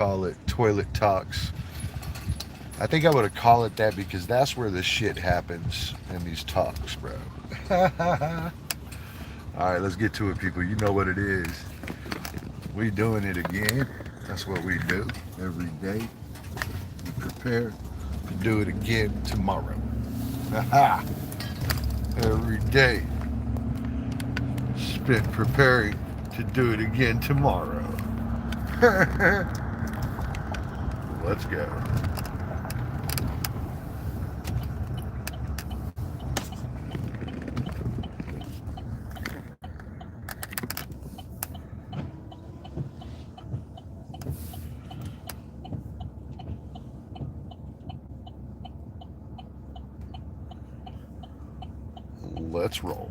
call it toilet talks. I think I would have called it that because that's where the shit happens in these talks, bro. All right, let's get to it, people. You know what it is. We doing it again. That's what we do every day. We prepare to do it again tomorrow. Every day spent preparing to do it again tomorrow. Let's go. Let's roll.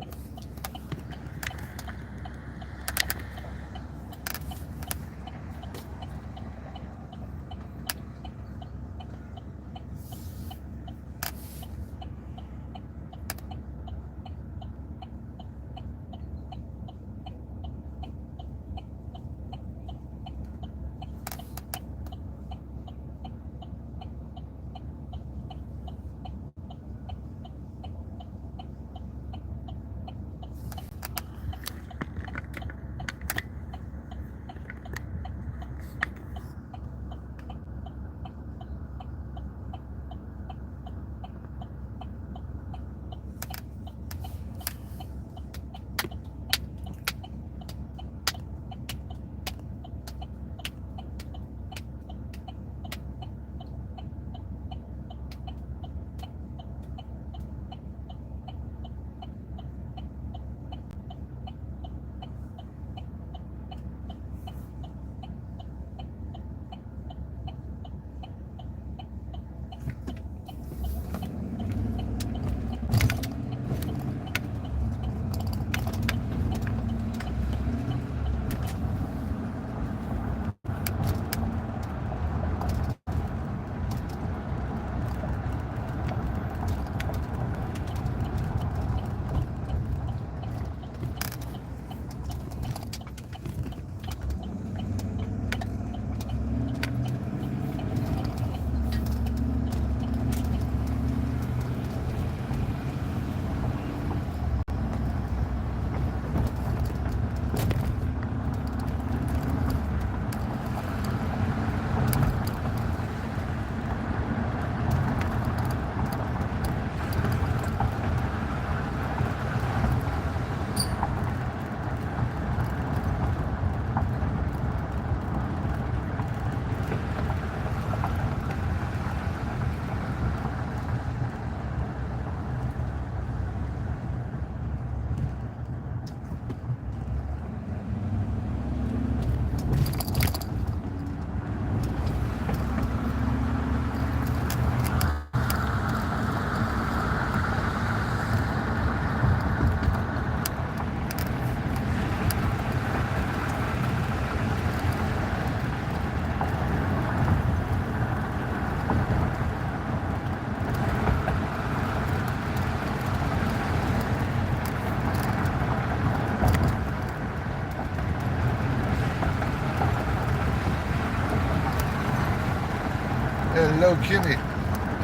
Hello, Kimmy.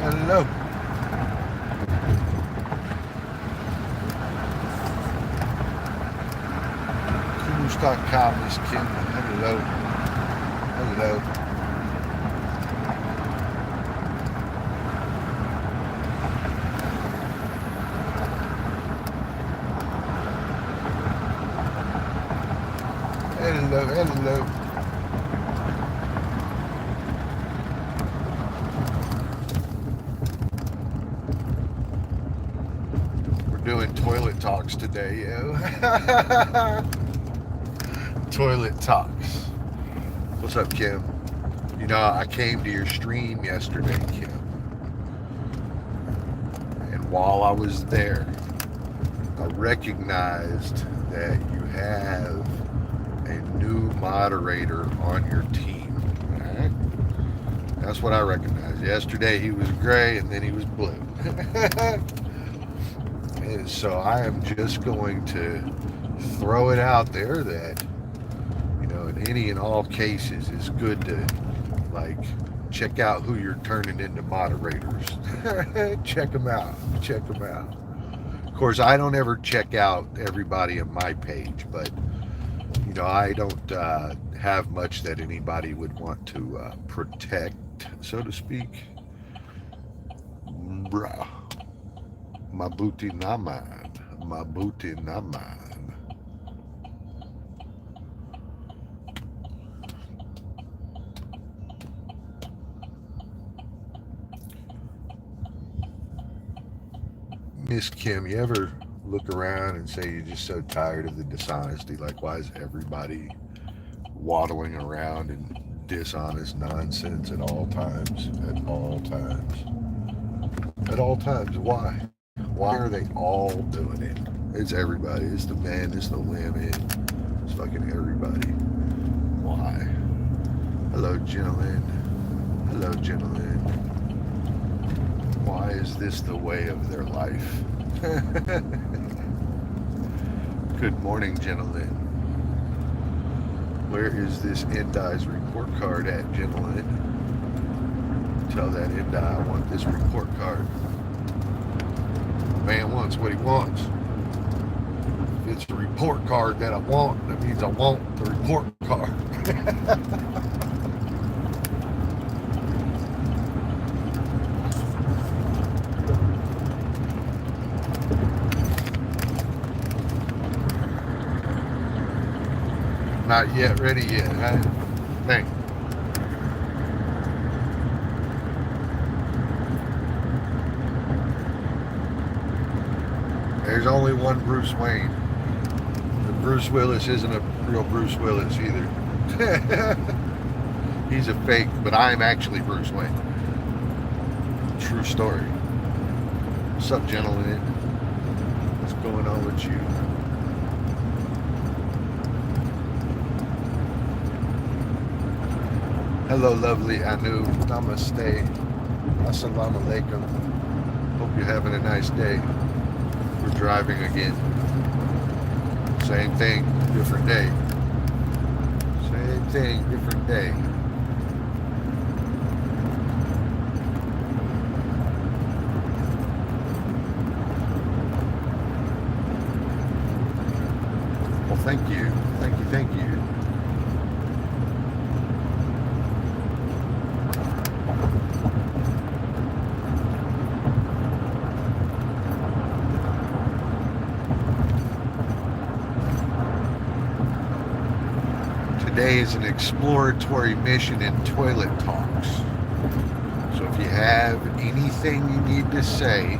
Hello. Cruise.com, Miss Kim. Hello. Hello. Hello, hello. We're doing toilet talks today, yo. Toilet talks. What's up, Kim? You know, I came to your stream yesterday, Kim. And while I was there, I recognized that you have a new moderator on your team. All right? That's what I recognized. Yesterday he was gray and then he was blue. And so I am just going to throw it out there that, you know, in any and all cases, it's good to Like, check out who you're turning into moderators. Check them out. Check them out. Of course, I don't ever check out everybody on my page, but I don't have much that anybody would want to protect, so to speak. Bruh. Mabuti naman. Mabuti naman. Miss Kim, you ever look around and say you're just so tired of the dishonesty? Like, why is everybody waddling around in dishonest nonsense at all times? At all times. At all times. Why? Why are they all doing it? It's everybody. It's the men. It's the women. It's fucking everybody. Why? Hello, gentlemen. Hello, gentlemen. Why is this the way of their life? Good morning, gentlemen. Where is this Endi's report card at, gentlemen? Tell that Endi I want this report card. Man wants what he wants. If it's a report card that I want, that means I want the report card. Not yet ready yet, huh? Thanks. There's only one Bruce Wayne. And Bruce Willis isn't a real Bruce Willis either. He's a fake, but I am actually Bruce Wayne. True story. What's up, gentlemen? What's going on with you? Hello, lovely Anu. Namaste. Assalamu alaikum. Hope you're having a nice day. We're driving again. Same thing, different day. Same thing, different day. Well, thank you. Thank you, thank you. Today is an exploratory mission in toilet talks. So if you have anything you need to say, you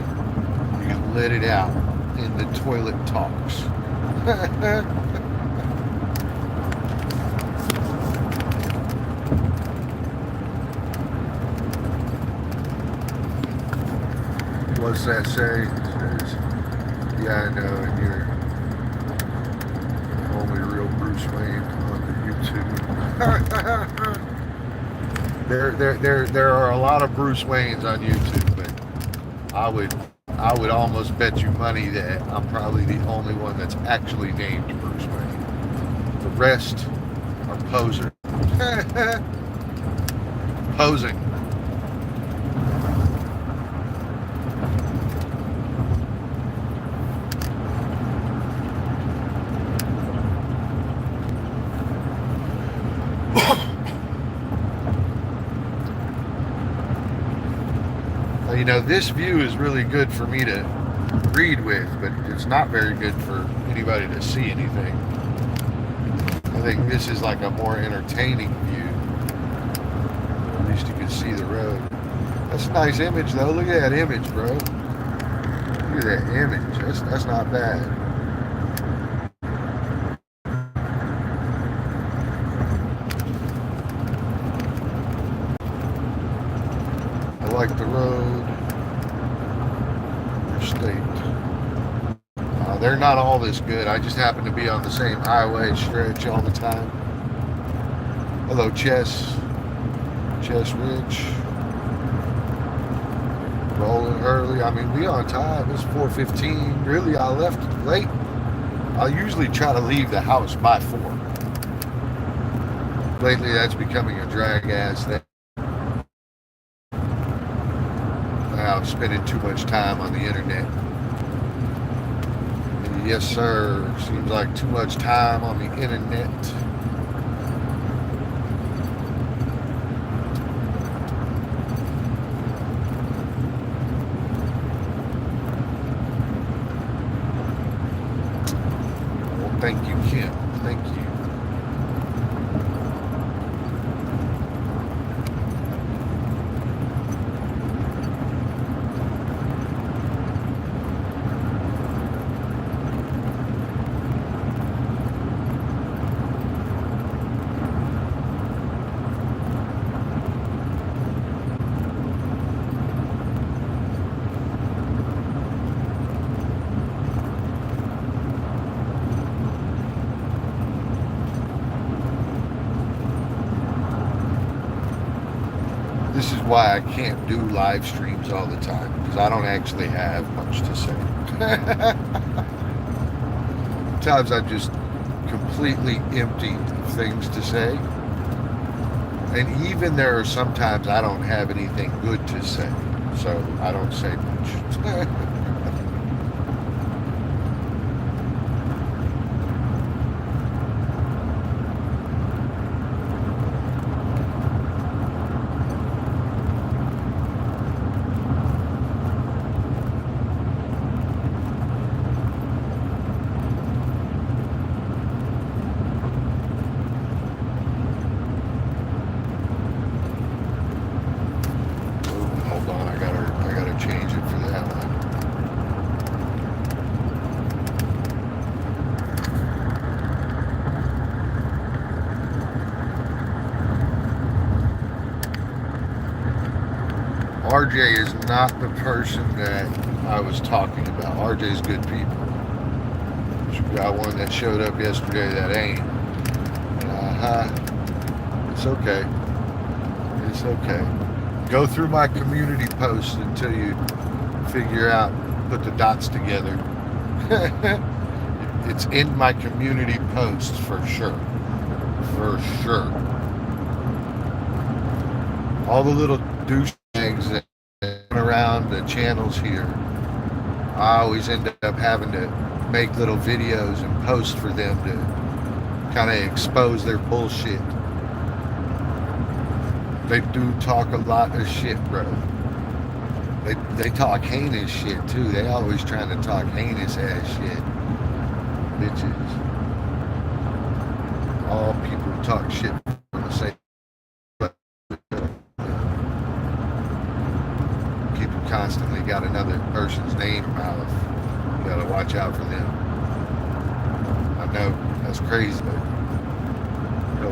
can let it out in the toilet talks. What's that say? It says, yeah, I know, and you're only real Bruce Wayne on the YouTube. There are a lot of Bruce Waynes on YouTube, but I would almost bet you money that I'm probably the only one that's actually named Bruce Wayne. The rest are posers. Posing. This view is really good for me to read with, but it's not very good for anybody to see anything. I think this is like a more entertaining view. At least you can see the road. That's a nice image, though. Look at that image, bro. Look at that image. That's not bad. I like the road. They're not all this good. I just happen to be on the same highway stretch all the time. Hello, Chess Rich. Rolling early. I mean, we on time. It's 4:15. Really, I left late. I usually try to leave the house by 4. Lately, that's becoming a drag ass thing. I'm spending too much time on the internet. Yes, sir. Seems like too much time on the internet. Well, thank you, Kim. Thank you. This is why I can't do live streams all the time, because I don't actually have much to say. Sometimes I'm just completely empty of things to say. And even there are sometimes I don't have anything good to say, so I don't say much. Change it for that one. RJ is not the person that I was talking about. RJ's good people. You got one that showed up yesterday that ain't. It's okay. It's okay. Go through my community posts until you figure out, put the dots together. It's in my community posts for sure. For sure. All the little douchebags that run around the channels here, I always end up having to make little videos and post for them to kind of expose their bullshit. They do talk a lot of shit, bro. They talk heinous shit too. They always trying to talk heinous ass shit. Bitches. All people who talk shit from the same. People constantly got another person's name in mouth. You gotta watch out for them. I know that's crazy, but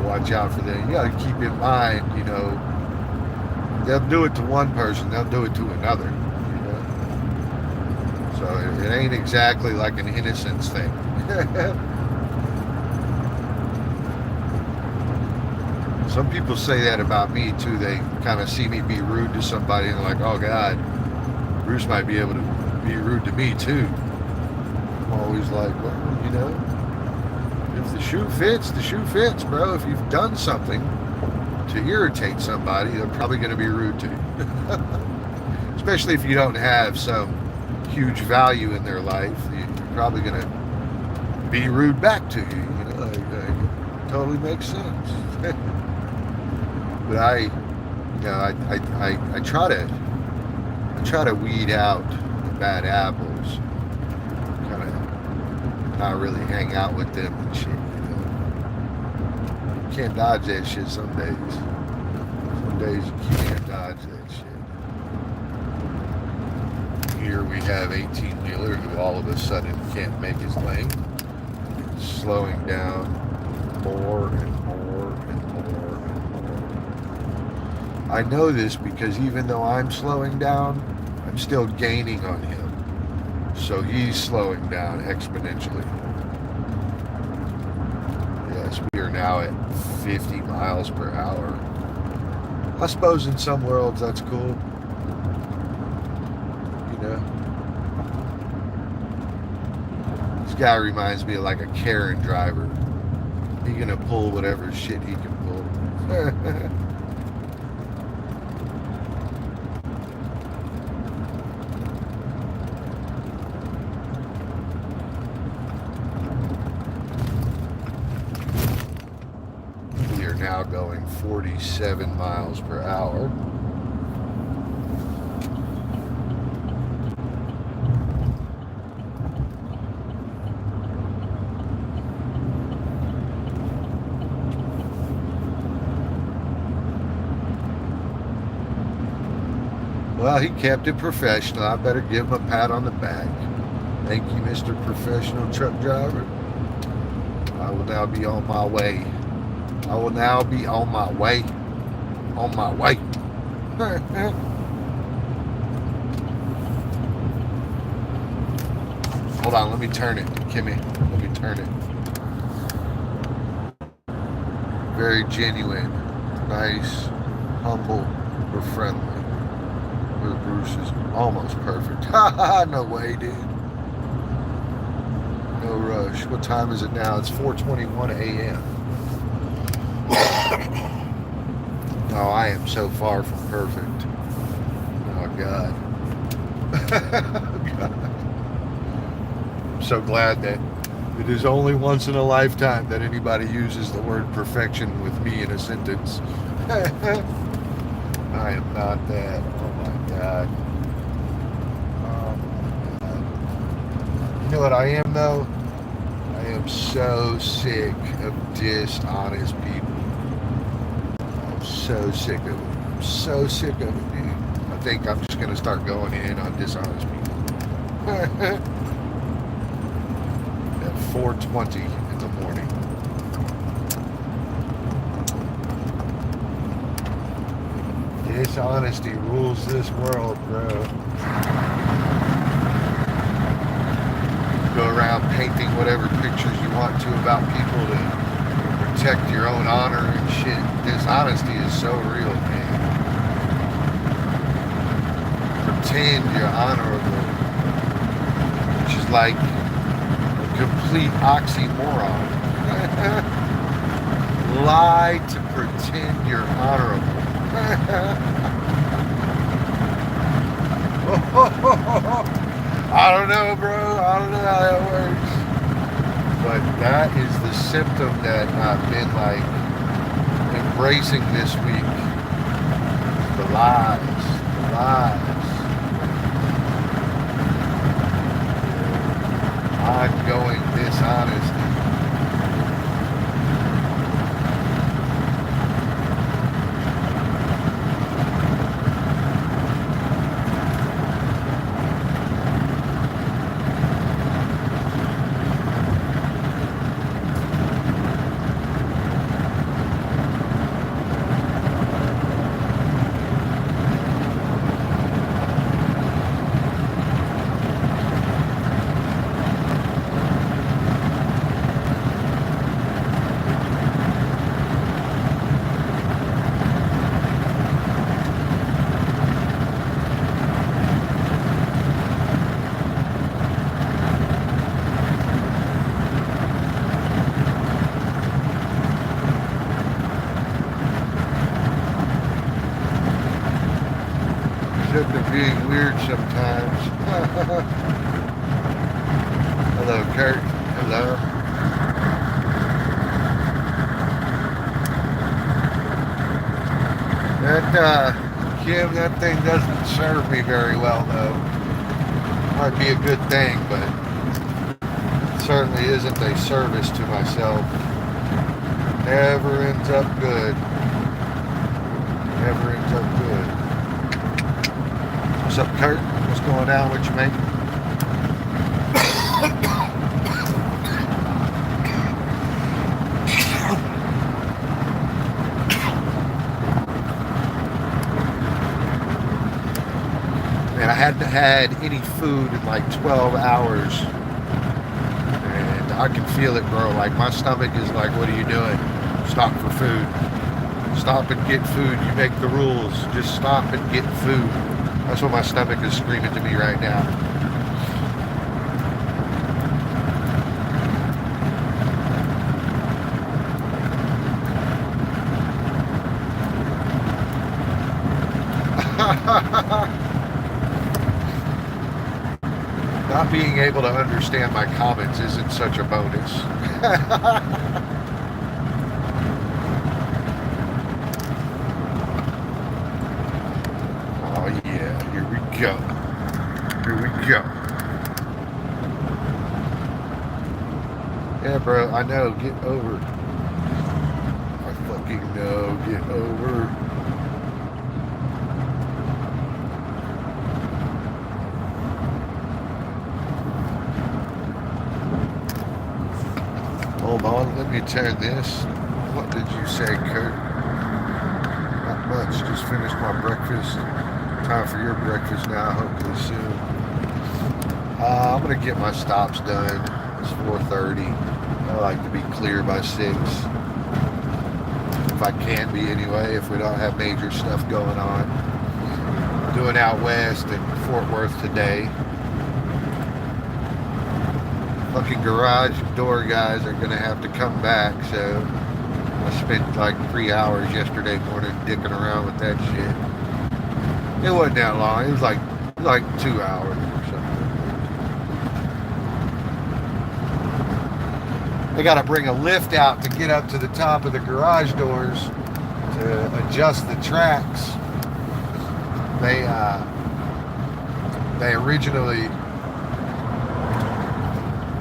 watch out for them. You got to keep in mind, you know, they'll do it to one person, they'll do it to another, you know. So it ain't exactly like an innocence thing. Some people say that about me too. They kind of see me be rude to somebody and they're like, oh God, Bruce might be able to be rude to me too. I'm always like, well, you know, if the shoe fits, the shoe fits, bro. If you've done something to irritate somebody, they're probably going to be rude to you. Especially if you don't have some huge value in their life, you're probably going to be rude back to you. You know, like, totally makes sense. But I try to weed out the bad apples. Kind of not really hang out with them and shit, you know. You can't dodge that shit some days. Some days you can't dodge that shit. Here we have 18-wheeler who all of a sudden can't make his lane. It's slowing down more and more and more and more. I know this because even though I'm slowing down, I'm still gaining on him. So he's slowing down exponentially. Yes, we are now at 50 miles per hour. I suppose in some worlds that's cool. You know? This guy reminds me of like a Karen driver. He's gonna pull whatever shit he can pull. 147 miles per hour. Well, he kept it professional. I better give him a pat on the back. Thank you, Mr. Professional Truck Driver. I will now be on my way. I will now be on my way. On my way. Hold on, let me turn it, Kimmy. Let me turn it. Very genuine, nice, humble, or friendly. Where Bruce is almost perfect. No way, dude. No rush. What time is it now? It's 4:21 a.m. Oh, I am so far from perfect. Oh, God. God. I'm so glad that it is only once in a lifetime that anybody uses the word perfection with me in a sentence. I am not that. Oh, my God. Oh, my God. You know what I am, though? I am so sick of dishonest people. So sick of it. I'm so sick of it, dude. I think I'm just going to start going in on dishonest people. At 4:20 in the morning. Dishonesty rules this world, bro. Go around painting whatever pictures you want to about people to protect your own honor and shit. Dishonesty is so real, man. Pretend you're honorable, which is like a complete oxymoron. Lie to pretend you're honorable. I don't know, bro. I don't know how that works. But that is the symptom that I've been like embracing this week. The lies. The lies. Ongoing dishonesty. Being weird sometimes. Hello, Kurt. Hello. That, Kim, that thing doesn't serve me very well, though. Might be a good thing, but it certainly isn't a service to myself. Never ends up good. Never ends up good. What's up, Kurt? What's going on? What you make? Man, I hadn't had any food in like 12 hours. And I can feel it, bro. Like, my stomach is like, what are you doing? Stop for food. Stop and get food. You make the rules. Just stop and get food. That's what my stomach is screaming to me right now. Not being able to understand my comments isn't such a bonus. go. Yeah, bro, I know. Get over. I fucking know. Get over. Hold on, let me turn this. What did you say, Kurt? Not much. Just finished my breakfast. Time for your breakfast now, hopefully soon. I'm gonna get my stops done. It's 4:30. I like to be clear by 6. If I can be anyway, if we don't have major stuff going on. Doing out west and Fort Worth today. Fucking garage door guys are gonna have to come back, so I spent like 3 hours yesterday morning dicking around with that shit. It wasn't that long. It was like 2 hours or something. They got to bring a lift out to get up to the top of the garage doors to adjust the tracks. They originally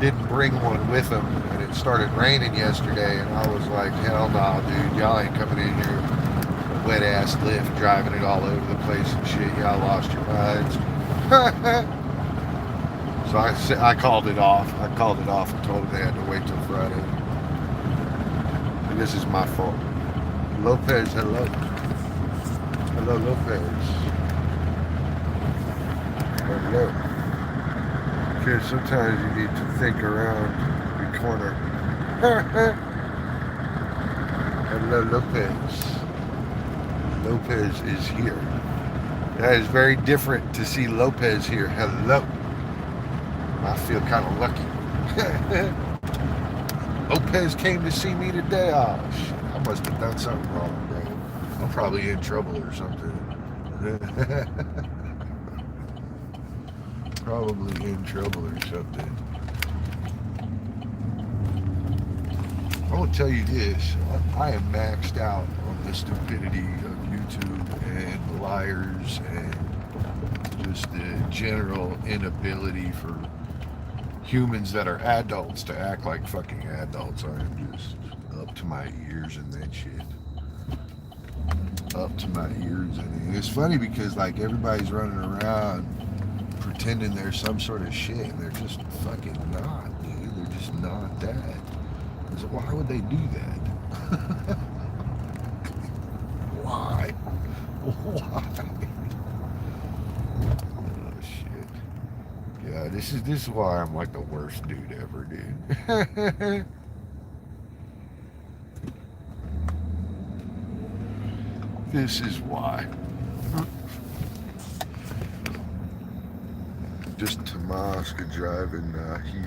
didn't bring one with them, and it started raining yesterday, and I was like, hell no, dude, y'all ain't coming in here with a wet ass lift driving it all over the place and shit. Y'all lost your minds. So I called it off. I called it off and told them they had to wait till Friday. And this is my fault. Lopez, hello. Hello, Lopez. Hello. Because sometimes you need to think around the corner. Hello, Lopez. Lopez is here. That is very different to see Lopez here. Hello. I feel kind of lucky. Lopez came to see me today. Oh, shit. I must have done something wrong, bro. I'm probably in trouble or something. Probably in trouble or something. I will tell you this. I am maxed out on the stupidity of YouTube and the liars and just the general inability for humans that are adults to act like fucking adults. I am just up to my ears in that shit. Up to my ears in it. It's funny because like everybody's running around pretending they're some sort of shit, and they're just fucking not, dude. They're just not that. So why would they do that? Why? Why? Oh shit. Yeah, this is why I'm like the worst dude ever, dude. This is why. Just Tamaska driving, hee.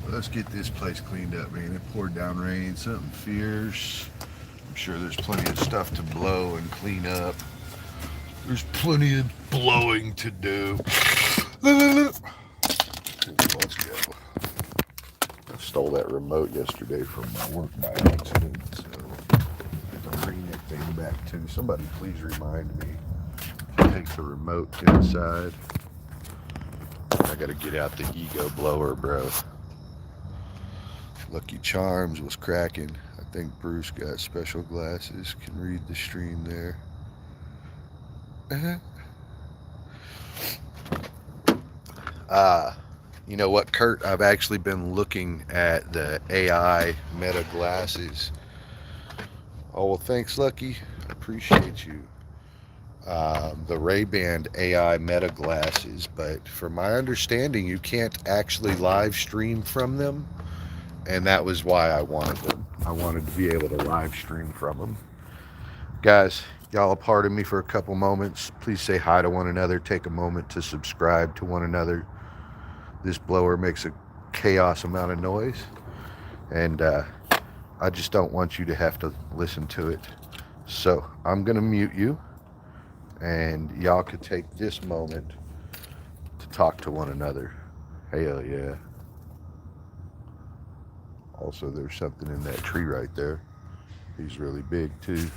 Let's get this place cleaned up, man. It poured down rain, something fierce. I'm sure there's plenty of stuff to blow and clean up. There's plenty of blowing to do. Let's go. I stole that remote yesterday from my work by accident, so I have to bring that thing back too. Somebody please remind me to take the remote inside. I gotta get out the ego blower, bro. Lucky Charms was cracking. I think Bruce got special glasses. Can read the stream there. You know what, Kurt? I've actually been looking at the AI Meta glasses. Oh, well, thanks, Lucky. I appreciate you. The Ray-Ban AI Meta glasses, but from my understanding, you can't actually live stream from them. And that was why I wanted them. I wanted to be able to live stream from them. Guys, y'all pardon me for a couple moments. Please say hi to one another. Take a moment to subscribe to one another. This blower makes a chaos amount of noise. And I just don't want you to have to listen to it So I'm going to mute you, and y'all could take this moment to talk to one another. Hell yeah. Also, there's something in that tree right there. He's really big too.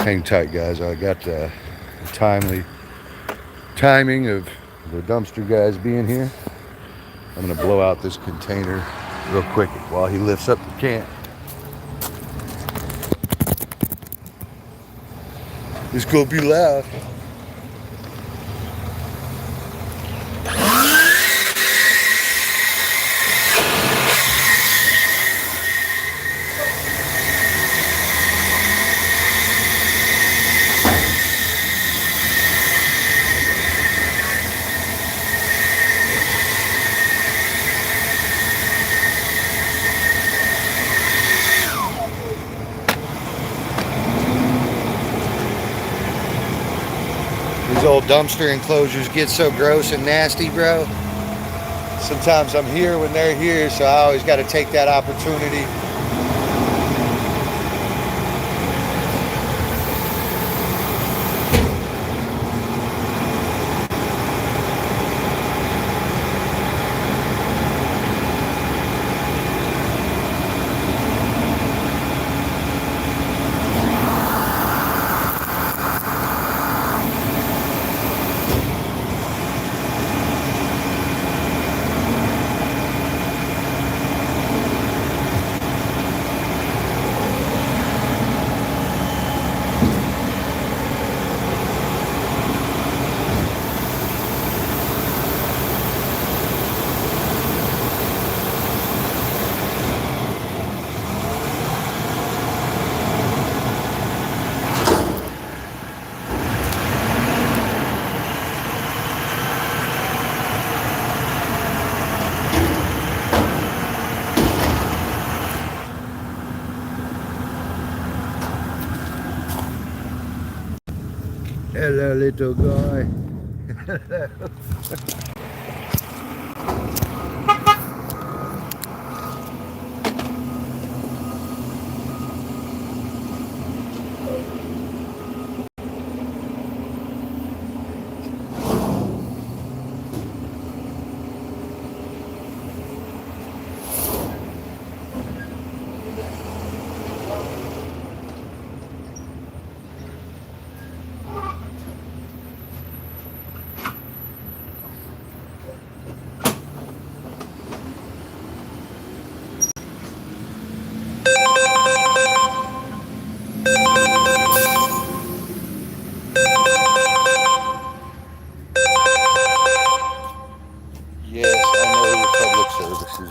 Hang tight, guys. I got the timing of the dumpster guys being here. I'm gonna blow out this container real quick while he lifts up the can. It's gonna be loud. These old dumpster enclosures get so gross and nasty, bro. Sometimes I'm here when they're here, so I always got to take that opportunity. Hello, little guy.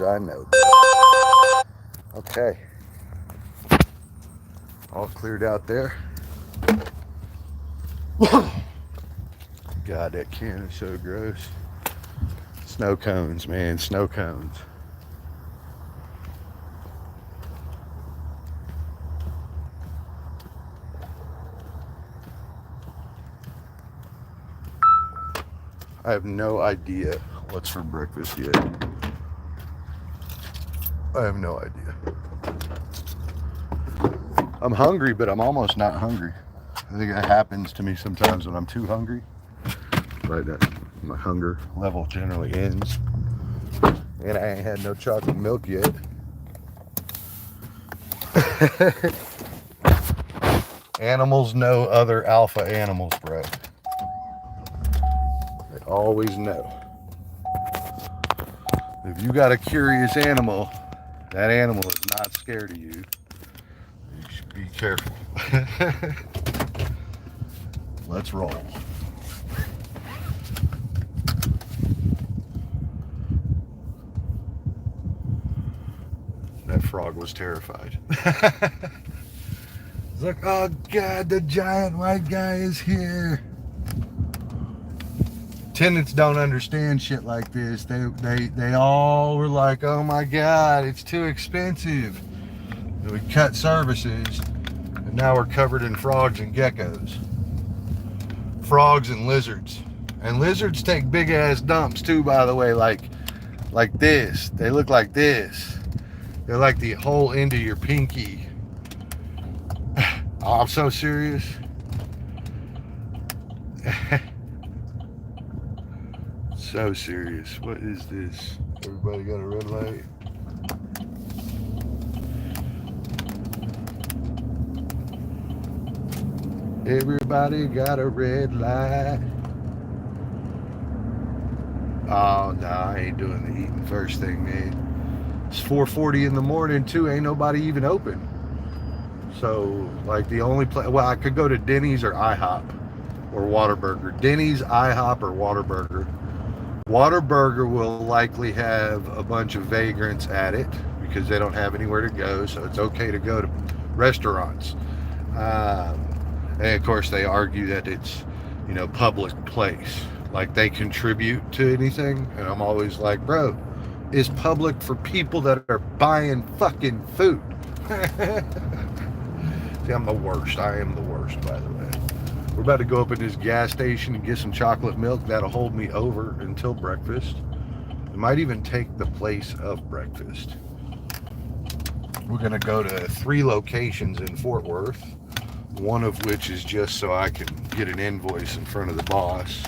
I know. Okay. All cleared out there. God, that can is so gross. Snow cones, man, snow cones. I have no idea what's for breakfast yet. I have no idea. I'm hungry, but I'm almost not hungry. I think that happens to me sometimes when I'm too hungry. Right, my hunger level generally ends. And I ain't had no chocolate milk yet. Animals know other alpha animals, bro. They always know. If you got a curious animal, that animal is not scared of you. You should be careful. Let's roll. That frog was terrified. It's like, oh God, the giant white guy is here. Tenants don't understand shit like this. They all were like, oh my God, it's too expensive. And we cut services, and now we're covered in frogs and geckos. Frogs and lizards. And lizards take big ass dumps too, by the way, like this. They look like this. They're like the whole end of your pinky. Oh, I'm so serious. So serious. What is this? Everybody got a red light? Everybody got a red light. Oh, no, I ain't doing the eating first thing, man. It's 4:40 in the morning, too. Ain't nobody even open. So, like, the only place... Well, I could go to Denny's or IHOP or Whataburger. Denny's, IHOP, or Whataburger. Whataburger will likely have a bunch of vagrants at it because they don't have anywhere to go, so it's okay to go to restaurants. And of course, they argue that it's, public place. Like they contribute to anything. And I'm always like, bro, it's public for people that are buying fucking food. See, I'm the worst. I am the worst, by the way. We're about to go up at this gas station and get some chocolate milk. That'll hold me over until breakfast. It might even take the place of breakfast. We're going to go to 3 locations in Fort Worth. One of which is just so I can get an invoice in front of the boss.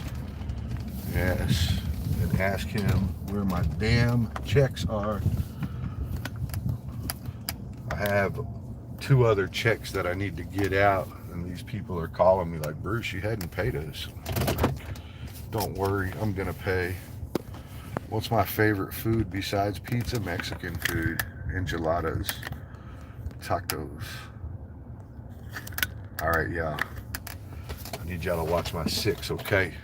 Yes. And ask him where my damn checks are. I have 2 other checks that I need to get out. And these people are calling me like, Bruce, you hadn't paid us. Like, don't worry, I'm going to pay. What's my favorite food besides pizza? Mexican food. Enchiladas. Tacos. All right, y'all. I need y'all to watch my 6, okay?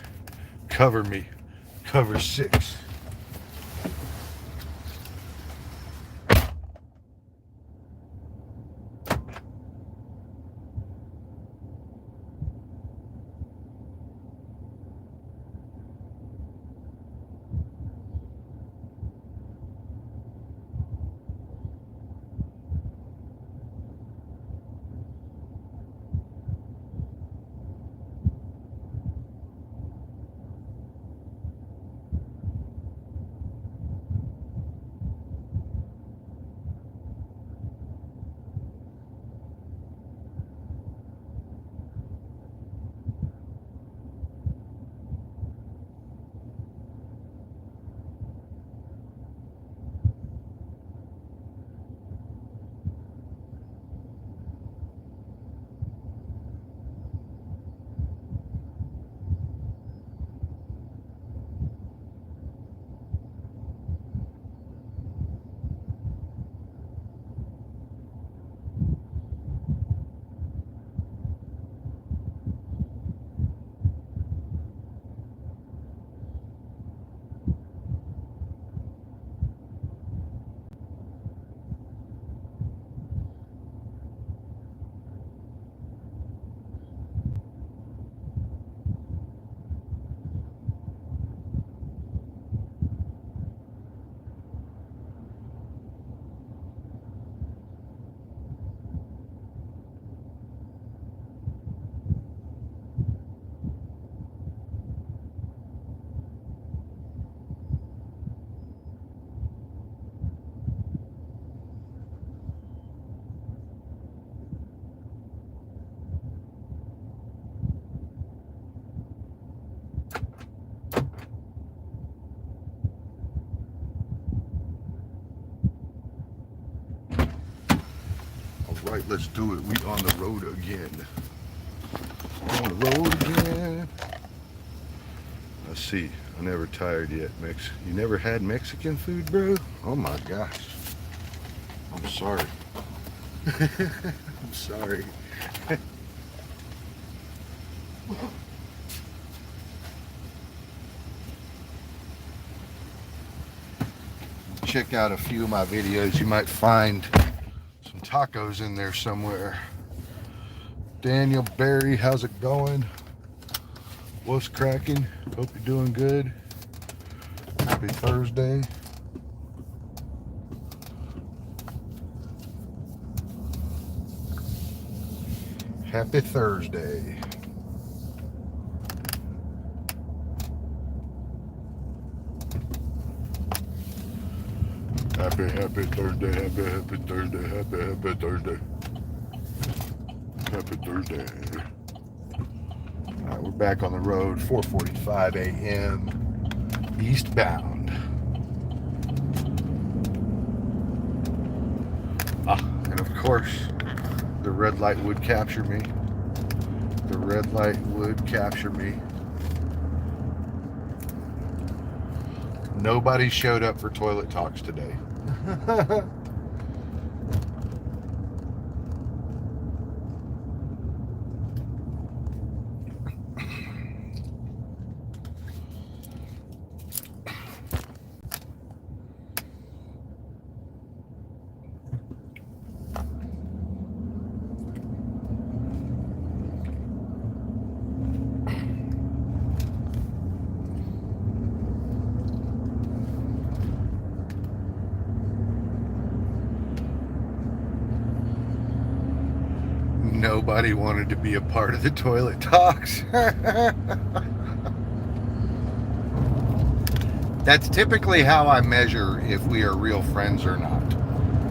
Cover me. Cover 6. All right, let's do it. We on the road again. On the road again. Let's see. I'm never tired yet. You never had Mexican food, bro? Oh my gosh. I'm sorry. I'm sorry. Check out a few of my videos. You might find some tacos in there somewhere. Daniel Barry, how's it going? What's cracking? Hope you're doing good. Happy Thursday. Happy Thursday. Happy Thursday, happy Thursday, happy Thursday. Happy Thursday. All right, we're back on the road, 4:45 a.m. eastbound. And of course, the red light would capture me. The red light would capture me. Nobody showed up for toilet talks today. Nobody wanted to be a part of the toilet talks. That's typically how I measure if we are real friends or not.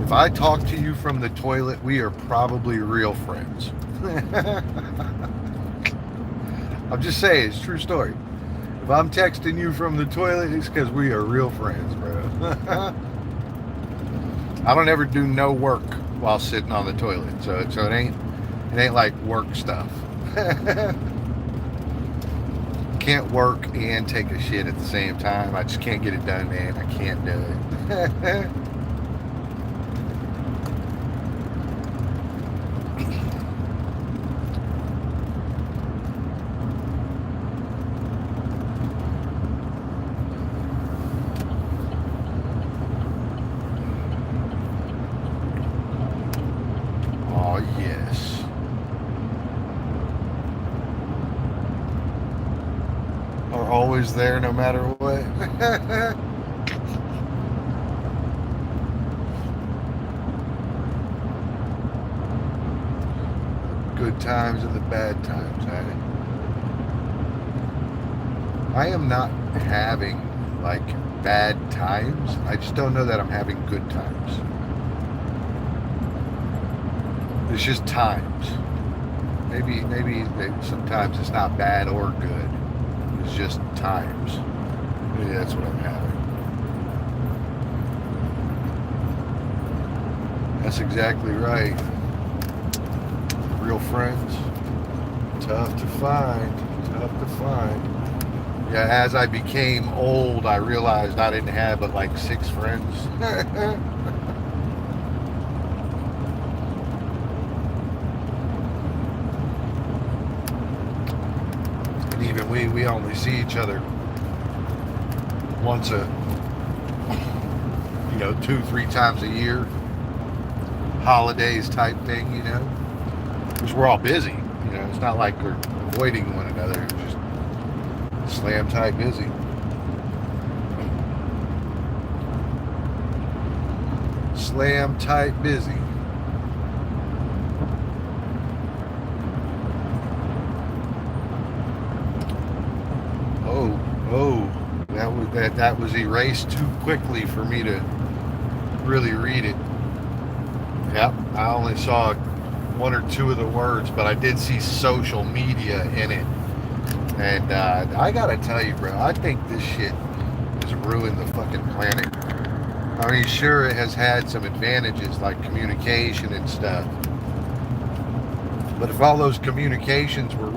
If I talk to you from the toilet, we are probably real friends. I'm just saying, it's a true story. If I'm texting you from the toilet, it's because we are real friends, bro. I don't ever do no work while sitting on the toilet, so it ain't like work stuff. Can't work and take a shit at the same time. I just can't get it done, man. I can't do it. Oh, yes. Are always there no matter what. Good times and the bad times, eh? I am not having like bad times. I just don't know that I'm having good times. It's just times. Maybe sometimes it's not bad or good. It's just times. Maybe that's what I'm having. That's exactly right. Real friends. Tough to find. Tough to find. Yeah, as I became old, I realized I didn't have but like 6 friends. Even we only see each other once 2-3 times a year, holidays type thing, because we're all busy. It's not like we're avoiding one another. We're just slam tight busy. Slam tight busy. Oh, that was erased too quickly for me to really read it. Yep, I only saw 1 or 2 of the words, but I did see social media in it. And I gotta tell you, bro, I think this shit has ruined the fucking planet. I mean, sure, it has had some advantages like communication and stuff. But if all those communications were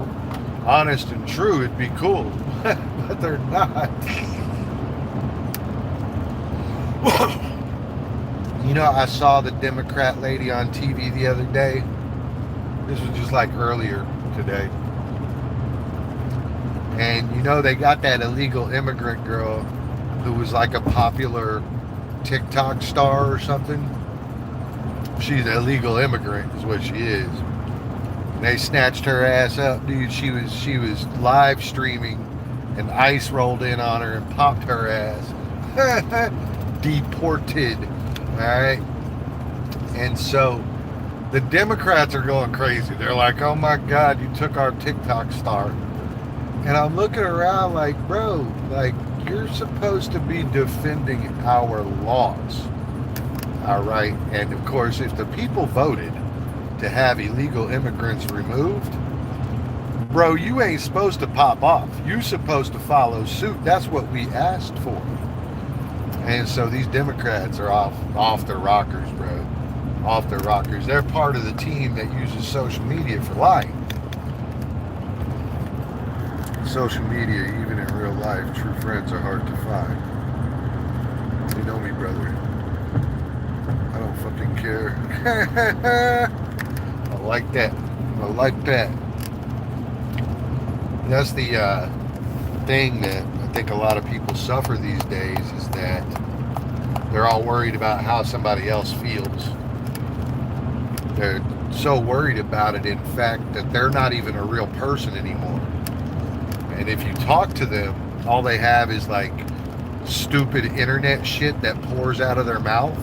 honest and true, it'd be cool. But they're not. I saw the Democrat lady on TV the other day. This was just like earlier today. And they got that illegal immigrant girl who was like a popular TikTok star or something. She's an illegal immigrant is what she is. They snatched her ass up, dude. She was live streaming, and ICE rolled in on her and popped her ass. Deported. All right. And so the Democrats are going crazy. They're like, "Oh my God, you took our TikTok star." And I'm looking around like, bro, like, you're supposed to be defending our laws. All right. And of course, if the people voted to have illegal immigrants removed, bro, you ain't supposed to pop off. You're supposed to follow suit. That's what we asked for. And so these Democrats are off their rockers, bro. Off their rockers. They're part of the team that uses social media for lying. social media, even in real life, true friends are hard to find. You know me, brother. I don't fucking care. I like that. I like that. That's the thing that I think a lot of people suffer these days, is that they're all worried about how somebody else feels. They're so worried about it, in fact, that they're not even a real person anymore. And if you talk to them, all they have is like stupid internet shit that pours out of their mouth.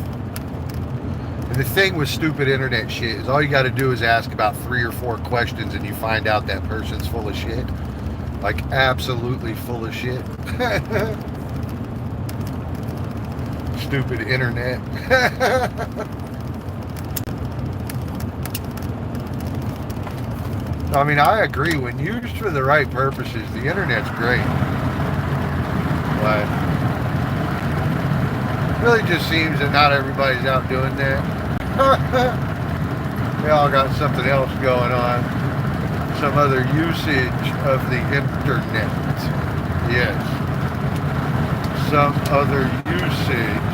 And the thing with stupid internet shit is all you got to do is ask about 3 or 4 questions and you find out that person's full of shit. Like absolutely full of shit. Stupid internet. I mean, I agree. When used for the right purposes, the internet's great. But it really just seems that not everybody's out doing that. They all got something else going on. Some other usage of the internet. Yes. Some other usage.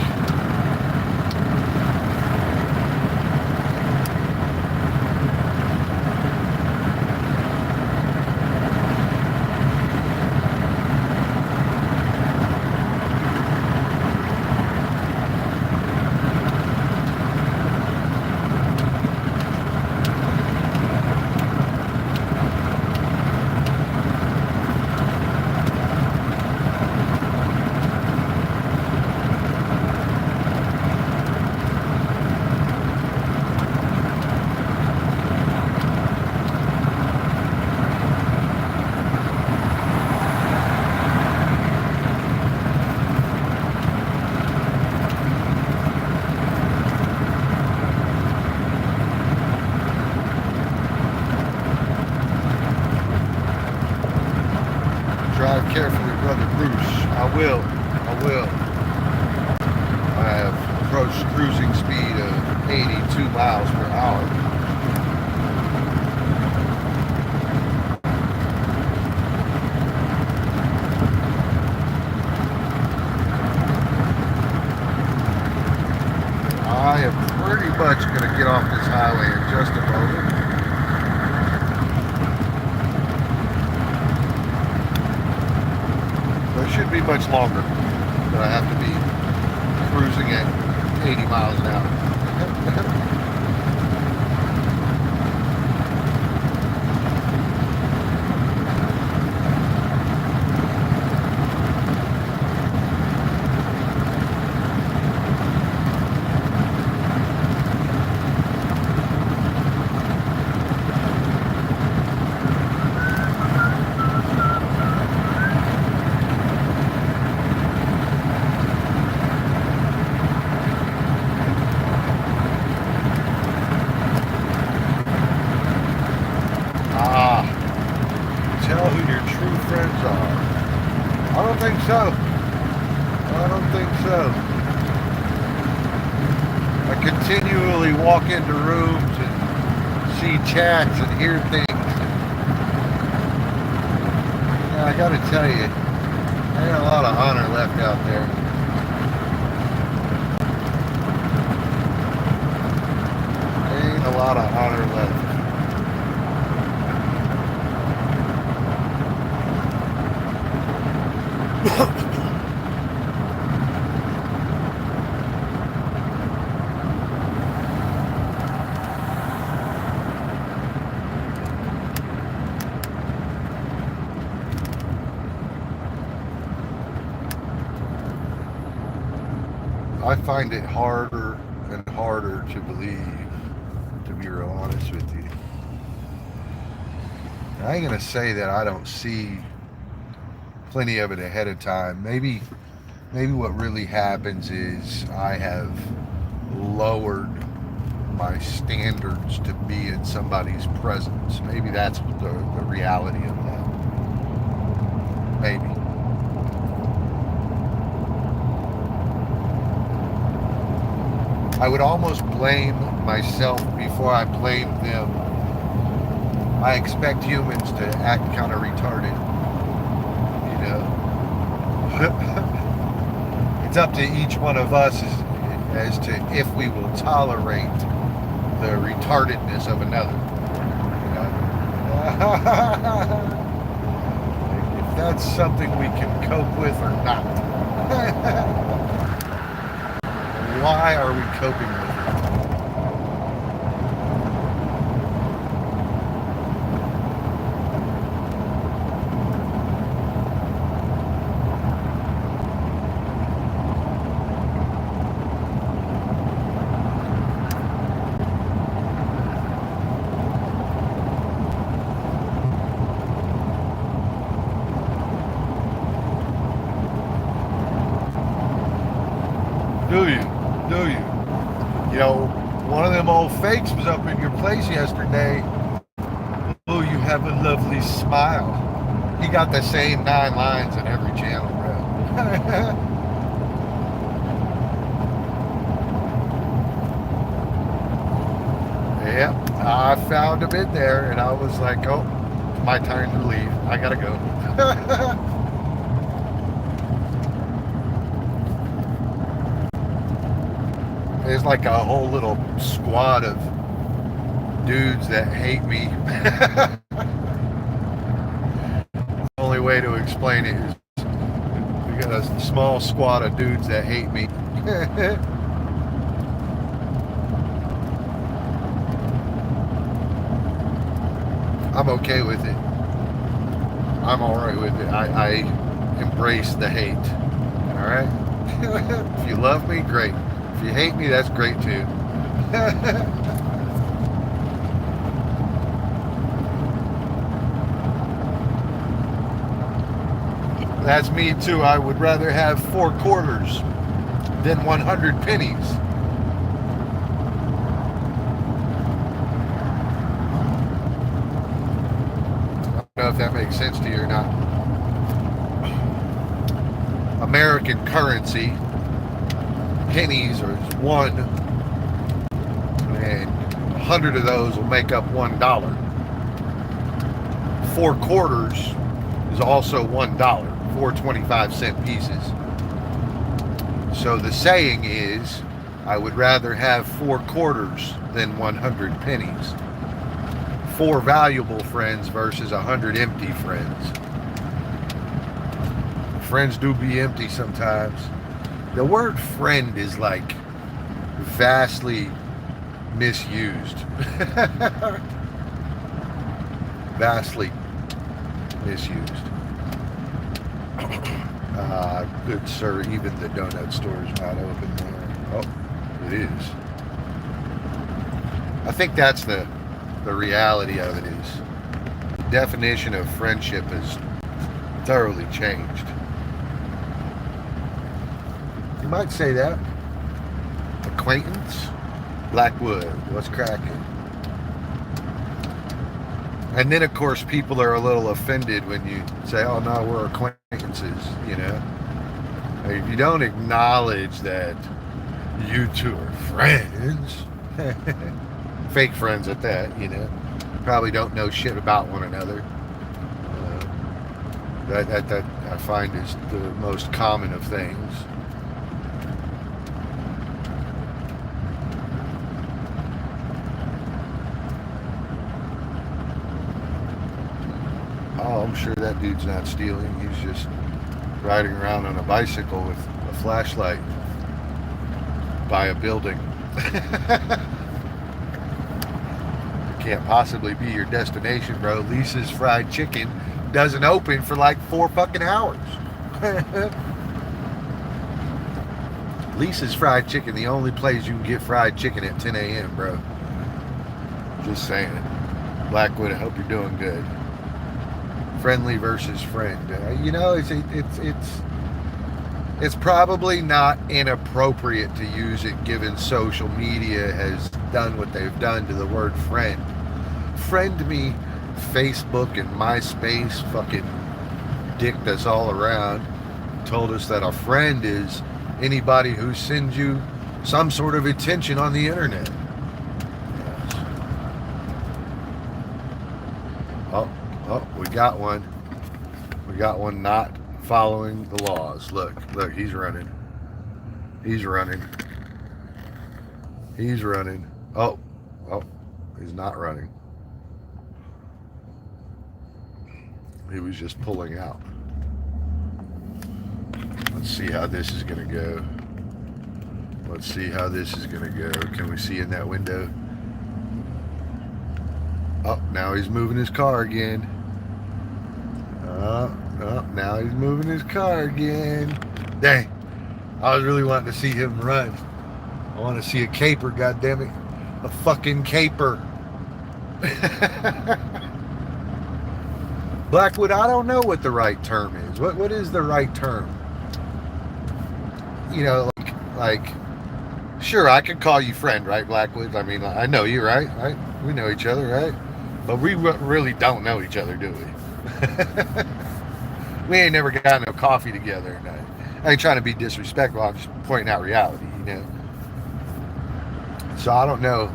Drive carefully, brother Bruce. I will. I have approached cruising speed of 82 miles per hour. I am pretty much going to get off this highway in just a moment. It shouldn't be much longer, but I have to be cruising at 80 miles an hour. Tell who your true friends are. I don't think so. I continually walk into rooms and see chats and hear things. And I gotta tell you, there ain't a lot of honor left out there. There ain't a lot of honor left. I find it harder and harder to believe, to be real honest with you. I ain't gonna say that I don't see plenty of it ahead of time. Maybe what really happens is I have lowered my standards to be in somebody's presence. Maybe that's the reality of that. Maybe. I would almost blame myself before I blame them. I expect humans to act kind of retarded. you know. It's up to each one of us as to if we will tolerate the retardedness of another. You know? If that's something we can cope with or not. Why are we coping with it? Do you? You know, one of them old fakes was up in your place yesterday. Oh, you have a lovely smile. He got the same 9 lines in every channel, bro. Yep, I found him in there, and I was like, oh, it's my time to leave. I gotta go. There's like a whole little squad of dudes that hate me. The only way to explain it is we got a small squad of dudes that hate me. I'm okay with it. I'm alright with it. I embrace the hate. Alright? If you love me, great. If you hate me, that's great too. That's me too. I would rather have 4 quarters than 100 pennies. I don't know if that makes sense to you or not. American currency, pennies are 1, and 100 of those will make up $1. 4 quarters is also $1. 4 25-cent pieces. So the saying is, I would rather have 4 quarters than 100 pennies. 4 valuable friends versus 100 empty friends. Friends do be empty sometimes. The word friend is like vastly misused. Vastly misused. Good sir, even the donut store is not open there. Oh, it is. I think that's the reality of it is the definition of friendship has thoroughly changed. You might say that. Acquaintance? Blackwood, what's cracking? And then, of course, people are a little offended when you say, oh, no, we're acquaintances, you know? If you don't acknowledge that you two are friends, fake friends at that, you know, probably don't know shit about one another. That I find is the most common of things. Oh, I'm sure that dude's not stealing. He's just riding around on a bicycle with a flashlight by a building. Can't possibly be your destination, bro. Lisa's Fried Chicken doesn't open for like 4 fucking hours. Lisa's Fried Chicken, the only place you can get fried chicken at 10 a.m., bro. Just saying. Blackwood, I hope you're doing good. Friendly versus friend. You know, it's probably not inappropriate to use it given social media has done what they've done to the word friend. Friend me, Facebook and MySpace fucking dicked us all around. Told us that a friend is anybody who sends you some sort of attention on the internet. Oh, we got one. We got one not following the laws. Look, he's running. He's running. He's running. Oh, he's not running. He was just pulling out. Let's see how this is going to go. Let's see how this is going to go. Can we see in that window? Oh, now he's moving his car again. Now he's moving his car again. Dang. I was really wanting to see him run. I want to see a caper, goddammit. A fucking caper. Blackwood, I don't know what the right term is. What is the right term? You know, like sure, I could call you friend, right, Blackwood? I mean, I know you, right? Right? We know each other, right? But we really don't know each other, do we? We ain't never got no coffee together. And I ain't trying to be disrespectful. I'm just pointing out reality, you know? So I don't know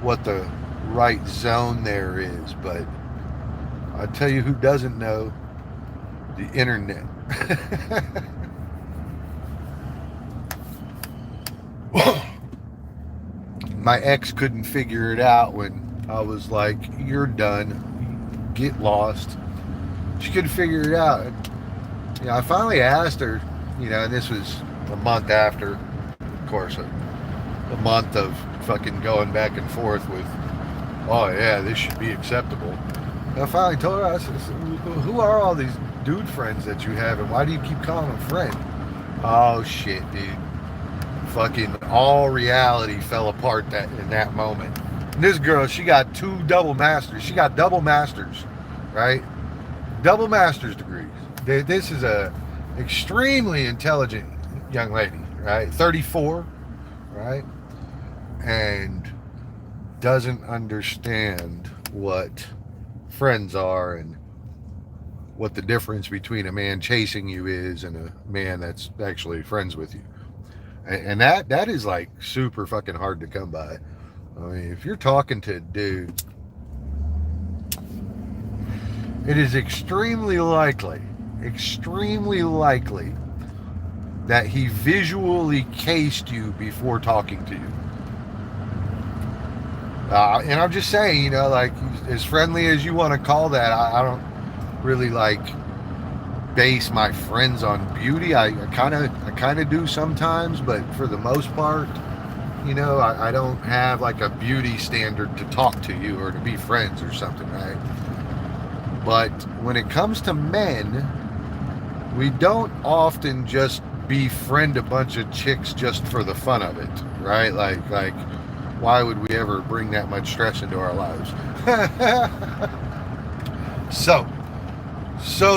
what the right zone there is, but I tell you who doesn't know: the internet. My ex couldn't figure it out when I was like, "You're done. Get lost." She couldn't figure it out. And, you know, I finally asked her, you know, and this was a month after, of course, a month of fucking going back and forth with, oh yeah, this should be acceptable. And I finally told her, I said, who are all these dude friends that you have, and why do you keep calling them friend? Oh shit, dude. Fucking all reality fell apart in that moment. And this girl, she got 2 double masters. She got double masters, right? Double master's degrees. This is a extremely intelligent young lady, right? 34, right? And doesn't understand what friends are and what the difference between a man chasing you is and a man that's actually friends with you. And that is like super fucking hard to come by. I mean, if you're talking to a dude, it is extremely likely that he visually cased you before talking to you. And I'm just saying, you know, like, as friendly as you want to call that, I don't really like base my friends on beauty. I kind of do sometimes, but for the most part, you know, I don't have like a beauty standard to talk to you or to be friends or something, right? But when it comes to men, we don't often just befriend a bunch of chicks just for the fun of it, right? Like why would we ever bring that much stress into our lives? So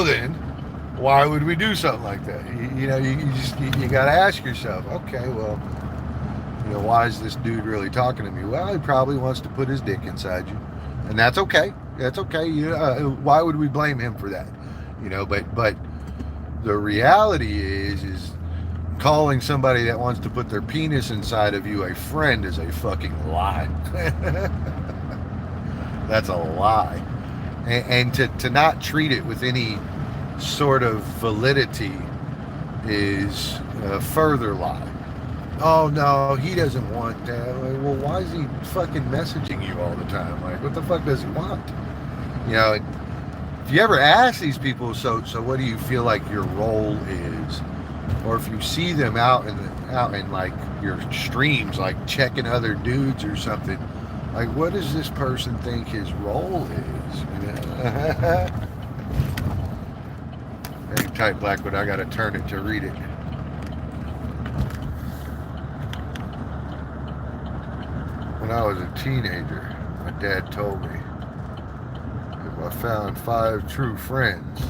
then, why would we do something like that? You know, you got to ask yourself, okay, well, you know, why is this dude really talking to me? Well, he probably wants to put his dick inside you, and that's okay. That's okay. Why would we blame him for that? You know, but the reality is calling somebody that wants to put their penis inside of you a friend is a fucking lie. That's a lie. And to not treat it with any sort of validity is a further lie. Oh no, he doesn't want that. Like, well, why is he fucking messaging you all the time? Like, what the fuck does he want? You know, if you ever ask these people, so what do you feel like your role is? Or if you see them out in like your streams, like checking other dudes or something, like, what does this person think his role is? You know? Hang tight, Blackwood. I gotta turn it to read it. When I was a teenager, my dad told me if I found 5 true friends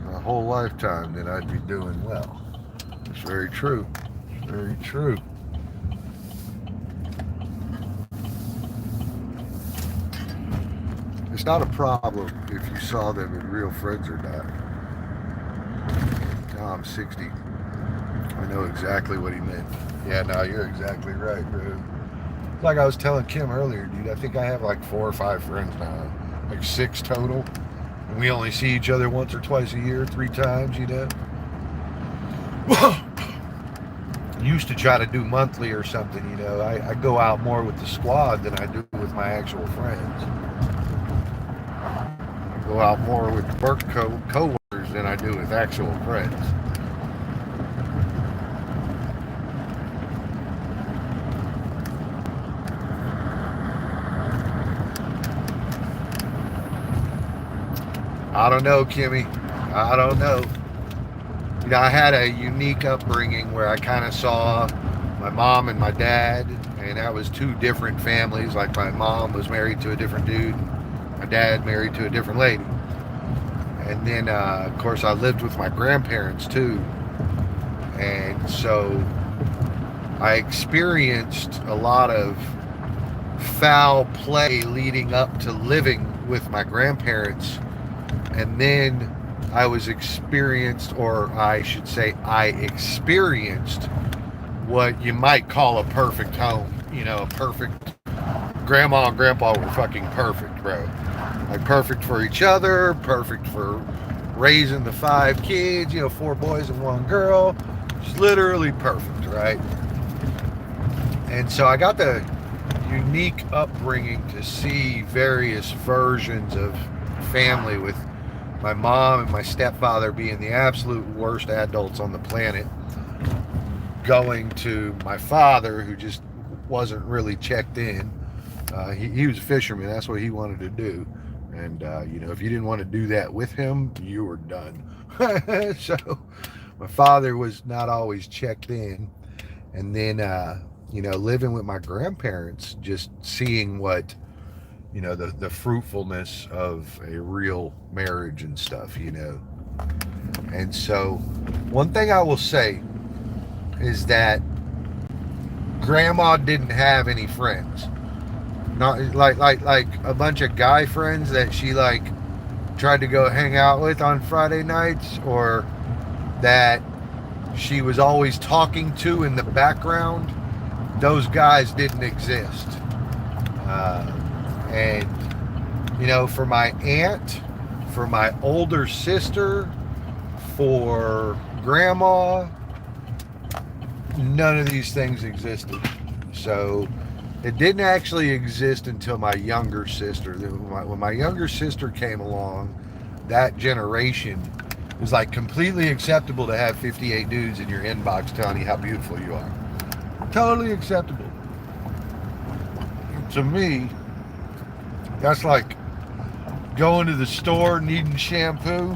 my whole lifetime, then I'd be doing well. It's very true. It's very true. It's not a problem if you saw them as real friends or not. Now I'm 60. I know exactly what he meant. Yeah, no, you're exactly right, bro. Like I was telling Kim earlier, dude, I think I have like 4 or 5 friends now. Like 6 total. We only see each other once or twice a year, 3 times, you know. Used to try to do monthly or something, you know. I go out more with the squad than I do with my actual friends. I go out more with work co-workers than I do with actual friends. I don't know, Kimmy. I don't know. You know, I had a unique upbringing where I kind of saw my mom and my dad, and that was two different families. Like my mom was married to a different dude, my dad married to a different lady. And then, of course, I lived with my grandparents too. And so I experienced a lot of foul play leading up to living with my grandparents. And then I was experienced, or I should say, I experienced what you might call a perfect home. You know, a perfect grandma and grandpa were fucking perfect, bro. Like perfect for each other, perfect for raising the 5 kids, you know, 4 boys and 1 girl. Just literally perfect, right? And so I got the unique upbringing to see various versions of family, with my mom and my stepfather being the absolute worst adults on the planet, going to my father, who just wasn't really checked in. He was a fisherman. That's what he wanted to do. And, you know, if you didn't want to do that with him, you were done. So my father was not always checked in. And then, you know, living with my grandparents, just seeing what, you know, the fruitfulness of a real marriage and stuff, you know. And so one thing I will say is that grandma didn't have any friends. Not like a bunch of guy friends that she like tried to go hang out with on Friday nights, or that she was always talking to in the background. Those guys didn't exist. And you know, for my aunt, for my older sister, for grandma, none of these things existed. So it didn't actually exist until my younger sister. When my younger sister came along, that generation, it was like completely acceptable to have 58 dudes in your inbox telling you how beautiful you are. Totally acceptable. To me, that's like going to the store needing shampoo,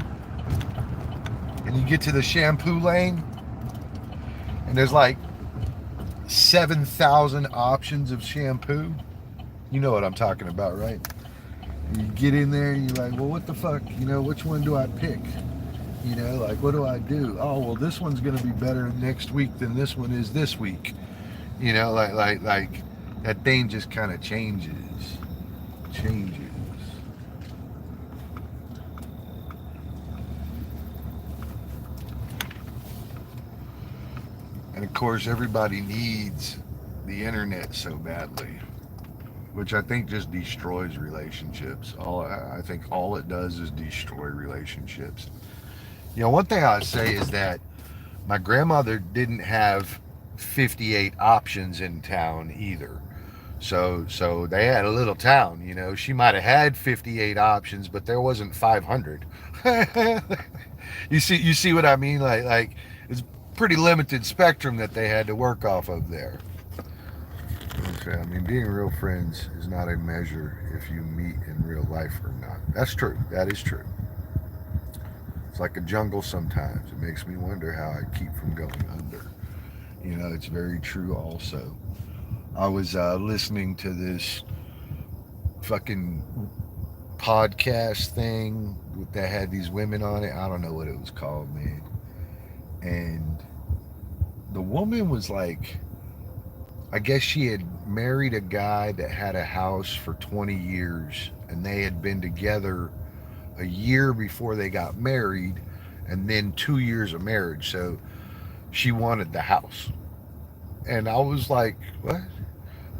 and you get to the shampoo lane, and there's like 7,000 options of shampoo. You know what I'm talking about, right? And you get in there and you're like, well, what the fuck? You know, which one do I pick? You know, like, what do I do? Oh, well, this one's going to be better next week than this one is this week. You know, like that thing just kind of changes. And of course, everybody needs the internet so badly, which I think just destroys relationships. I think all it does is destroy relationships. You know, one thing I would say is that my grandmother didn't have 58 options in town either. So they had a little town, you know. She might have had 58 options, but there wasn't 500. You see what I mean? Like it's pretty limited spectrum that they had to work off of there. Okay, I mean, being real friends is not a measure if you meet in real life or not. That's true. That is true. It's like a jungle sometimes. It makes me wonder how I keep from going under. You know, it's very true also. I was listening to this fucking podcast thing that had these women on it. I don't know what it was called, man. And the woman was like, I guess she had married a guy that had a house for 20 years, and they had been together a year before they got married, and then 2 years of marriage. So she wanted the house. And I was like, what?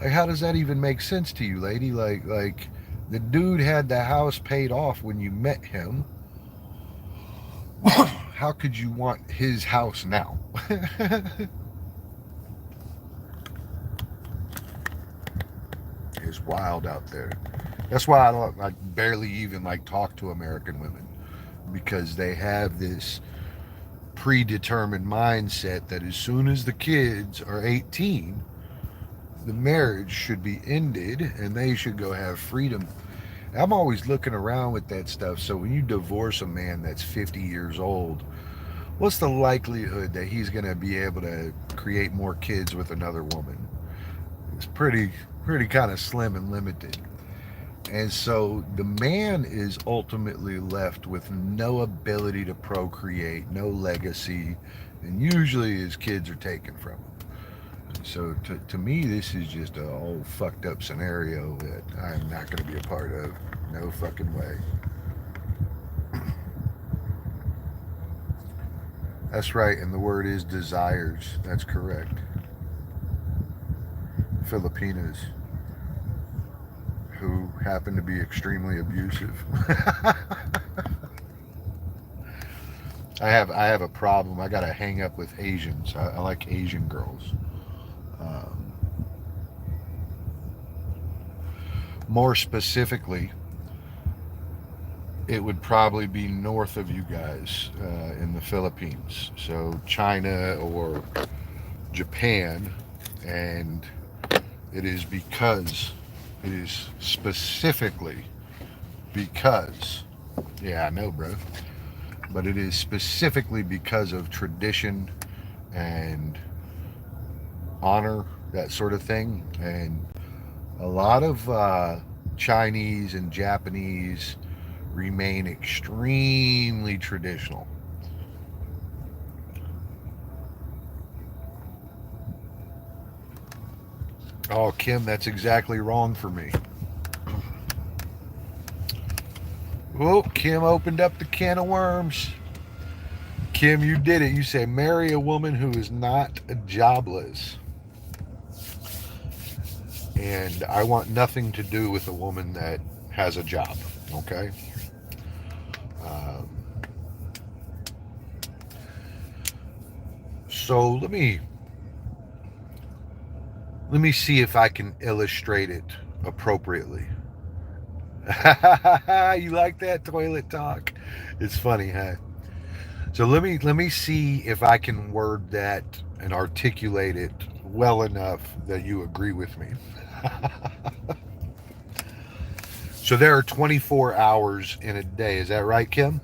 Like, how does that even make sense to you, lady? Like The dude had the house paid off when you met him. How could you want his house now? It's wild out there. That's why I don't like barely even like talk to American women, because they have this predetermined mindset that as soon as the kids are 18, the marriage should be ended and they should go have freedom. I'm always looking around with that stuff. So when you divorce a man that's 50 years old, what's the likelihood that he's going to be able to create more kids with another woman? It's pretty kind of slim and limited. And so the man is ultimately left with no ability to procreate, no legacy, and usually his kids are taken from him. So to me, this is just a whole fucked up scenario that I'm not going to be a part of. No fucking way. That's right, and the word is desires. That's correct. Filipinas, who happen to be extremely abusive. I have a problem. I got to hang up with Asians. I like Asian girls. Um, More specifically, it would probably be north of you guys in the Philippines. So China or Japan. And it is specifically because, yeah, I know, bro. But it is specifically because of tradition and honor, that sort of thing. And a lot of Chinese and Japanese remain extremely traditional. Oh, Kim, that's exactly wrong for me. Oh, Kim opened up the can of worms. Kim, you did it. You say marry a woman who is not jobless. And I want nothing to do with a woman that has a job. Okay? Um, so let me see if I can illustrate it appropriately. You like that toilet talk? It's funny, huh? So let me see if I can word that and articulate it well enough that you agree with me. So there are 24 hours in a day. Is that right, Kim?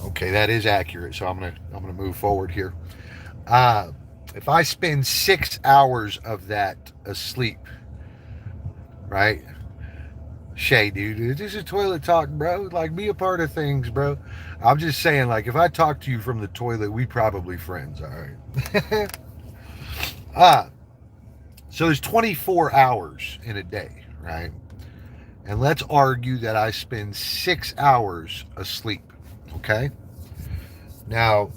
Okay, that is accurate. So I'm gonna move forward here. Uh, if I spend 6 hours of that asleep, right? Shay, dude, this is toilet talk, bro. Like, be a part of things, bro. I'm just saying, like, if I talk to you from the toilet, we probably friends, all right? ah, so there's 24 hours in a day, right? And let's argue that I spend 6 hours asleep, okay? Now,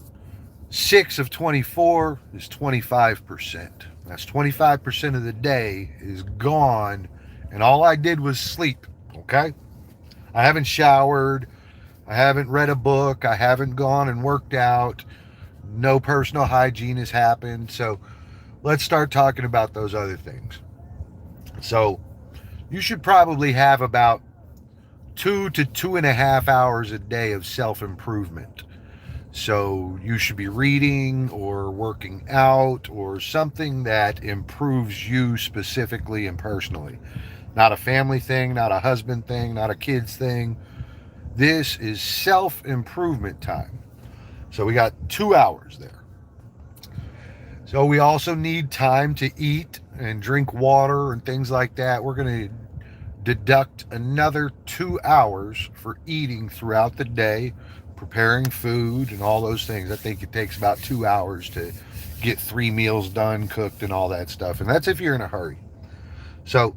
6 of 24 is 25%. That's 25% of the day is gone, and all I did was sleep, okay? I haven't showered. I haven't read a book. I haven't gone and worked out. No personal hygiene has happened. So let's start talking about those other things. So you should probably have about 2 to 2.5 hours a day of self-improvement. So you should be reading or working out or something that improves you specifically and personally. Not a family thing, not a husband thing, not a kids thing. This is self-improvement time. So we got 2 hours there. So we also need time to eat and drink water and things like that. We're going to deduct another 2 hours for eating throughout the day, preparing food and all those things. I think it takes about 2 hours to get 3 meals done, cooked, and all that stuff. And that's if you're in a hurry. So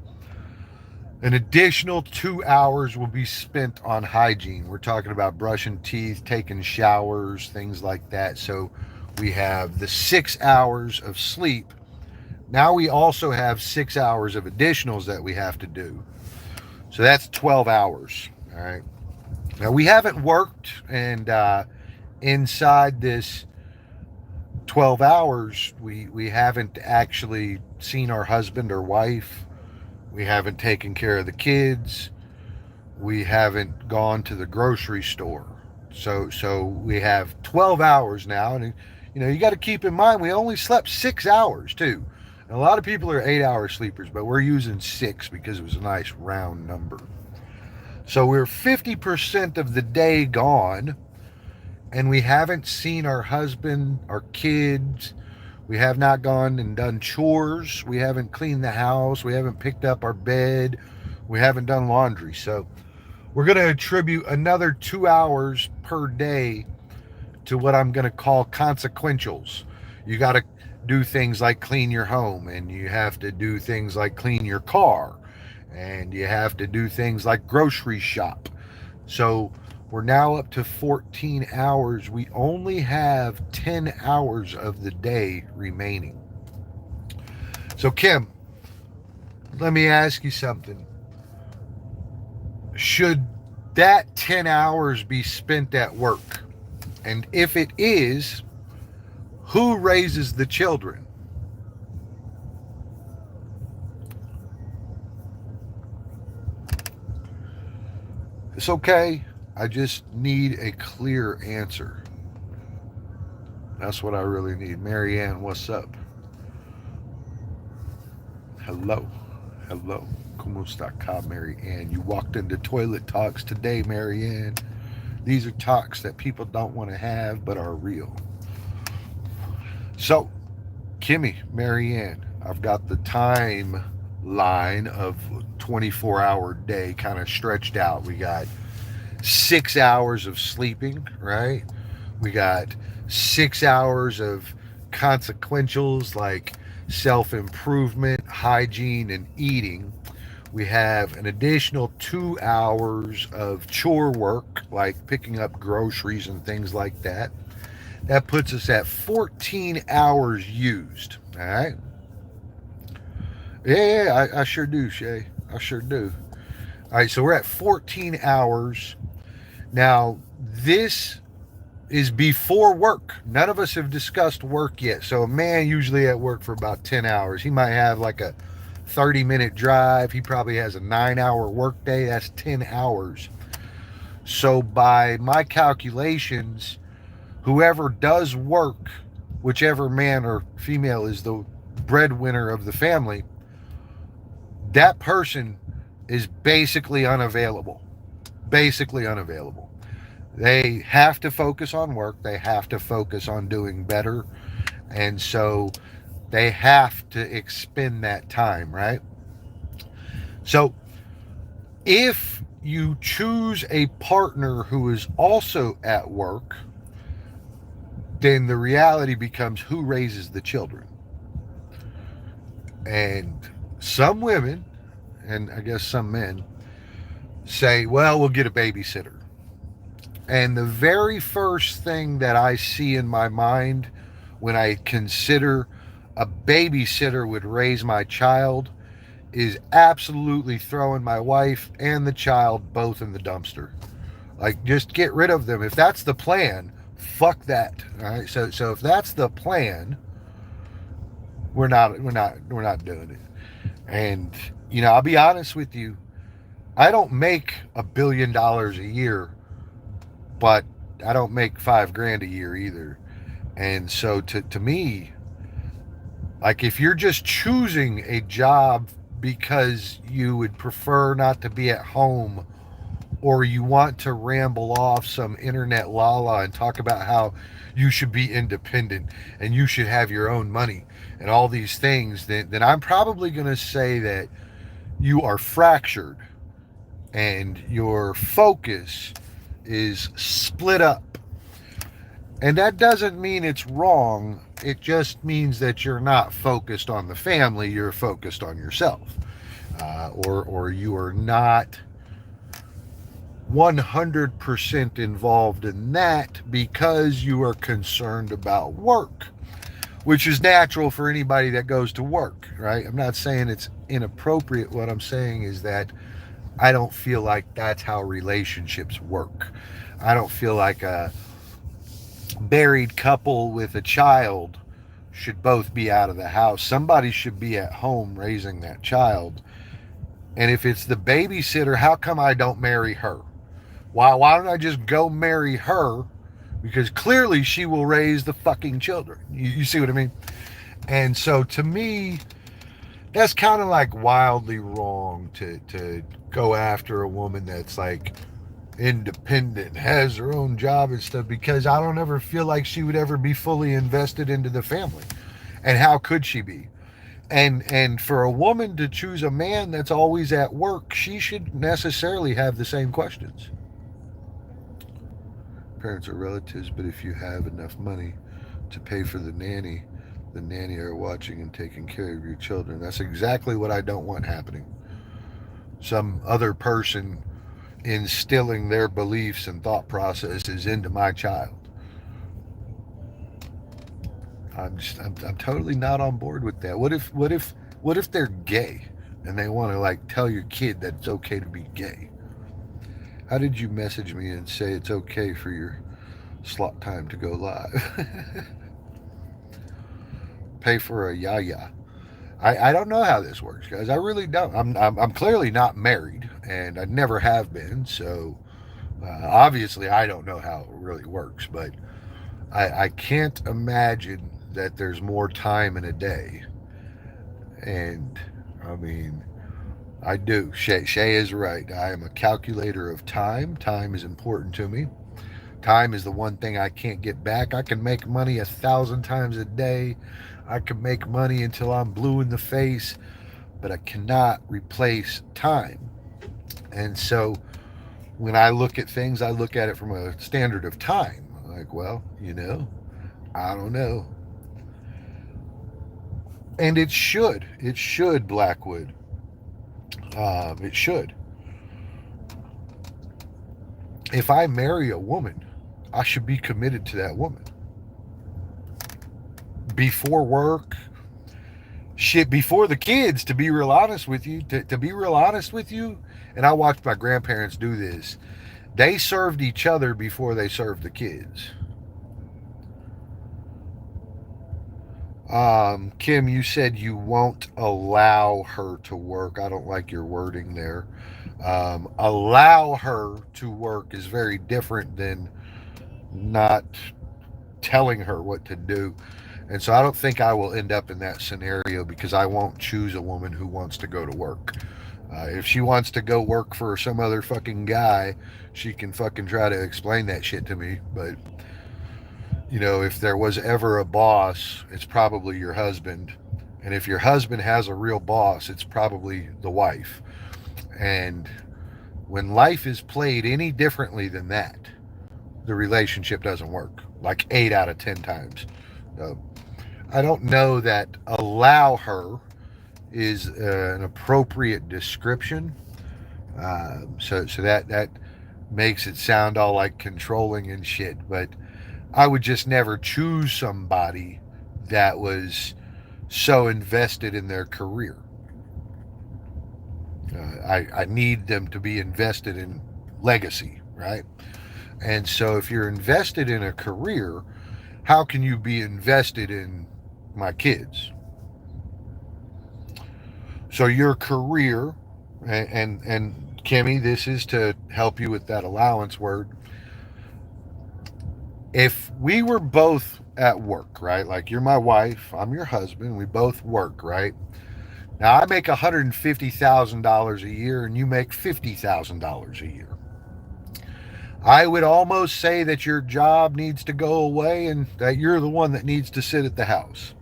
an additional 2 hours will be spent on hygiene. We're talking about brushing teeth, taking showers, things like that. So we have the 6 hours of sleep. Now we also have 6 hours of additionals that we have to do. So that's 12 hours. All right. Now we haven't worked, and inside this 12 hours, we haven't actually seen our husband or wife. We haven't taken care of the kids. We haven't gone to the grocery store. So we have 12 hours now, and you got to keep in mind we only slept 6 hours too. And a lot of people are 8 hour sleepers, but we're using six because it was a nice round number. So we're 50% of the day gone, and we haven't seen our husband, our kids. We have not gone and done chores. We haven't cleaned the house. We haven't picked up our bed. We haven't done laundry. So we're going to attribute another 2 hours per day to what I'm going to call consequentials. You got to do things like clean your home, and you have to do things like clean your car, and you have to do things like grocery shop. So we're now up to 14 hours. We only have 10 hours of the day remaining. So, Kim, let me ask you something. Should that 10 hours be spent at work? And if it is, who raises the children? It's okay. I just need a clear answer. That's what I really need. Marianne, what's up? Hello. Hello. ¿Cómo está acá, Marianne? You walked into Toilet Talks today, Marianne. These are talks that people don't want to have but are real. So, Kimmy, Marianne, I've got the timeline of 24-hour day kind of stretched out. We got 6 hours of sleeping, right? We got 6 hours of consequentials like self-improvement, hygiene, and eating. We have an additional 2 hours of chore work like picking up groceries and things like that. That puts us at 14 hours used. All right. Yeah, I sure do, Shay. I sure do. All right, so we're at 14 hours. Now, this is before work. None of us have discussed work yet. So a man usually at work for about 10 hours. He might have like a 30-minute drive. He probably has a 9-hour work day. That's 10 hours. So by my calculations, whoever does work, whichever man or female is the breadwinner of the family, that person is basically unavailable. Basically unavailable. They have to focus on work. They have to focus on doing better. And so they have to expend that time, right? So if you choose a partner who is also at work, then the reality becomes who raises the children. And some women, and I guess some men, say, well, we'll get a babysitter. And the very first thing that I see in my mind when I consider a babysitter would raise my child is absolutely throwing my wife and the child both in the dumpster. Like, just get rid of them. If that's the plan, fuck that. All right. So if that's the plan, we're not doing it. And I'll be honest with you. I don't make $1 billion a year, but I don't make $5,000 a year either. And so to me, like, if you're just choosing a job because you would prefer not to be at home, or you want to ramble off some internet la and talk about how you should be independent and you should have your own money and all these things, then I'm probably going to say that you are fractured and your focus is split up. And that doesn't mean it's wrong. It just means that you're not focused on the family. You're focused on yourself. Or you are not 100% involved in that because you are concerned about work, which is natural for anybody that goes to work, right? I'm not saying it's inappropriate. What I'm saying is that I don't feel like that's how relationships work. I don't feel like a married couple with a child should both be out of the house. Somebody should be at home raising that child. And if it's the babysitter, how come I don't marry her? Why don't I just go marry her? Because clearly she will raise the fucking children. You see what I mean? And so to me, that's kind of like wildly wrong to go after a woman that's like independent, has her own job and stuff, because I don't ever feel like she would ever be fully invested into the family. And how could she be? And for a woman to choose a man that's always at work, she should necessarily have the same questions. Parents are relatives, but if you have enough money to pay for the nanny are watching and taking care of your children. That's exactly what I don't want happening. Some other person instilling their beliefs and thought processes into my child. I'm totally not on board with that. What if they're gay and they want to like tell your kid that it's okay to be gay? How did you message me and say it's okay for your slot time to go live? Pay for a yaya. I don't know how this works, guys. I really don't. I'm clearly not married, and I never have been. So obviously, I don't know how it really works. But I can't imagine that there's more time in a day. And I mean, I do. Shay is right. I am a calculator of time. Time is important to me. Time is the one thing I can't get back. I can make money 1,000 times a day. I can make money until I'm blue in the face, but I cannot replace time. And so when I look at things, I look at it from a standard of time. Like, well, I don't know. And it should, Blackwood. It should. If I marry a woman, I should be committed to that woman. Before work, shit, before the kids, to be real honest with you. To be real honest with you, and I watched my grandparents do this. They served each other before they served the kids. Kim, you said you won't allow her to work. I don't like your wording there. Allow her to work is very different than not telling her what to do. And so I don't think I will end up in that scenario because I won't choose a woman who wants to go to work. If she wants to go work for some other fucking guy, she can fucking try to explain that shit to me. But, if there was ever a boss, it's probably your husband. And if your husband has a real boss, it's probably the wife. And when life is played any differently than that, the relationship doesn't work. Like 8 out of 10 times. I don't know that allow her is an appropriate description. So that makes it sound all like controlling and shit. But I would just never choose somebody that was so invested in their career. I need them to be invested in legacy, right? And so if you're invested in a career, how can you be invested in my kids? So your career, and Kimmy, this is to help you with that allowance word. If we were both at work, right? Like you're my wife, I'm your husband, we both work, right? Now I make $150,000 a year and you make $50,000 a year. I would almost say that your job needs to go away and that you're the one that needs to sit at the house.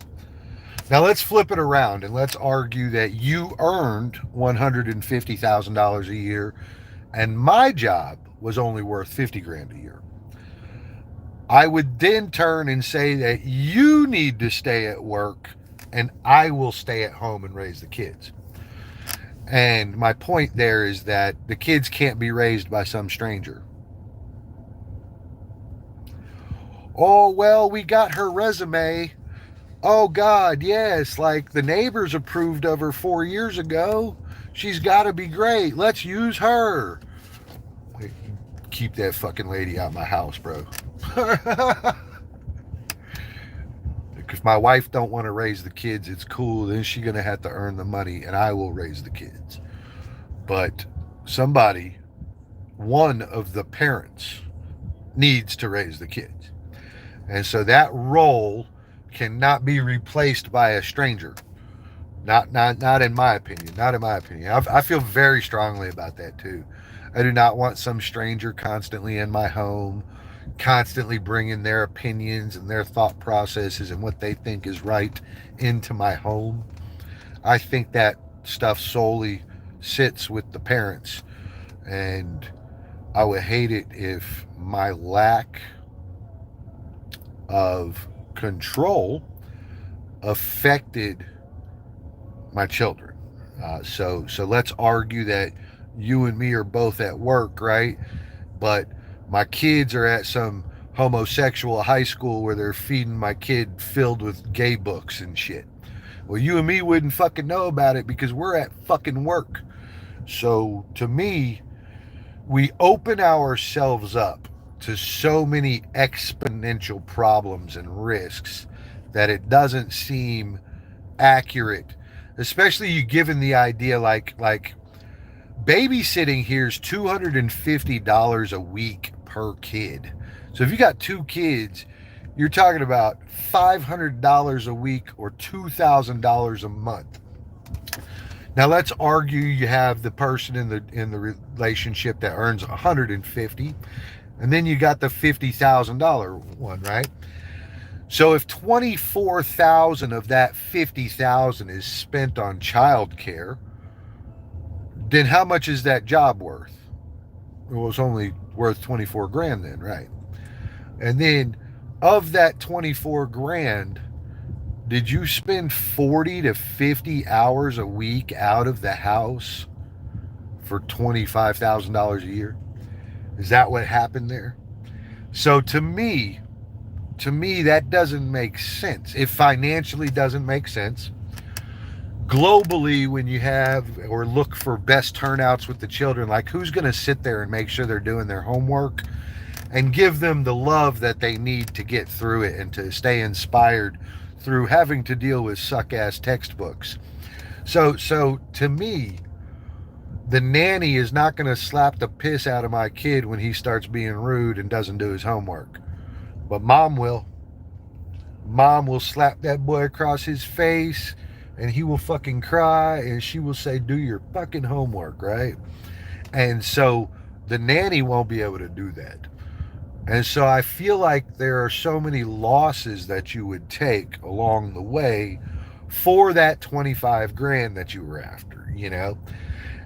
Now let's flip it around and let's argue that you earned $150,000 a year and my job was only worth 50 grand a year. I would then turn and say that you need to stay at work and I will stay at home and raise the kids. And my point there is that the kids can't be raised by some stranger. Oh, well, we got her resume. Oh, God, yes. Like the neighbors approved of her 4 years ago. She's got to be great. Let's use her. Keep that fucking lady out my house, bro. If my wife don't want to raise the kids, it's cool. Then she's gonna have to earn the money, and I will raise the kids. But somebody, one of the parents, needs to raise the kids, and so that role cannot be replaced by a stranger. Not in my opinion. Not in my opinion. I feel very strongly about that too. I do not want some stranger constantly in my home, constantly bringing their opinions and their thought processes and what they think is right into my home. I think that stuff solely sits with the parents, and I would hate it if my lack of control affected my children. So let's argue that you and me are both at work, right? But my kids are at some homosexual high school where they're feeding my kid filled with gay books and shit. Well, you and me wouldn't fucking know about it because we're at fucking work. So to me, we open ourselves up to so many exponential problems and risks that it doesn't seem accurate, especially you given the idea like babysitting here is $250 a week per kid. So if you got two kids, you're talking about $500 a week or $2,000 a month. Now let's argue you have the person in the relationship that earns 150, and then you got the $50,000 one, right? So if 24,000 of that 50,000 is spent on childcare, then how much is that job worth? Well, it's only worth 24 grand then, right? And then of that 24 grand, did you spend 40 to 50 hours a week out of the house for $25,000 a year? Is that what happened there? So to me, that doesn't make sense. It financially doesn't make sense. Globally, when you have or look for best turnouts with the children, like who's going to sit there and make sure they're doing their homework and give them the love that they need to get through it and to stay inspired through having to deal with suck-ass textbooks. So to me, the nanny is not going to slap the piss out of my kid when he starts being rude and doesn't do his homework. But mom will. Mom will slap that boy across his face and he will fucking cry and she will say, do your fucking homework, right? And so the nanny won't be able to do that. And so I feel like there are so many losses that you would take along the way for that 25 grand that you were after, you know?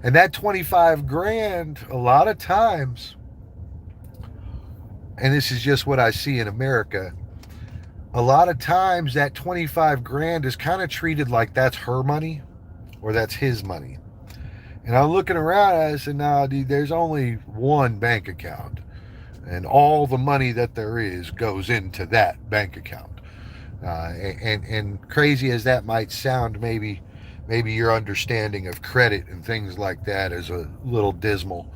And that 25 grand, a lot of times, and this is just what I see in America, a lot of times that 25 grand is kind of treated like that's her money or that's his money. And I'm looking around and I said, nah, dude, there's only one bank account. And all the money that there is goes into that bank account. And crazy as that might sound, maybe your understanding of credit and things like that is a little dismal.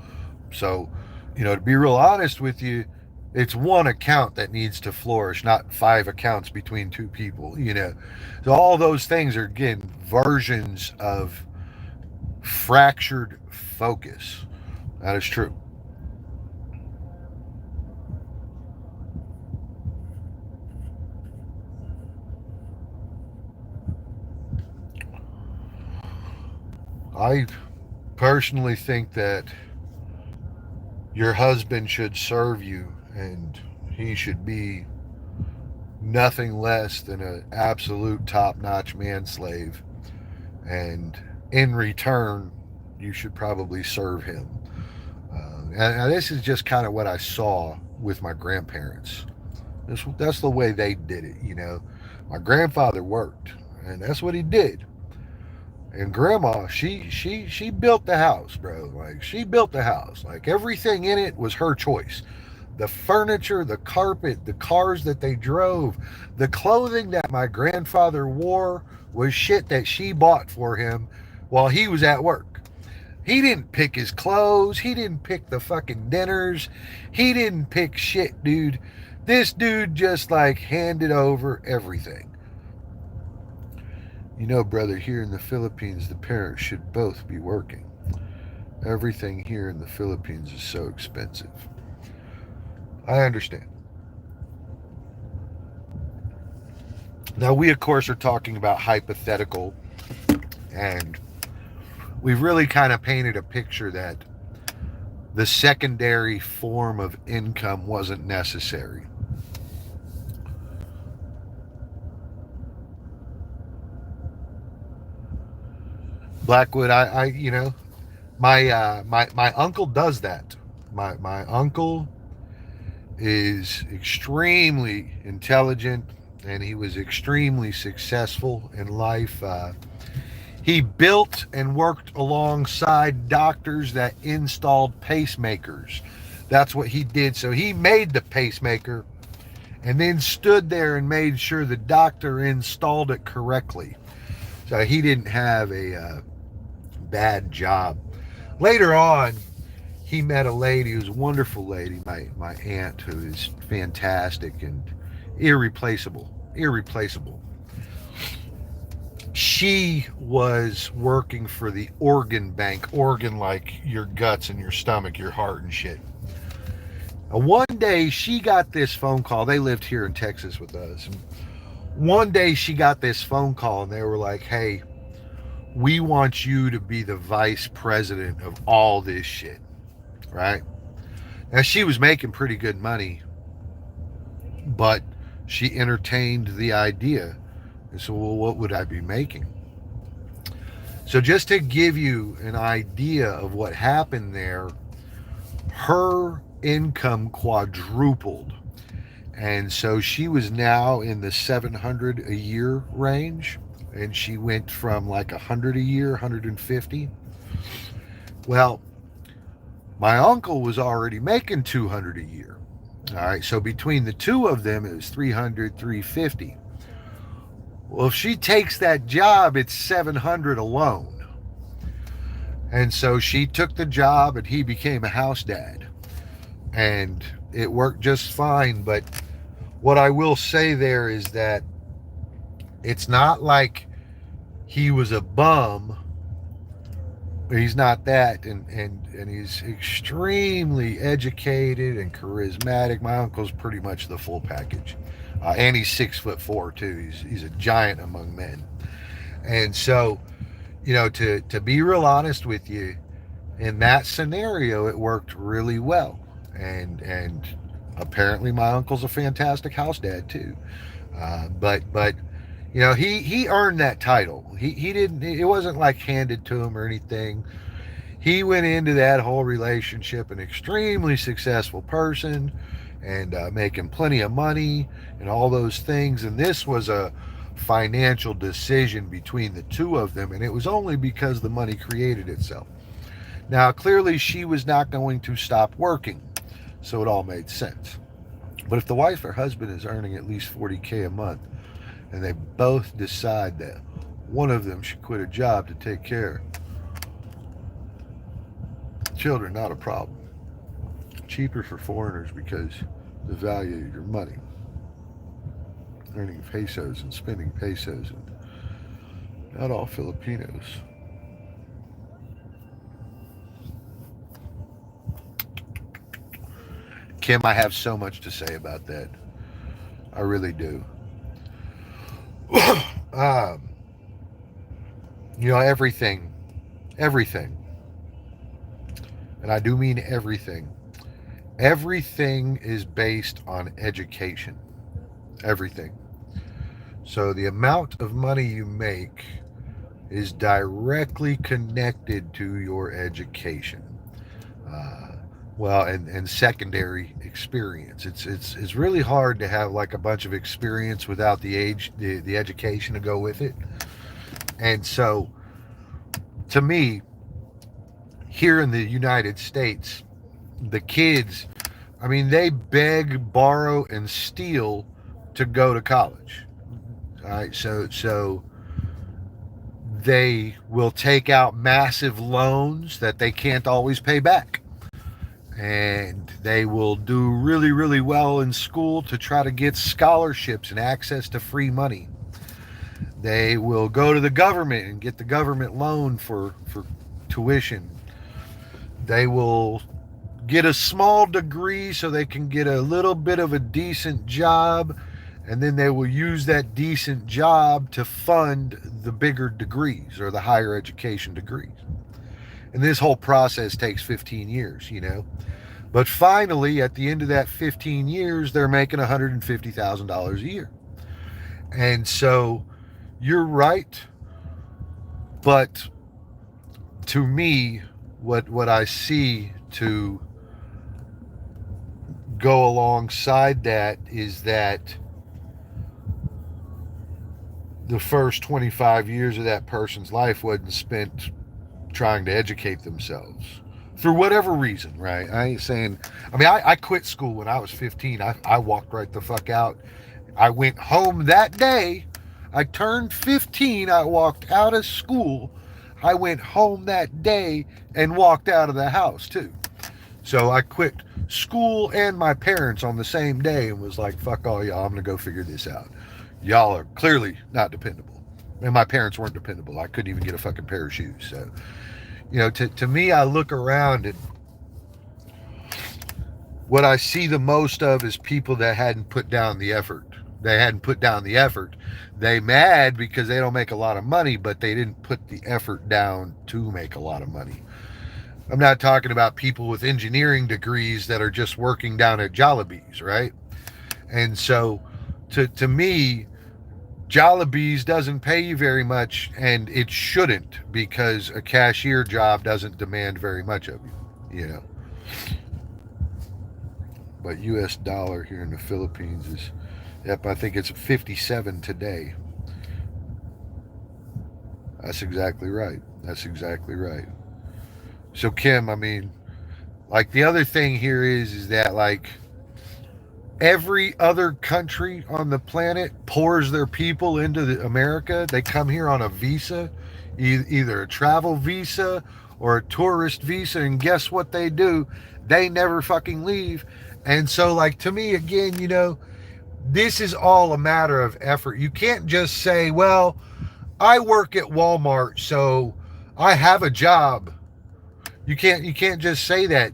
So, to be real honest with you, it's one account that needs to flourish, not 5 accounts between 2 people, So all those things are, again, versions of fractured focus. That is true. I personally think that your husband should serve you and he should be nothing less than an absolute top-notch man-slave. And in return, you should probably serve him. And this is just kind of what I saw with my grandparents. That's the way they did it, My grandfather worked, and that's what he did. And grandma, she built the house, bro. Like, she built the house. Like, everything in it was her choice. The furniture, the carpet, the cars that they drove, the clothing that my grandfather wore was shit that she bought for him while he was at work. He didn't pick his clothes. He didn't pick the fucking dinners. He didn't pick shit, dude. This dude just like handed over everything. You know, brother, here in the Philippines, the parents should both be working. Everything here in the Philippines is so expensive. I understand. Now, we, of course, are talking about hypothetical, and we've really kind of painted a picture that the secondary form of income wasn't necessary. Blackwood, you know, my uncle does that. My uncle is extremely intelligent, and he was extremely successful in life. He built and worked alongside doctors that installed pacemakers. That's what he did. So he made the pacemaker and then stood there and made sure the doctor installed it correctly. So he didn't have a bad job. Later on, he met a lady who's a wonderful lady, my aunt, who is fantastic and irreplaceable. Irreplaceable. She was working for the organ bank, organ like your guts and your stomach, your heart and shit. And one day she got this phone call. They lived here in Texas with us. And one day she got this phone call and they were like, hey, we want you to be the vice president of all this shit, right? Now, she was making pretty good money, but she entertained the idea. And so, well, what would I be making? So just to give you an idea of what happened there, her income quadrupled. And so she was now in the 700 a year range, and she went from like 100 a year, 150. Well, my uncle was already making 200 a year. All right, so between the two of them, it was 300, 350. Well, if she takes that job, it's 700 alone. And so she took the job and he became a house dad. And it worked just fine. But what I will say there is that it's not like he was a bum. He's not that. And he's extremely educated and charismatic. My uncle's pretty much the full package. And he's 6'4" too. He's a giant among men. And so, you know, to be real honest with you, in that scenario, it worked really well. And apparently, my uncle's a fantastic house dad too. But you know, he earned that title. He didn't. It wasn't like handed to him or anything. He went into that whole relationship an extremely successful person and making plenty of money and all those things. And this was a financial decision between the two of them, and it was only because the money created itself. Now, clearly, she was not going to stop working, so it all made sense. But if the wife or husband is earning at least 40K a month, and they both decide that one of them should quit a job to take care of children, not a problem. Cheaper for foreigners because the value of your money. Earning pesos and spending pesos, and not all Filipinos. Kim, I have so much to say about that. I really do. um, you know, everything, and I do mean everything. Everything is based on education. Everything. So the amount of money you make is directly connected to your education. Uh, well, and secondary experience. It's really hard to have like a bunch of experience without the education to go with it. And so, to me, here in the United States, the kids, I mean, they beg, borrow, and steal to go to college. All right, so They will take out massive loans that they can't always pay back. And they will do really, really well in school to try to get scholarships and access to free money. They will go to the government and get the government loan for tuition. They will get a small degree so they can get a little bit of a decent job, and then they will use that decent job to fund the bigger degrees or the higher education degrees. And this whole process takes 15 years, you know. But finally, at the end of that 15 years, they're making $150,000 a year. And so you're right. But to me, what I see to go alongside that is that the first 25 years of that person's life wasn't spent trying to educate themselves for whatever reason, right? I ain't saying, I mean, I quit school when I was 15. I walked right the fuck out. I went home that day. I turned 15. I walked out of school. I went home that day and walked out of the house too. So I quit school and my parents on the same day and was like, fuck all y'all, I'm going to go figure this out. Y'all are clearly not dependable. And my parents weren't dependable. I couldn't even get a fucking pair of shoes. So, you know, to me, I look around and what I see the most of is people that hadn't put down the effort. They hadn't put down the effort. They mad because they don't make a lot of money, but they didn't put the effort down to make a lot of money. I'm not talking about people with engineering degrees that are just working down at Jollibee's, right? And so to me, Jollibee's doesn't pay you very much, and it shouldn't, because a cashier job doesn't demand very much of you, you know. But US dollar here in the Philippines is, yep, I think it's 57 today. That's exactly right. That's exactly right. So Kim, I mean, like the other thing here is that like every other country on the planet pours their people into America. They come here on a visa, either a travel visa or a tourist visa, and guess what they do? They never fucking leave. And so, like, to me, again, you know, this is all a matter of effort. You can't just say, well, I work at Walmart, so I have a job. You can't just say that.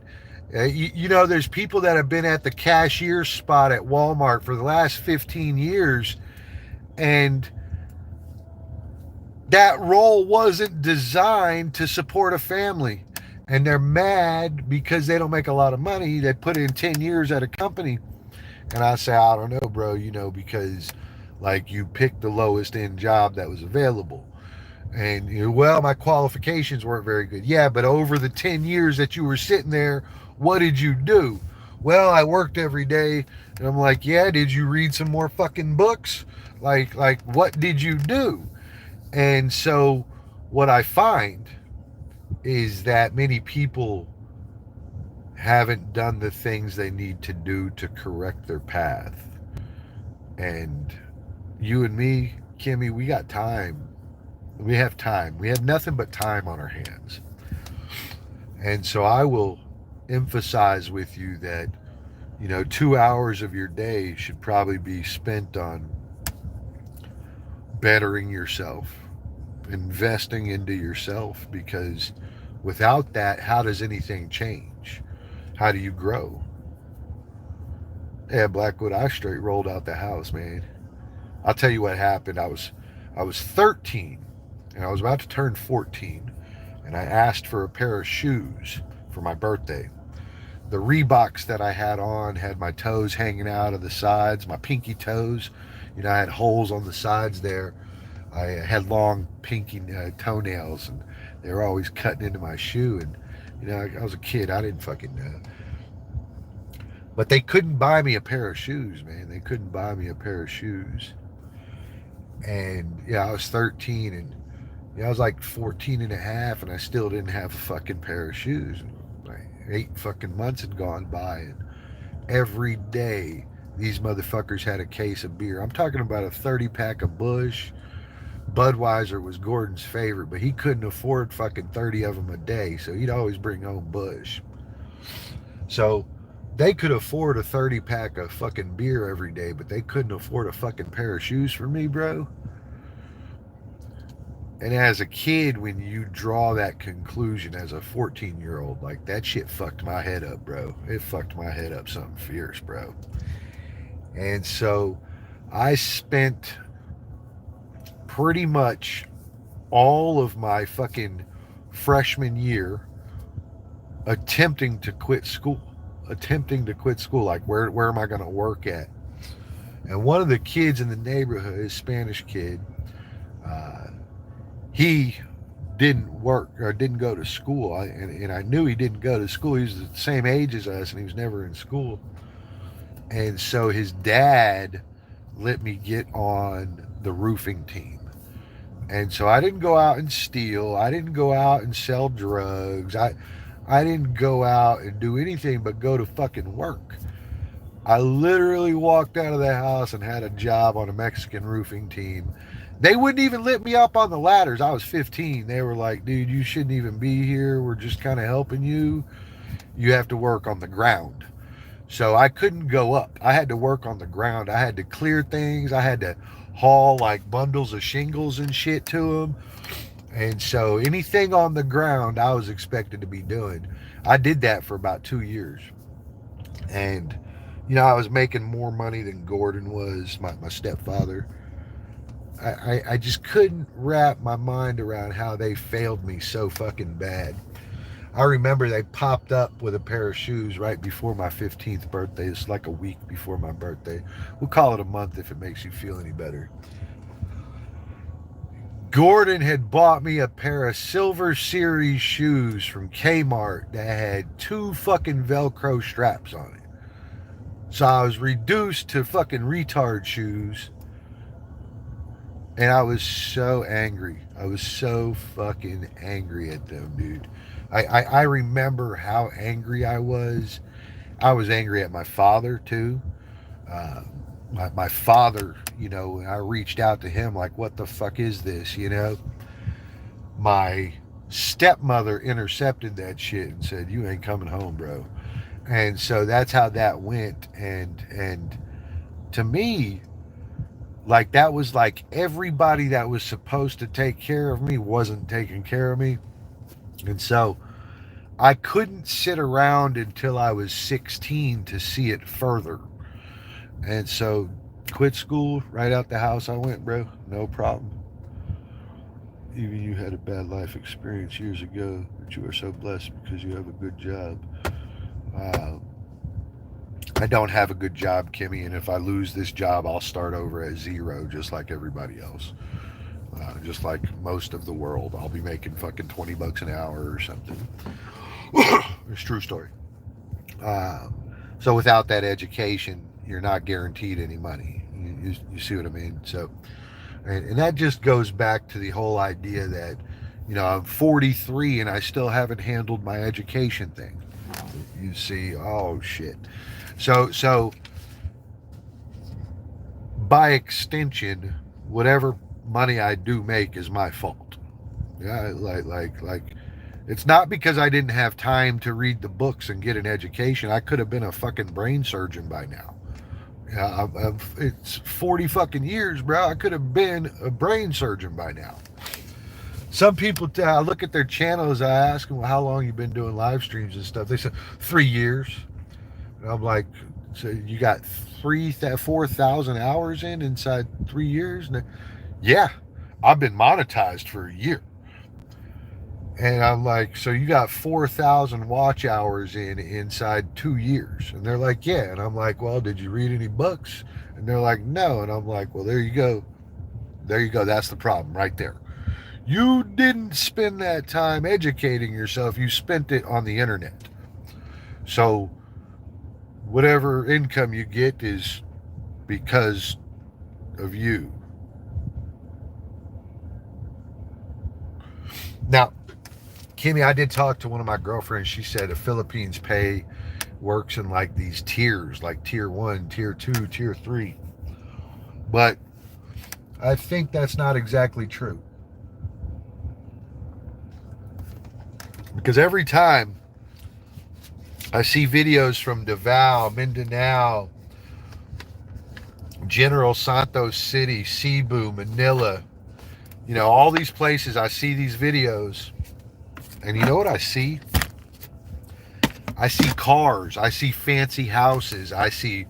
You know, there's people that have been at the cashier spot at Walmart for the last 15 years, and that role wasn't designed to support a family. And they're mad because they don't make a lot of money. They put in 10 years at a company. And I say, I don't know, bro, you know, because like you picked the lowest end job that was available. And you know, well, my qualifications weren't very good. Yeah, but over the 10 years that you were sitting there, what did you do? Well, I worked every day. And I'm like, yeah, did you read some more fucking books? Like what did you do? And so what I find is that many people haven't done the things they need to do to correct their path. And you and me, Kimmy, we got time. We have time. We have nothing but time on our hands. And so I will emphasize with you that, you know, 2 hours of your day should probably be spent on bettering yourself, investing into yourself, because without that, how does anything change? How do you grow? Yeah, Blackwood, I straight rolled out the house, man. I'll tell you what happened. I was 13 and I was about to turn 14, and I asked for a pair of shoes for my birthday. The Reeboks that I had on had my toes hanging out of the sides, my pinky toes. You know, I had holes on the sides there. I had long pinky toenails, and they were always cutting into my shoe. And, you know, I was a kid. I didn't fucking know. But they couldn't buy me a pair of shoes, man. They couldn't buy me a pair of shoes. And, yeah, I was 13, and I was like 14 and a half, and I still didn't have a fucking pair of shoes. Like 8 fucking months had gone by, and every day these motherfuckers had a case of beer. I'm talking about a 30-pack of Busch, Budweiser was Gordon's favorite, but he couldn't afford fucking 30 of them a day, so he'd always bring home Busch. So they could afford a 30 pack of fucking beer every day, but they couldn't afford a fucking pair of shoes for me, bro. And as a kid, when you draw that conclusion as a 14-year-old, like that shit fucked my head up, bro. It fucked my head up something fierce, bro. And so I spent pretty much all of my fucking freshman year attempting to quit school. Like, where am I going to work at? And one of the kids in the neighborhood, a Spanish kid, he didn't work or didn't go to school. And I knew he didn't go to school. He was the same age as us, and he was never in school. And so his dad let me get on the roofing team. And so I didn't go out and steal. I didn't go out and sell drugs. I didn't go out and do anything but go to fucking work. I literally walked out of the house and had a job on a Mexican roofing team. They wouldn't even let me up on the ladders. I was 15. They were like, dude, you shouldn't even be here. We're just kind of helping you. You have to work on the ground. So I couldn't go up. I had to work on the ground. I had to clear things. I had to haul like bundles of shingles and shit to them. And so anything on the ground I was expected to be doing. I did that for about 2 years. And, you know, I was making more money than Gordon was, my stepfather. I just couldn't wrap my mind around how they failed me so fucking bad. I remember they popped up with a pair of shoes right before my 15th birthday. It's like a week before my birthday. We'll call it a month if it makes you feel any better. Gordon had bought me a pair of Silver Series shoes from Kmart that had 2 fucking Velcro straps on it. So I was reduced to fucking retard shoes. And I was so angry. I was so fucking angry at them, dude. I remember how angry I was. I was angry at my father, too. My father, you know, I reached out to him like, what the fuck is this, you know? My stepmother intercepted that shit and said, you ain't coming home, bro. And so that's how that went. And to me, like, that was like everybody that was supposed to take care of me wasn't taking care of me. And so I couldn't sit around until I was 16 to see it further. And so quit school, right out the house I went, bro. No problem. Even you had a bad life experience years ago, but you are so blessed because you have a good job. I don't have a good job, Kimmy, and if I lose this job, I'll start over at 0, just like everybody else. Just like most of the world. I'll be making fucking $20 an hour or something. It's a true story. So without that education, you're not guaranteed any money. You see what I mean? So, and that just goes back to the whole idea that, you know, I'm 43 and I still haven't handled my education thing. You see, oh shit. So by extension, whatever money I do make is my fault. Yeah, like it's not because I didn't have time to read the books and get an education. I could have been a fucking brain surgeon by now. Yeah, it's 40 fucking years, bro. I could have been a brain surgeon by now. Some people, I look at their channels, I ask them, well, how long you been doing live streams and stuff? They say 3 years. And I'm like, so you got 4,000 hours inside 3 years? And yeah, I've been monetized for a year. And I'm like, so you got 4,000 watch hours inside 2 years? And they're like, yeah. And I'm like, well, did you read any books? And they're like, no. And I'm like, well, there you go. There you go. That's the problem right there. You didn't spend that time educating yourself. You spent it on the internet. So whatever income you get is because of you. Now, Kimmy, I did talk to one of my girlfriends. She said the Philippines pay works in like these tiers, like tier 1, tier 2, tier 3. But I think that's not exactly true. Because every time I see videos from Davao, Mindanao, General Santos City, Cebu, Manila, all these places, I see these videos, and you know what I see? I see cars, I see fancy houses, I see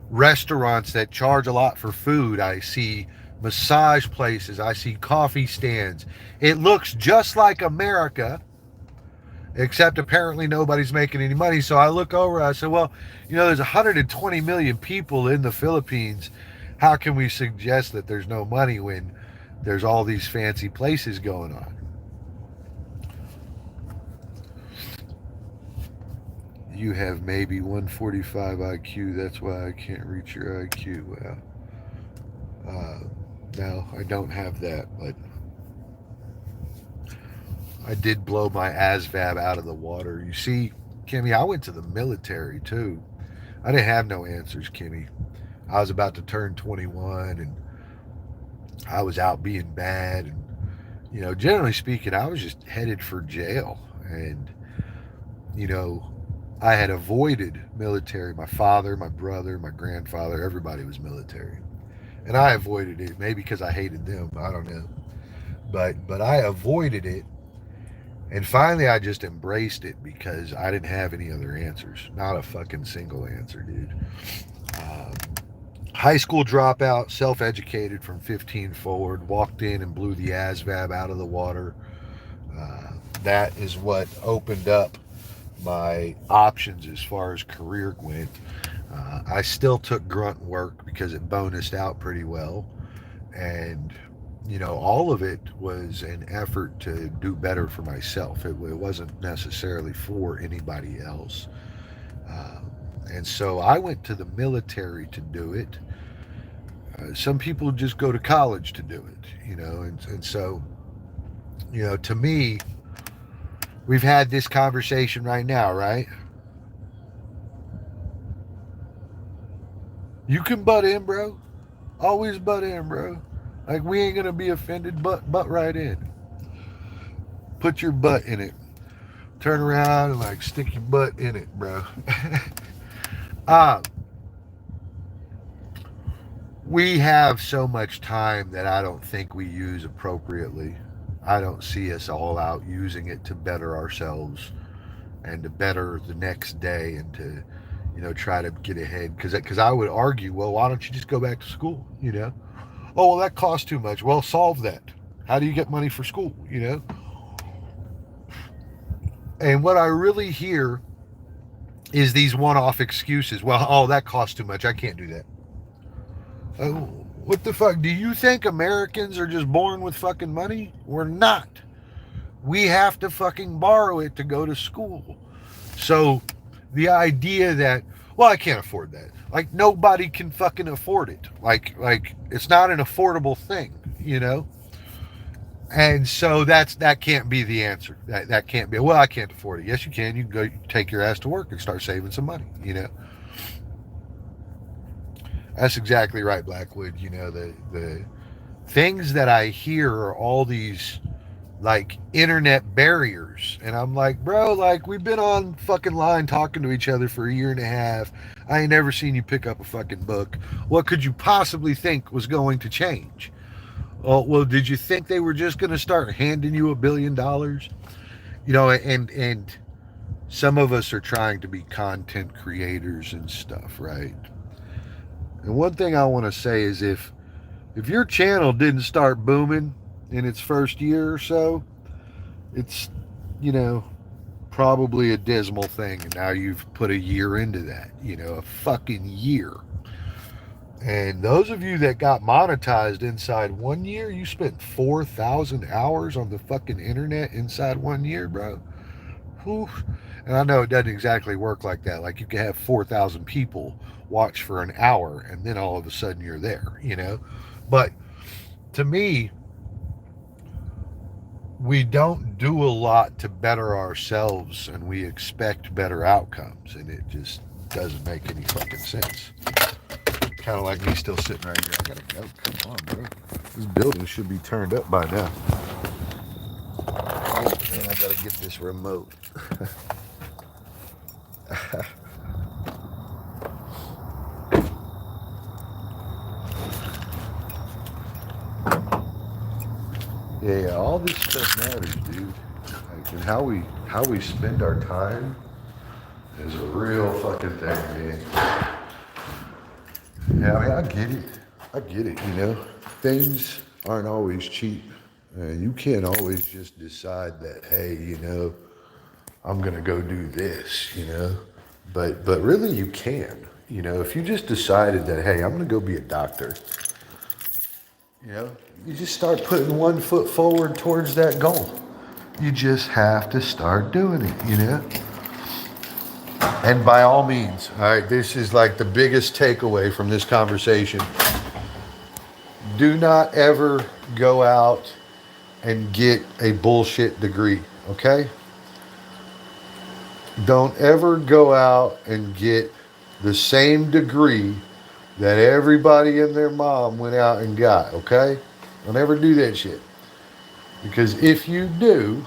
restaurants that charge a lot for food, I see massage places, I see coffee stands. It looks just like America, except apparently nobody's making any money. So I look over, I said, well, there's 120 million people in the Philippines. How can we suggest that there's no money when there's all these fancy places going on? You have maybe 145 IQ. That's why I can't reach your IQ. Well, no, I don't have that, but I did blow my ASVAB out of the water. You see, Kimmy, I went to the military too. I didn't have no answers, Kimmy. I was about to turn 21 and I was out being bad. And, generally speaking, I was just headed for jail. And, I had avoided military. My father, my brother, my grandfather, everybody was military. And I avoided it, maybe because I hated them. I don't know. But I avoided it. And finally, I just embraced it because I didn't have any other answers. Not a fucking single answer, dude. High school dropout, self-educated from 15 forward, walked in and blew the ASVAB out of the water. That is what opened up my options as far as career went. I still took grunt work because it bonused out pretty well. And, all of it was an effort to do better for myself. It wasn't necessarily for anybody else. And so I went to the military to do it. Some people just go to college to do it, and so, to me, we've had this conversation right now, right? You can butt in, bro. Always butt in, bro. Like, we ain't gonna be offended, butt right in. Put your butt in it. Turn around and stick your butt in it, bro. We have so much time that I don't think we use appropriately. I don't see us all out using it to better ourselves and to better the next day and to, try to get ahead. Because I would argue, well, why don't you just go back to school? Oh, well, that costs too much. Well, solve that. How do you get money for school? And what I really hear is these one-off excuses. Well, oh, that costs too much. I can't do that. What the fuck? Do you think Americans are just born with fucking money? We're not. We have to fucking borrow it to go to school. So the idea that, well, I can't afford that. Nobody can fucking afford it. It's not an affordable thing, And so that can't be the answer. That can't be, well, I can't afford it. Yes, you can. You can go take your ass to work and start saving some money, That's exactly right, Blackwood. The things that I hear are all these internet barriers. And I'm like, bro, we've been on fucking line talking to each other for a year and a half. I ain't never seen you pick up a fucking book. What could you possibly think was going to change? Oh, well, did you think they were just going to start handing you $1 billion? And some of us are trying to be content creators and stuff, right? And one thing I want to say is if your channel didn't start booming in its first year or so, it's, probably a dismal thing. And now you've put a year into that, a fucking year. And those of you that got monetized inside 1 year, you spent 4,000 hours on the fucking internet inside 1 year, bro. Whew. And I know it doesn't exactly work like that. You can have 4,000 people watch for an hour and then all of a sudden you're there, But to me, we don't do a lot to better ourselves and we expect better outcomes, and it just doesn't make any fucking sense. Kind of like me still sitting right here. I gotta go. Come on, bro. This building should be turned up by now. Oh, man, I gotta get this remote. Yeah, all this stuff matters, dude. Like, and how we spend our time is a real fucking thing, man. Yeah, I mean, I get it, you know. Things aren't always cheap. You can't always just decide that, hey, you know, I'm gonna go do this, you know. But really you can. You know, if you just decided that, hey, I'm gonna go be a doctor, you know, you just start putting one foot forward towards that goal. You just have to start doing it, you know? And by all means, all right, this is like the biggest takeaway from this conversation. Do not ever go out and get a bullshit degree, okay? Don't ever go out and get the same degree that everybody and their mom went out and got, okay? Don't ever do that shit. Because if you do,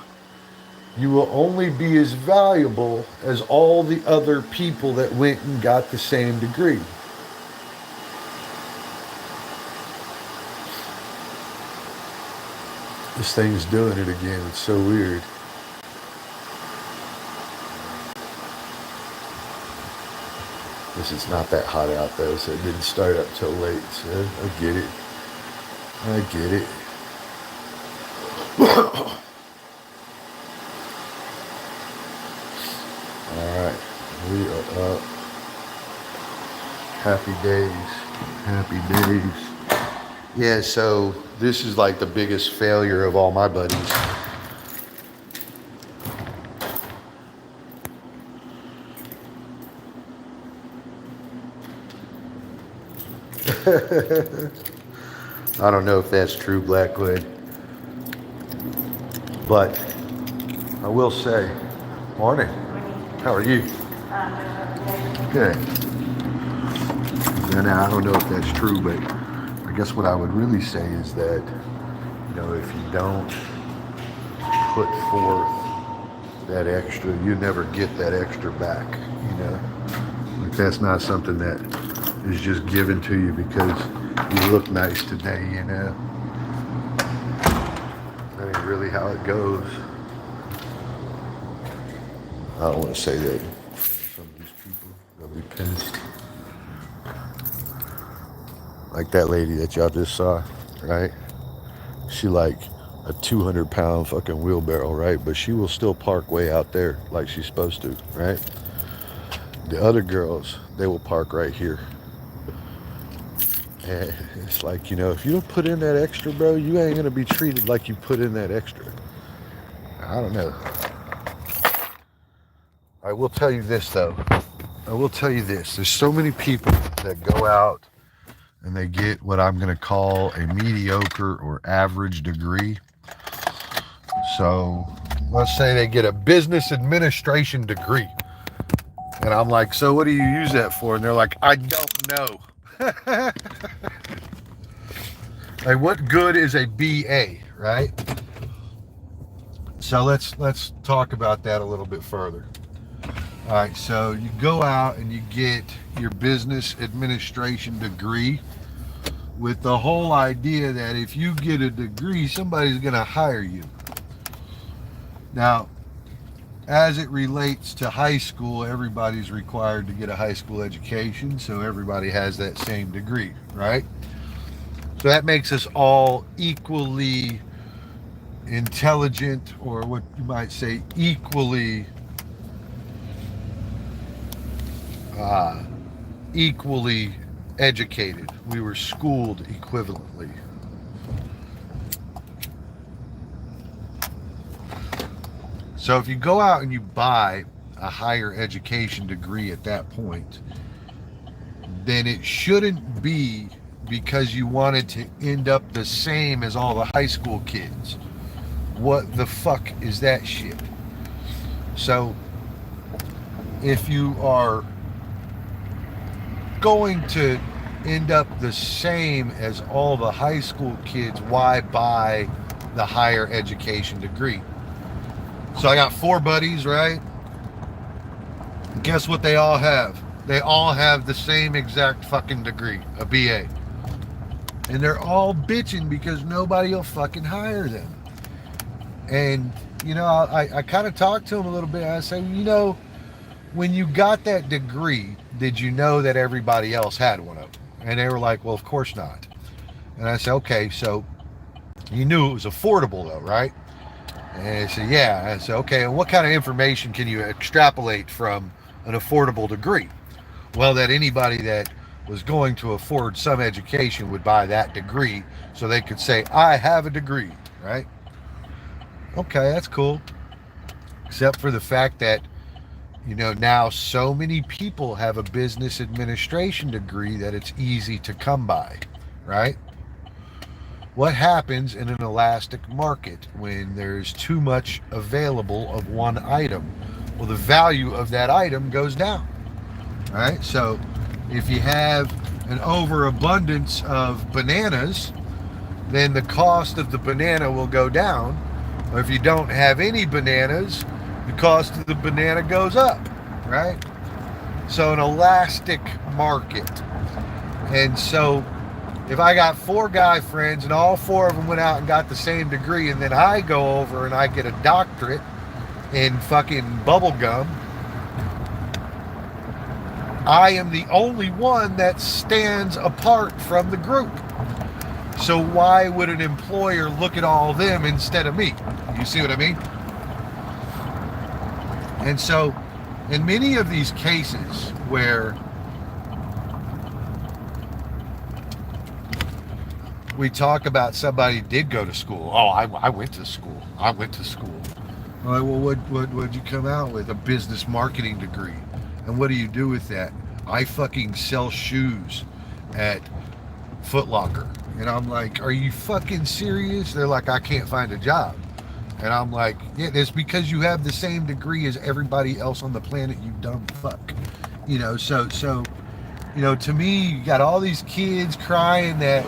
you will only be as valuable as all the other people that went and got the same degree. This thing's doing it again. It's so weird. This is not that hot out though, so it didn't start up till late. So I get it. I get it. Alright, we are up. Happy days. Happy days. Yeah, so this is like the biggest failure of all my buddies. I don't know if that's true, Blackwood. But I will say, morning. How are you? Good. And I don't know if that's true, but I guess what I would really say is that, you know, if you don't put forth that extra, you never get that extra back, you know? Like that's not something that is just given to you because you look nice today, you know? That ain't really how it goes. I don't want to say that. Some of these people, they'll be pissed. Like that lady that y'all just saw, right? She like a 200-pound fucking wheelbarrow, right? But she will still park way out there like she's supposed to, right? The other girls, they will park right here. And it's like, you know, if you don't put in that extra, bro, you ain't gonna be treated like you put in that extra. I don't know. I will tell you this, though. I will tell you this. There's so many people that go out and they get what I'm going to call a mediocre or average degree. So let's say they get a business administration degree. And I'm like, so what do you use that for? And they're like, I don't know. Like, what good is a BA, right? So let's talk about that a little bit further. All right, so you go out and you get your business administration degree with the whole idea that if you get a degree, somebody's going to hire you. Now, as it relates to high school, everybody's required to get a high school education, so everybody has that same degree, right? So that makes us all equally intelligent, or what you might say, equally educated. We were schooled equivalently. So if you go out and you buy a higher education degree at that point, then it shouldn't be because you wanted to end up the same as all the high school kids. What the fuck is that shit? So if you are going to end up the same as all the high school kids, why buy the higher education degree? So I got 4 buddies, right? And guess what they all have? They all have the same exact fucking degree, a BA. And they're all bitching because nobody will fucking hire them. And, you know, I kind of talked to them a little bit. I said, you know, when you got that degree, did you know that everybody else had one of them? And they were like, well, of course not. And I said, okay, so you knew it was affordable though, right? And they said, yeah. I said, okay, and what kind of information can you extrapolate from an affordable degree? Well, that anybody that was going to afford some education would buy that degree so they could say, I have a degree, right? Okay, that's cool. Except for the fact that, you know, now so many people have a business administration degree that it's easy to come by, right? What happens in an elastic market when there's too much available of one item? Well, the value of that item goes down, right? So if you have an overabundance of bananas, then the cost of the banana will go down. Or if you don't have any bananas, the cost of the banana goes up, right? So an elastic market. And so if I got 4 guy friends and all 4 of them went out and got the same degree, and then I go over and I get a doctorate in fucking bubble gum, I am the only one that stands apart from the group. So why would an employer look at all of them instead of me? You see what I mean? And so in many of these cases where we talk about somebody did go to school. Oh, I went to school. I went to school. All right, well, what'd you come out with? A business marketing degree. And what do you do with that? I fucking sell shoes at Foot Locker. And I'm like, are you fucking serious? They're like, I can't find a job. And I'm like, yeah, it's because you have the same degree as everybody else on the planet, you dumb fuck. You know, so you know, to me, you got all these kids crying that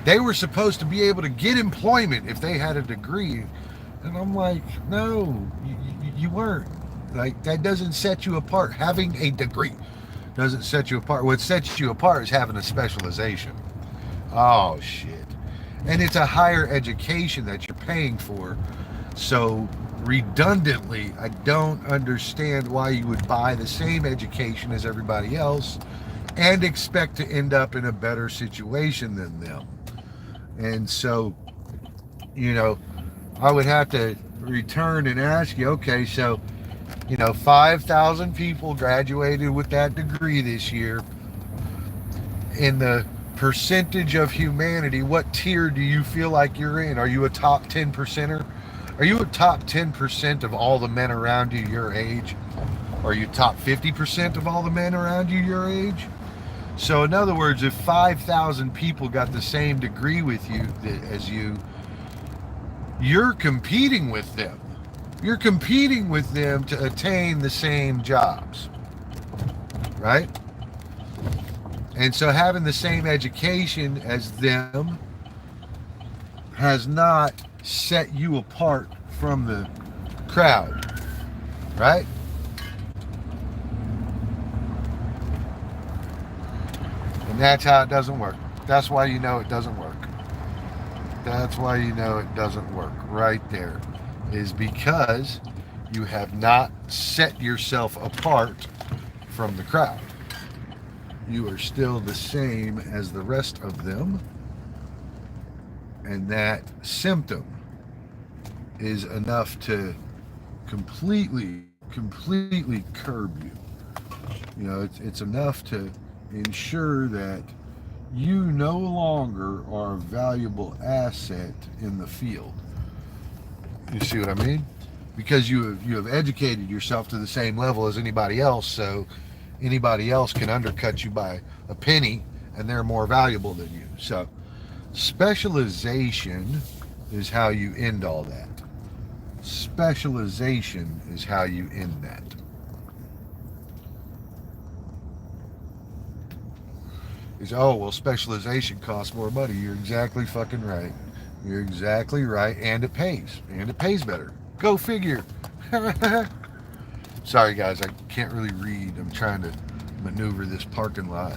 they were supposed to be able to get employment if they had a degree. And I'm like, no, you weren't. Like, that doesn't set you apart. Having a degree doesn't set you apart. What sets you apart is having a specialization. Oh, shit. And it's a higher education that you're paying for. So, redundantly, I don't understand why you would buy the same education as everybody else and expect to end up in a better situation than them. And so, you know, I would have to return and ask you, okay, so, you know, 5,000 people graduated with that degree this year. In the percentage of humanity, what tier do you feel like you're in? Are you a top 10%er? Are you a top 10% of all the men around you your age? Are you top 50% of all the men around you your age? So in other words, if 5,000 people got the same degree with you as you, you're competing with them. You're competing with them to attain the same jobs, right? And so having the same education as them has not set you apart from the crowd, right? And that's how it doesn't work. That's why you know it doesn't work. That's why you know it doesn't work right there, is because you have not set yourself apart from the crowd. You are still the same as the rest of them, and that symptom is enough to completely curb you. You know, it's enough to ensure that you no longer are a valuable asset in the field. You see what I mean? Because you have educated yourself to the same level as anybody else, so anybody else can undercut you by a penny and they're more valuable than you. So specialization is how you end all that. Specialization is how you end that. is, oh, well, specialization costs more money. You're exactly fucking right. You're exactly right. And it pays. And it pays better. Go figure. Sorry, guys. I can't really read. I'm trying to maneuver this parking lot.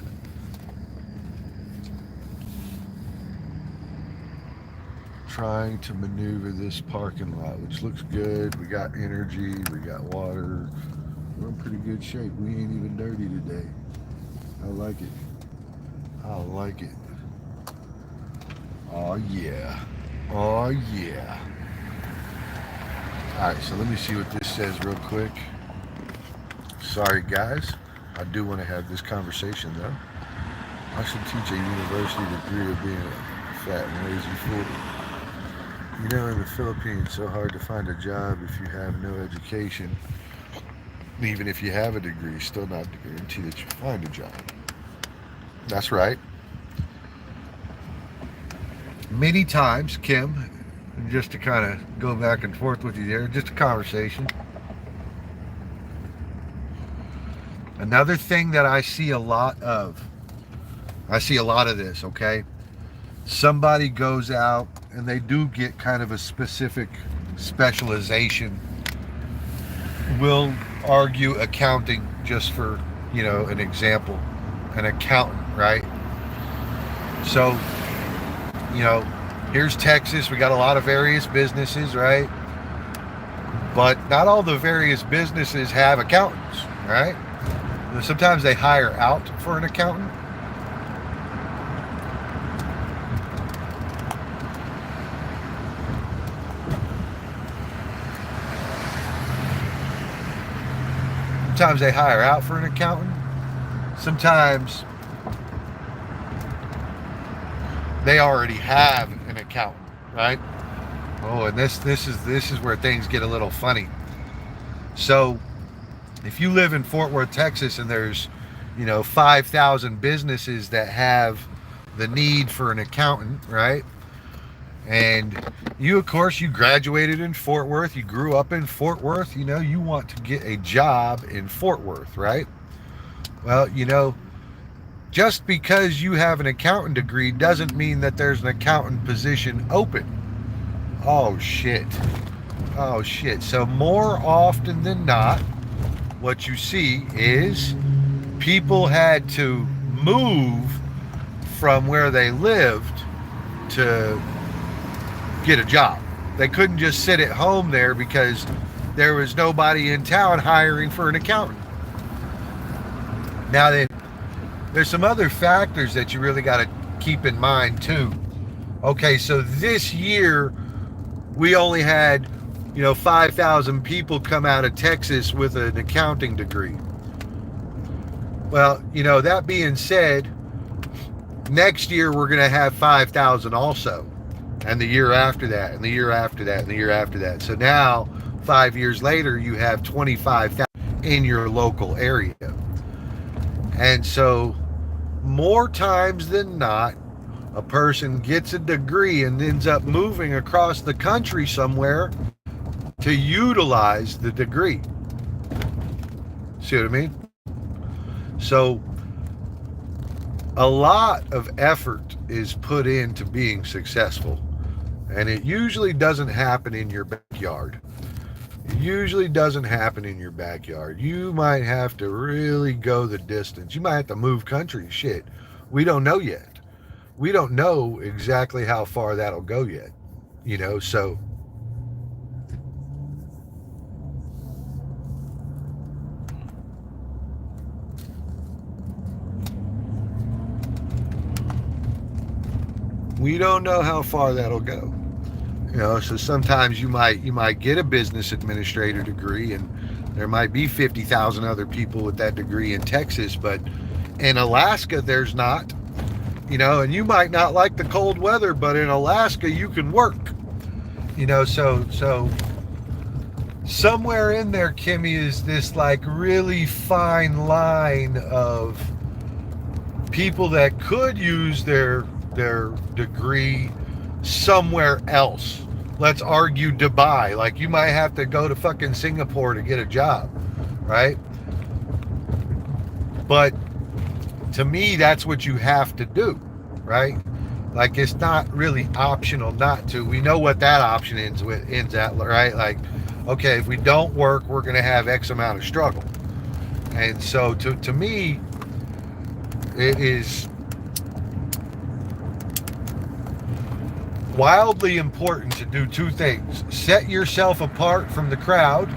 Trying to maneuver this parking lot, which looks good. We got energy. We got water. We're in pretty good shape. We ain't even dirty today. I like it. I like it. Oh, yeah. Oh, yeah. All right, so let me see what this says real quick. Sorry, guys. I do want to have this conversation, though. I should teach a university degree of being a fat and lazy fool. You know, in the Philippines, it's so hard to find a job if you have no education. Even if you have a degree, still not to guarantee that you find a job. That's right. Many times, Kim, just to kind of go back and forth with you there, just a conversation. Another thing that I see a lot of this, okay? Somebody goes out and they do get kind of a specific specialization. We'll argue accounting just for, an example. An accountant, right? So, here's Texas. We got a lot of various businesses, right? But not all the various businesses have accountants, right? Sometimes they hire out for an accountant. Sometimes they hire out for an accountant. Sometimes they already have an accountant, right? Oh, and this is where things get a little funny. So, if you live in Fort Worth, Texas, and there's, 5,000 businesses that have the need for an accountant, right? And you, of course, you graduated in Fort Worth. You grew up in Fort Worth. You want to get a job in Fort Worth, right? Well, just because you have an accountant degree doesn't mean that there's an accountant position open. Oh, shit. Oh, shit. So more often than not, what you see is people had to move from where they lived to get a job. They couldn't just sit at home there because there was nobody in town hiring for an accountant. Now, there's some other factors that you really got to keep in mind too. Okay, so this year we only had 5,000 people come out of Texas with an accounting degree. Well, that being said, next year we're going to have 5,000 also, and the year after that, and the year after that, and the year after that. So now 5 years later you have 25,000 in your local area. And so more times than not, a person gets a degree and ends up moving across the country somewhere to utilize the degree. See what I mean? So a lot of effort is put into being successful, and it usually doesn't happen in your backyard. It usually doesn't happen in your backyard. You might have to really go the distance. You might have to move country. Shit. We don't know yet. We don't know exactly how far that'll go yet. So we don't know how far that'll go. So sometimes you might get a business administrator degree, and there might be 50,000 other people with that degree in Texas, but in Alaska there's not. And you might not like the cold weather, but in Alaska you can work. So somewhere in there, Kimmy, is this like really fine line of people that could use their degree somewhere else. Let's argue Dubai. Like, you might have to go to fucking Singapore to get a job, right? But to me, that's what you have to do, right? Like, it's not really optional not to. We know what that option ends at, right? Like, okay, if we don't work, we're going to have X amount of struggle. And so to me, it is wildly important to do two things. Set yourself apart from the crowd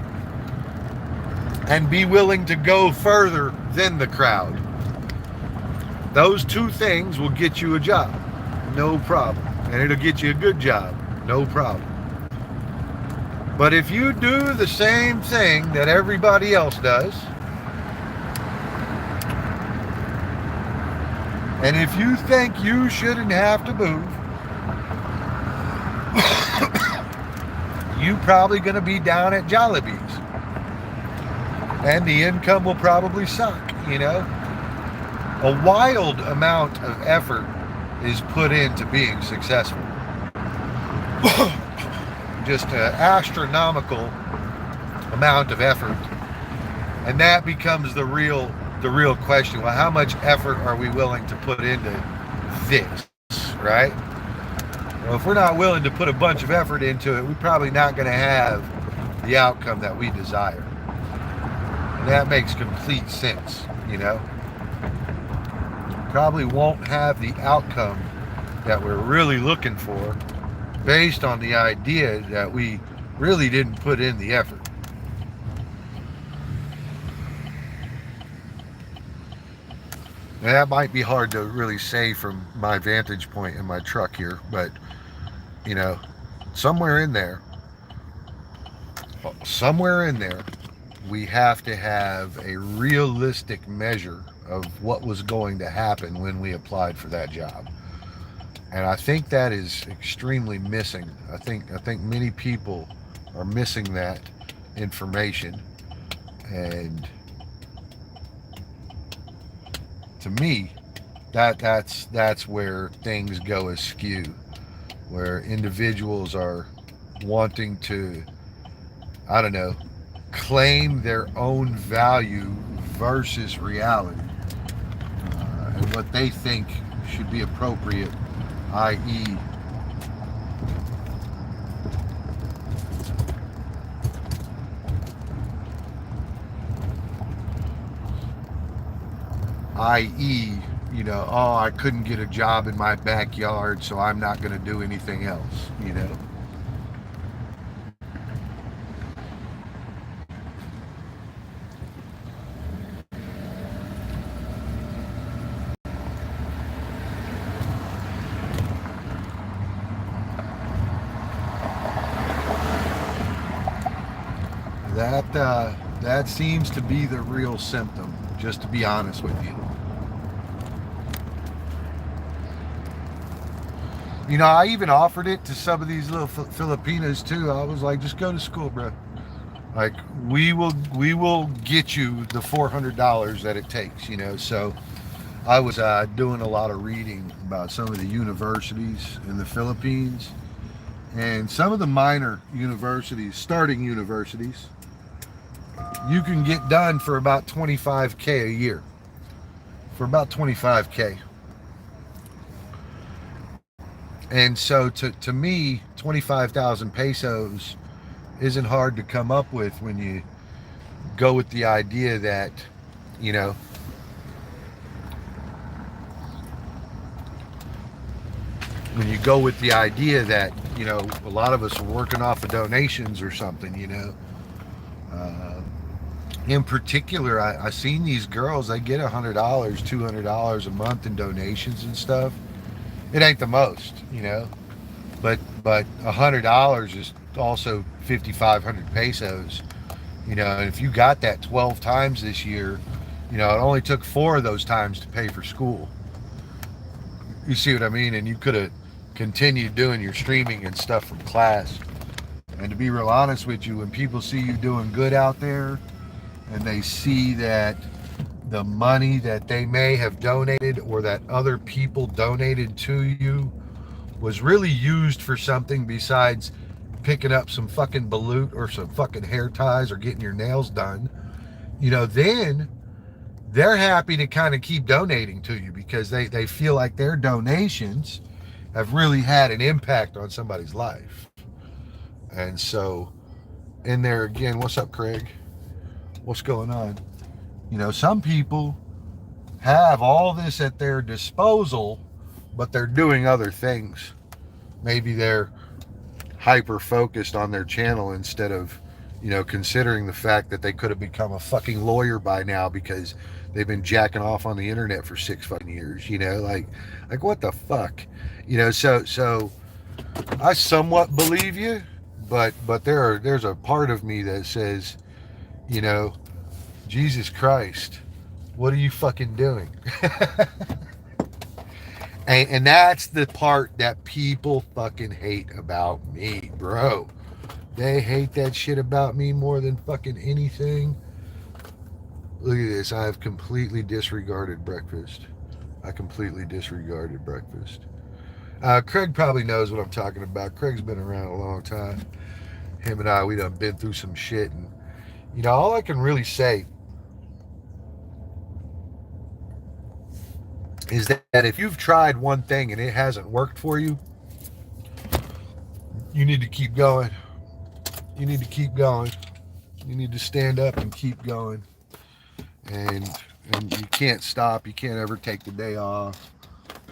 and be willing to go further than the crowd. Those two things will get you a job, no problem. And it'll get you a good job, no problem. But if you do the same thing that everybody else does, and if you think you shouldn't have to move, you're probably going to be down at Jollibee's. And the income will probably suck, you know? A wild amount of effort is put into being successful. Just an astronomical amount of effort. And that becomes the real question. Well, how much effort are we willing to put into this, right? Well, if we're not willing to put a bunch of effort into it, we're probably not going to have the outcome that we desire. And that makes complete sense, you know? Probably won't have the outcome that we're really looking for based on the idea that we really didn't put in the effort. Now, that might be hard to really say from my vantage point in my truck here, but, you know, somewhere in there, we have to have a realistic measure of what was going to happen when we applied for that job. And I think that is extremely missing. I think many people are missing that information. And to me, that's where things go askew, where individuals are wanting to, I don't know, claim their own value versus reality, and what they think should be appropriate, i.e., you know, oh, I couldn't get a job in my backyard, so I'm not going to do anything else, you know. That seems to be the real symptom, just to be honest with you. You know, I even offered it to some of these little Filipinas too. I was like, just go to school, bro. Like, we will get you the $400 that it takes, you know. So I was doing a lot of reading about some of the universities in the Philippines, and some of the minor universities, starting universities, you can get done for about $25K a year. For about $25K. And so to me, 25,000 pesos isn't hard to come up with when you go with the idea that, you know, you know, a lot of us are working off of donations or something, you know. In particular, I seen these girls, they get $100, $200 a month in donations and stuff. It ain't the most, you know, but $100 is also 5,500 pesos, you know. And if you got that 12 times this year, you know, it only took 4 of those times to pay for school. You see what I mean? And you could have continued doing your streaming and stuff from class. And to be real honest with you, when people see you doing good out there, and they see that the money that they may have donated or that other people donated to you was really used for something besides picking up some fucking balut or some fucking hair ties or getting your nails done, you know, then they're happy to kind of keep donating to you because they feel like their donations have really had an impact on somebody's life. And so, in there again, what's up, Craig? What's going on? Some people have all this at their disposal, but they're doing other things. Maybe they're hyper focused on their channel instead of, considering the fact that they could have become a fucking lawyer by now because they've been jacking off on the internet for 6 fucking years. Like what the fuck, so I somewhat believe you, but there's a part of me that says, you know, Jesus Christ, what are you fucking doing? And that's the part that people fucking hate about me, bro. They hate that shit about me more than fucking anything. Look at this. I have completely disregarded breakfast. I completely disregarded breakfast. Craig probably knows what I'm talking about. Craig's been around a long time. Him and I, we done been through some shit. And, all I can really say is that if you've tried one thing and it hasn't worked for you, you need to keep going. You need to keep going. You need to stand up and keep going. And and you can't stop. You can't ever take the day off.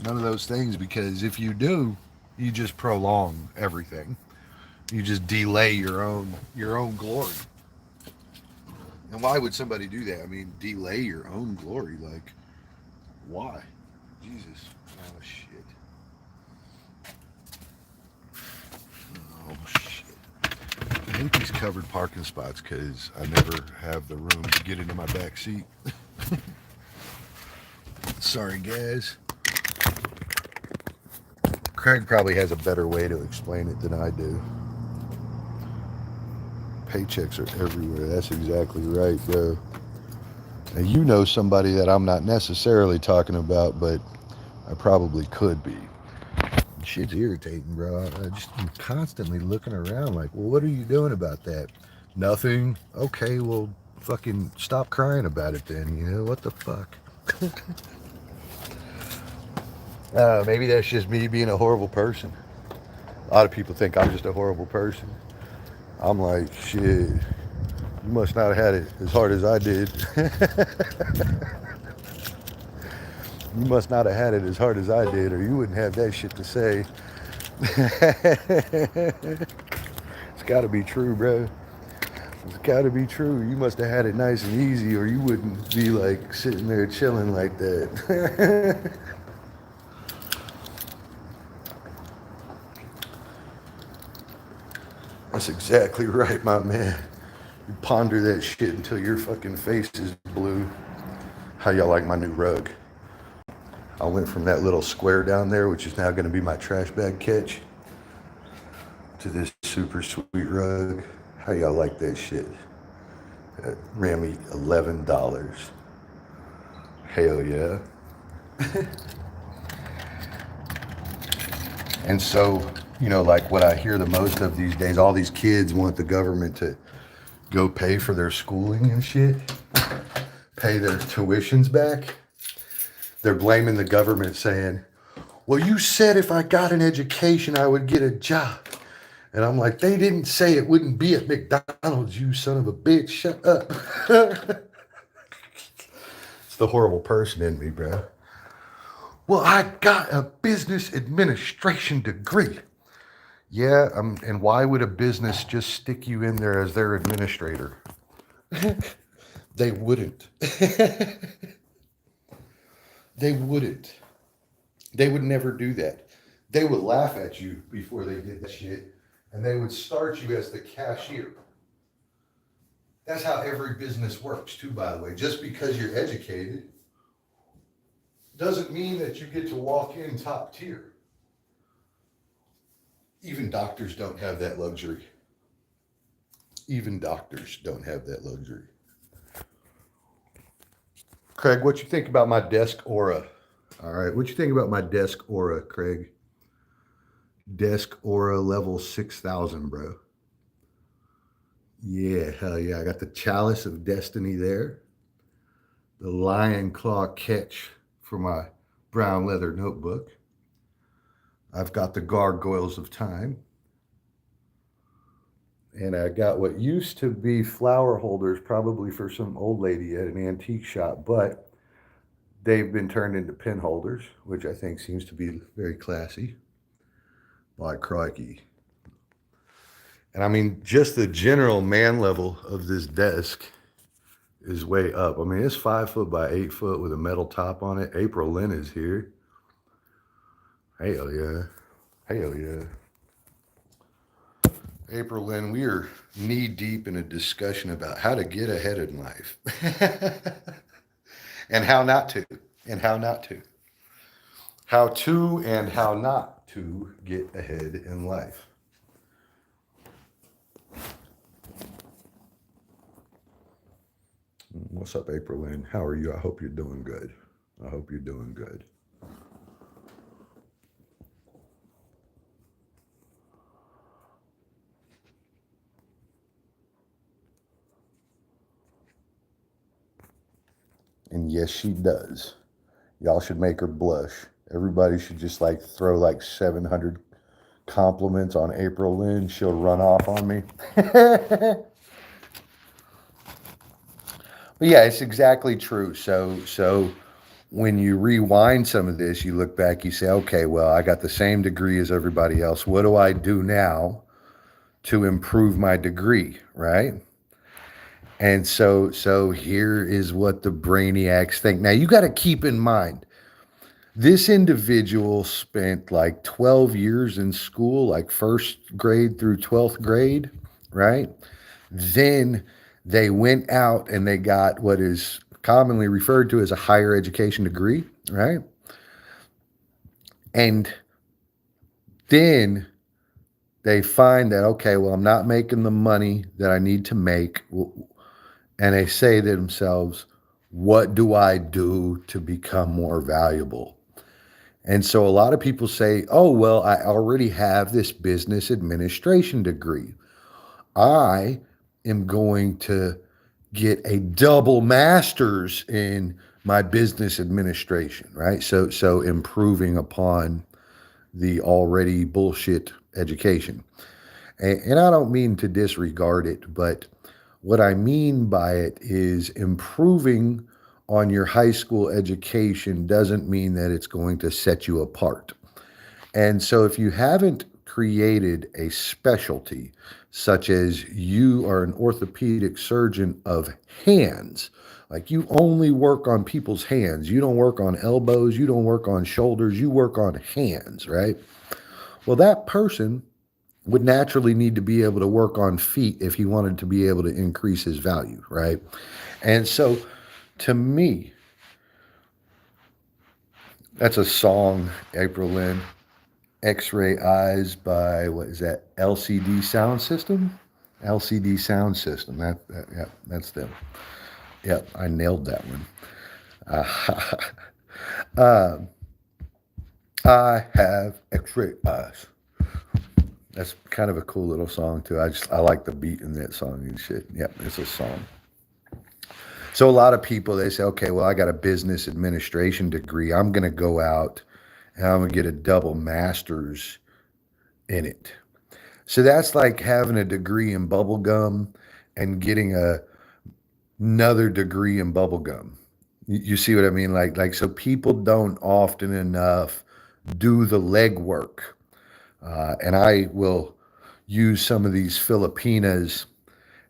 None of those things, because if you do, you just prolong everything. You just delay your own glory. And why would somebody do that? I mean, delay your own glory. Like, why? Jesus. Oh shit. Oh shit. I hate these covered parking spots because I never have the room to get into my back seat. Sorry, guys. Craig probably has a better way to explain it than I do. Paychecks are everywhere. That's exactly right, bro. And you know somebody that I'm not necessarily talking about, but I probably could be. Shit's irritating, bro. I'm constantly looking around like, well, what are you doing about that? Nothing. Okay, well, fucking stop crying about it then. What the fuck? Maybe that's just me being a horrible person. A lot of people think I'm just a horrible person. I'm like, shit, you must not have had it as hard as I did. You must not have had it as hard as I did, or you wouldn't have that shit to say. It's got to be true, bro. It's got to be true. You must have had it nice and easy, or you wouldn't be like sitting there chilling like that. That's exactly right, my man. You ponder that shit until your fucking face is blue. How y'all like my new rug? I went from that little square down there, which is now going to be my trash bag catch, to this super sweet rug. How y'all like that shit? That ran me $11. Hell yeah. And so, like what I hear the most of these days, all these kids want the government to go pay for their schooling and shit, pay their tuitions back. They're blaming the government, saying, well, you said if I got an education, I would get a job. And I'm like, they didn't say it wouldn't be at McDonald's, you son of a bitch. Shut up. It's the horrible person in me, bro. Well, I got a business administration degree. Yeah, and why would a business just stick you in there as their administrator? They wouldn't. They wouldn't. They would never do that. They would laugh at you before they did that shit, and they would start you as the cashier. That's how every business works, too, by the way. Just because you're educated doesn't mean that you get to walk in top tier. Even doctors don't have that luxury. Even doctors don't have that luxury. Craig, what you think about my desk aura? All right, what you think about my desk aura, Craig? Desk aura level 6,000, bro. Yeah, hell yeah. I got the chalice of destiny there. the lion claw catch for my brown leather notebook. I've got the gargoyles of time. And I got what used to be flower holders, probably for some old lady at an antique shop, but they've been turned into pin holders, which I think seems to be very classy. By crikey. And I mean, just the general man level of this desk is way up. I mean, it's 5 foot by 8 foot with a metal top on it. April Lynn is here. Hell yeah. Hell yeah. April Lynn, we are knee deep in a discussion about how to get ahead in life and how not to, and how not to. How to and how not to get ahead in life. What's up, April Lynn? How are you? I hope you're doing good. I hope you're doing good. And yes, she does. Y'all should make her blush. Everybody should just like throw like 700 compliments on April Lynn. She'll run off on me. But yeah, it's exactly true. So when you rewind some of this, you look back, you say, okay, well, I got the same degree as everybody else. What do I do now to improve my degree, right? And so here is what the brainiacs think. Now you got to keep in mind, this individual spent like 12 years in school, like first grade through 12th grade, right? Then they went out and they got what is commonly referred to as a higher education degree, right? And then they find that, okay, well, I'm not making the money that I need to make. And they say to themselves, what do I do to become more valuable? And so a lot of people say, oh, well, I already have this business administration degree. I am going to get a double master's in my business administration, right? So improving upon the already bullshit education. And I don't mean to disregard it, but what I mean by it is improving on your high school education doesn't mean that it's going to set you apart. And so if you haven't created a specialty, such as you are an orthopedic surgeon of hands, like you only work on people's hands, you don't work on elbows, you don't work on shoulders, you work on hands, right? Well, that person would naturally need to be able to work on feet if he wanted to be able to increase his value, right? And so to me, that's a song, April Lynn. X-Ray Eyes by, what is that, LCD Sound System? LCD Sound System. Yeah, that's them. Yep, I nailed that one. Uh, I have X-Ray Eyes. That's kind of a cool little song too. I like the beat in that song and shit. Yep, it's a song. So a lot of people, they say, okay, well, I got a business administration degree. I'm going to go out and I'm going to get a double master's in it. So that's like having a degree in bubble gum and getting another degree in bubble gum. You see what I mean? Like so people don't often enough do the legwork. And I will use some of these Filipinas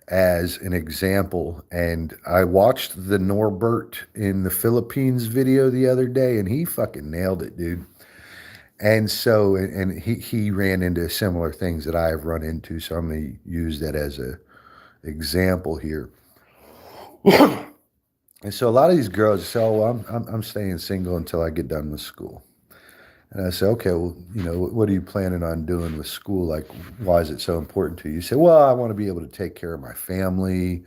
as an example. And I watched the Norbert in the Philippines video the other day, and he fucking nailed it, dude. And so, and he ran into similar things that I have run into. So I'm going to use that as a example here. And so a lot of these girls say, "Oh, well, I'm staying single until I get done with school." And I say, "Okay, well, what are you planning on doing with school? Like, why is it so important to you?" You say, "Well, I want to be able to take care of my family,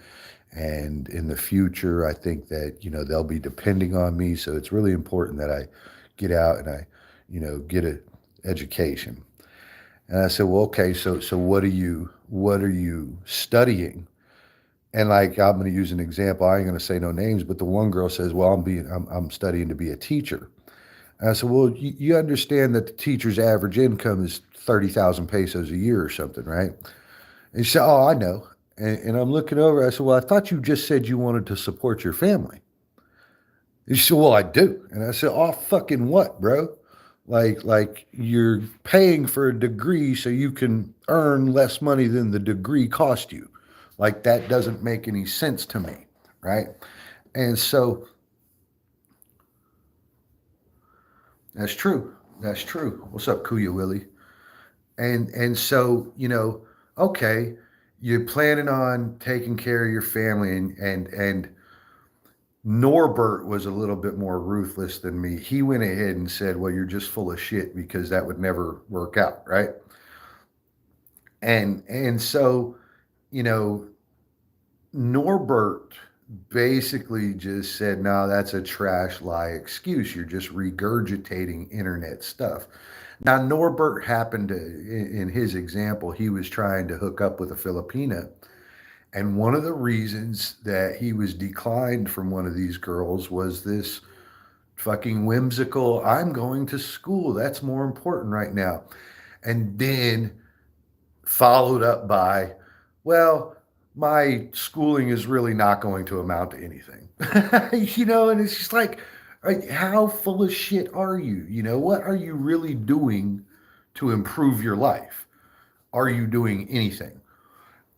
and in the future, I think that they'll be depending on me. So it's really important that I get out and I, get an education." And I said, "Well, okay, so what are you studying?" And like, I'm going to use an example. I ain't going to say no names, but the one girl says, "Well, I'm studying to be a teacher." And I said, "Well, you understand that the teacher's average income is 30,000 pesos a year or something, right?" And she said, "Oh, I know." And I'm looking over. I said, "Well, I thought you just said you wanted to support your family." And she said, "Well, I do." And I said, "Oh, fucking what, bro? Like you're paying for a degree so you can earn less money than the degree cost you. Like that doesn't make any sense to me, right?" And so that's true. That's true. What's up, Kuya Willie? And so, okay, you're planning on taking care of your family, and Norbert was a little bit more ruthless than me. He went ahead and said, "Well, you're just full of shit because that would never work out, right?" And so, you know, Norbert basically just said, "No, that's a trash lie excuse. You're just regurgitating internet stuff." Now, Norbert happened to, in his example, he was trying to hook up with a Filipina. And one of the reasons that he was declined from one of these girls was this fucking whimsical, "I'm going to school. That's more important right now." And then followed up by, "Well, my schooling is really not going to amount to anything." And it's just like, how full of shit are you? What are you really doing to improve your life? Are you doing anything?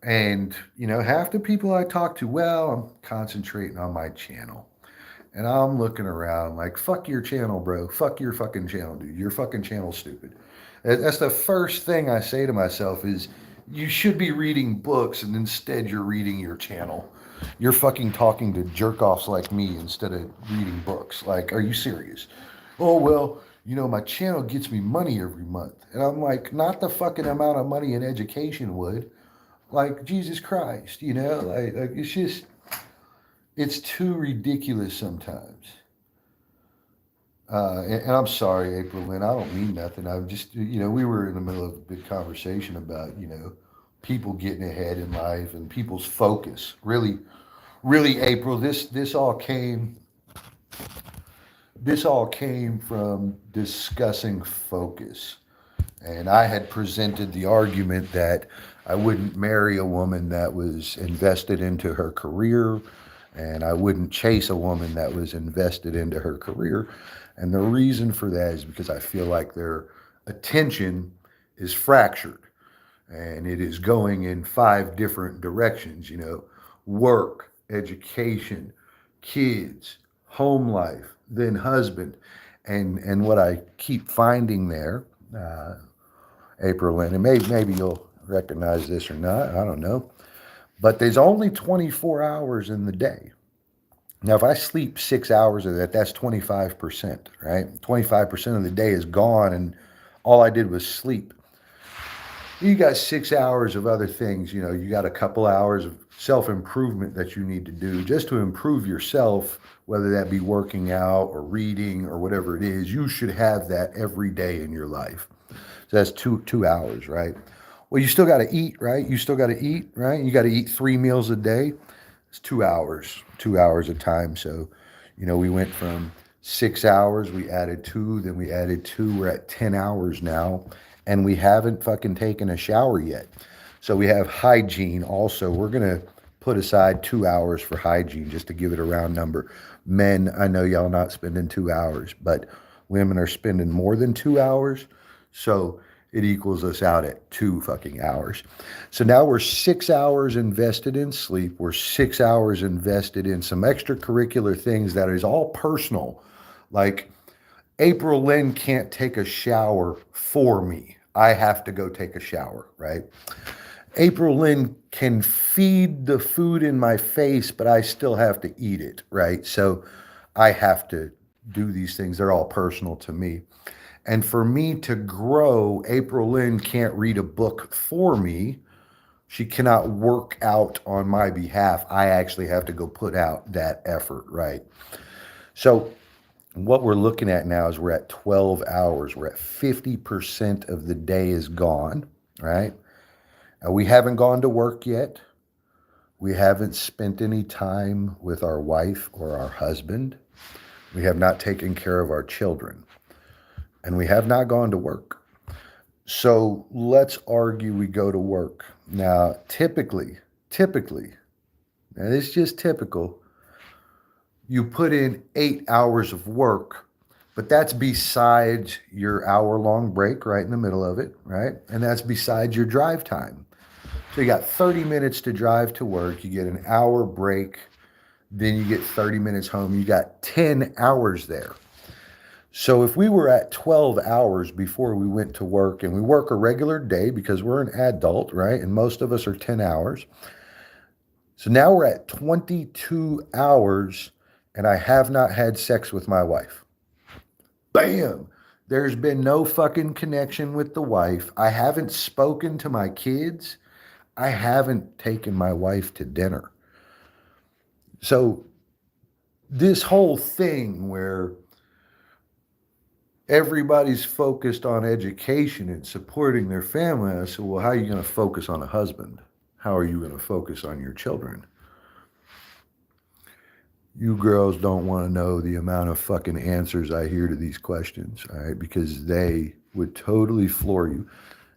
And, half the people I talk to, "Well, I'm concentrating on my channel." And I'm looking around like, fuck your channel, bro. Fuck your fucking channel, dude. Your fucking channel's stupid. That's the first thing I say to myself is, you should be reading books and instead you're reading your channel. You're fucking talking to jerk offs like me instead of reading books. Like, are you serious? "Oh, well, my channel gets me money every month." And I'm like, not the fucking amount of money an education would. Like, Jesus Christ, like it's too ridiculous sometimes. And I'm sorry, April Lynn. I don't mean nothing. I'm just, we were in the middle of a big conversation about, people getting ahead in life and people's focus. Really, really, April. This all came from discussing focus. And I had presented the argument that I wouldn't marry a woman that was invested into her career, and I wouldn't chase a woman that was invested into her career. And the reason for that is because I feel like their attention is fractured and it is going in five different directions, work, education, kids, home life, then husband. And what I keep finding there, uh, April Lynn, and maybe you'll recognize this or not, I don't know, but there's only 24 hours in the day. Now, if I sleep 6 hours of that, that's 25%, right? 25% of the day is gone, and all I did was sleep. You got 6 hours of other things. You got a couple hours of self improvement that you need to do just to improve yourself, whether that be working out or reading or whatever it is. You should have that every day in your life. So that's two hours, right? Well, you still got to eat, right? You still got to eat, right? You got to eat 3 meals a day. It's 2 hours, 2 hours of time. So, we went from 6 hours, we added two, then we added two. We're at 10 hours now, and we haven't fucking taken a shower yet. So we have hygiene also. We're going to put aside 2 hours for hygiene just to give it a round number. Men, I know y'all not spending 2 hours, but women are spending more than 2 hours. So it equals us out at 2 fucking hours. So now we're 6 hours invested in sleep. We're 6 hours invested in some extracurricular things that is all personal. Like, April Lynn can't take a shower for me. I have to go take a shower, right? April Lynn can feed the food in my face, but I still have to eat it, right? So I have to do these things. They're all personal to me. And for me to grow, April Lynn can't read a book for me. She cannot work out on my behalf. I actually have to go put out that effort, right? So what we're looking at now is we're at 12 hours. We're at 50% of the day is gone, right? We haven't gone to work yet. We haven't spent any time with our wife or our husband. We have not taken care of our children. And we have not gone to work. So let's argue we go to work. Now, typically, and it's just typical, you put in 8 hours of work, but that's besides your hour-long break right in the middle of it, right? And that's besides your drive time. So you got 30 minutes to drive to work, you get an hour break, then you get 30 minutes home, you got 10 hours there. So if we were at 12 hours before we went to work, and we work a regular day because we're an adult, right? And most of us are 10 hours. So now we're at 22 hours and I have not had sex with my wife. Bam! There's been no fucking connection with the wife. I haven't spoken to my kids. I haven't taken my wife to dinner. So this whole thing where everybody's focused on education and supporting their family. I said, well, how are you going to focus on a husband? How are you going to focus on your children? You girls don't want to know the amount of fucking answers I hear to these questions, all right? Because they would totally floor you.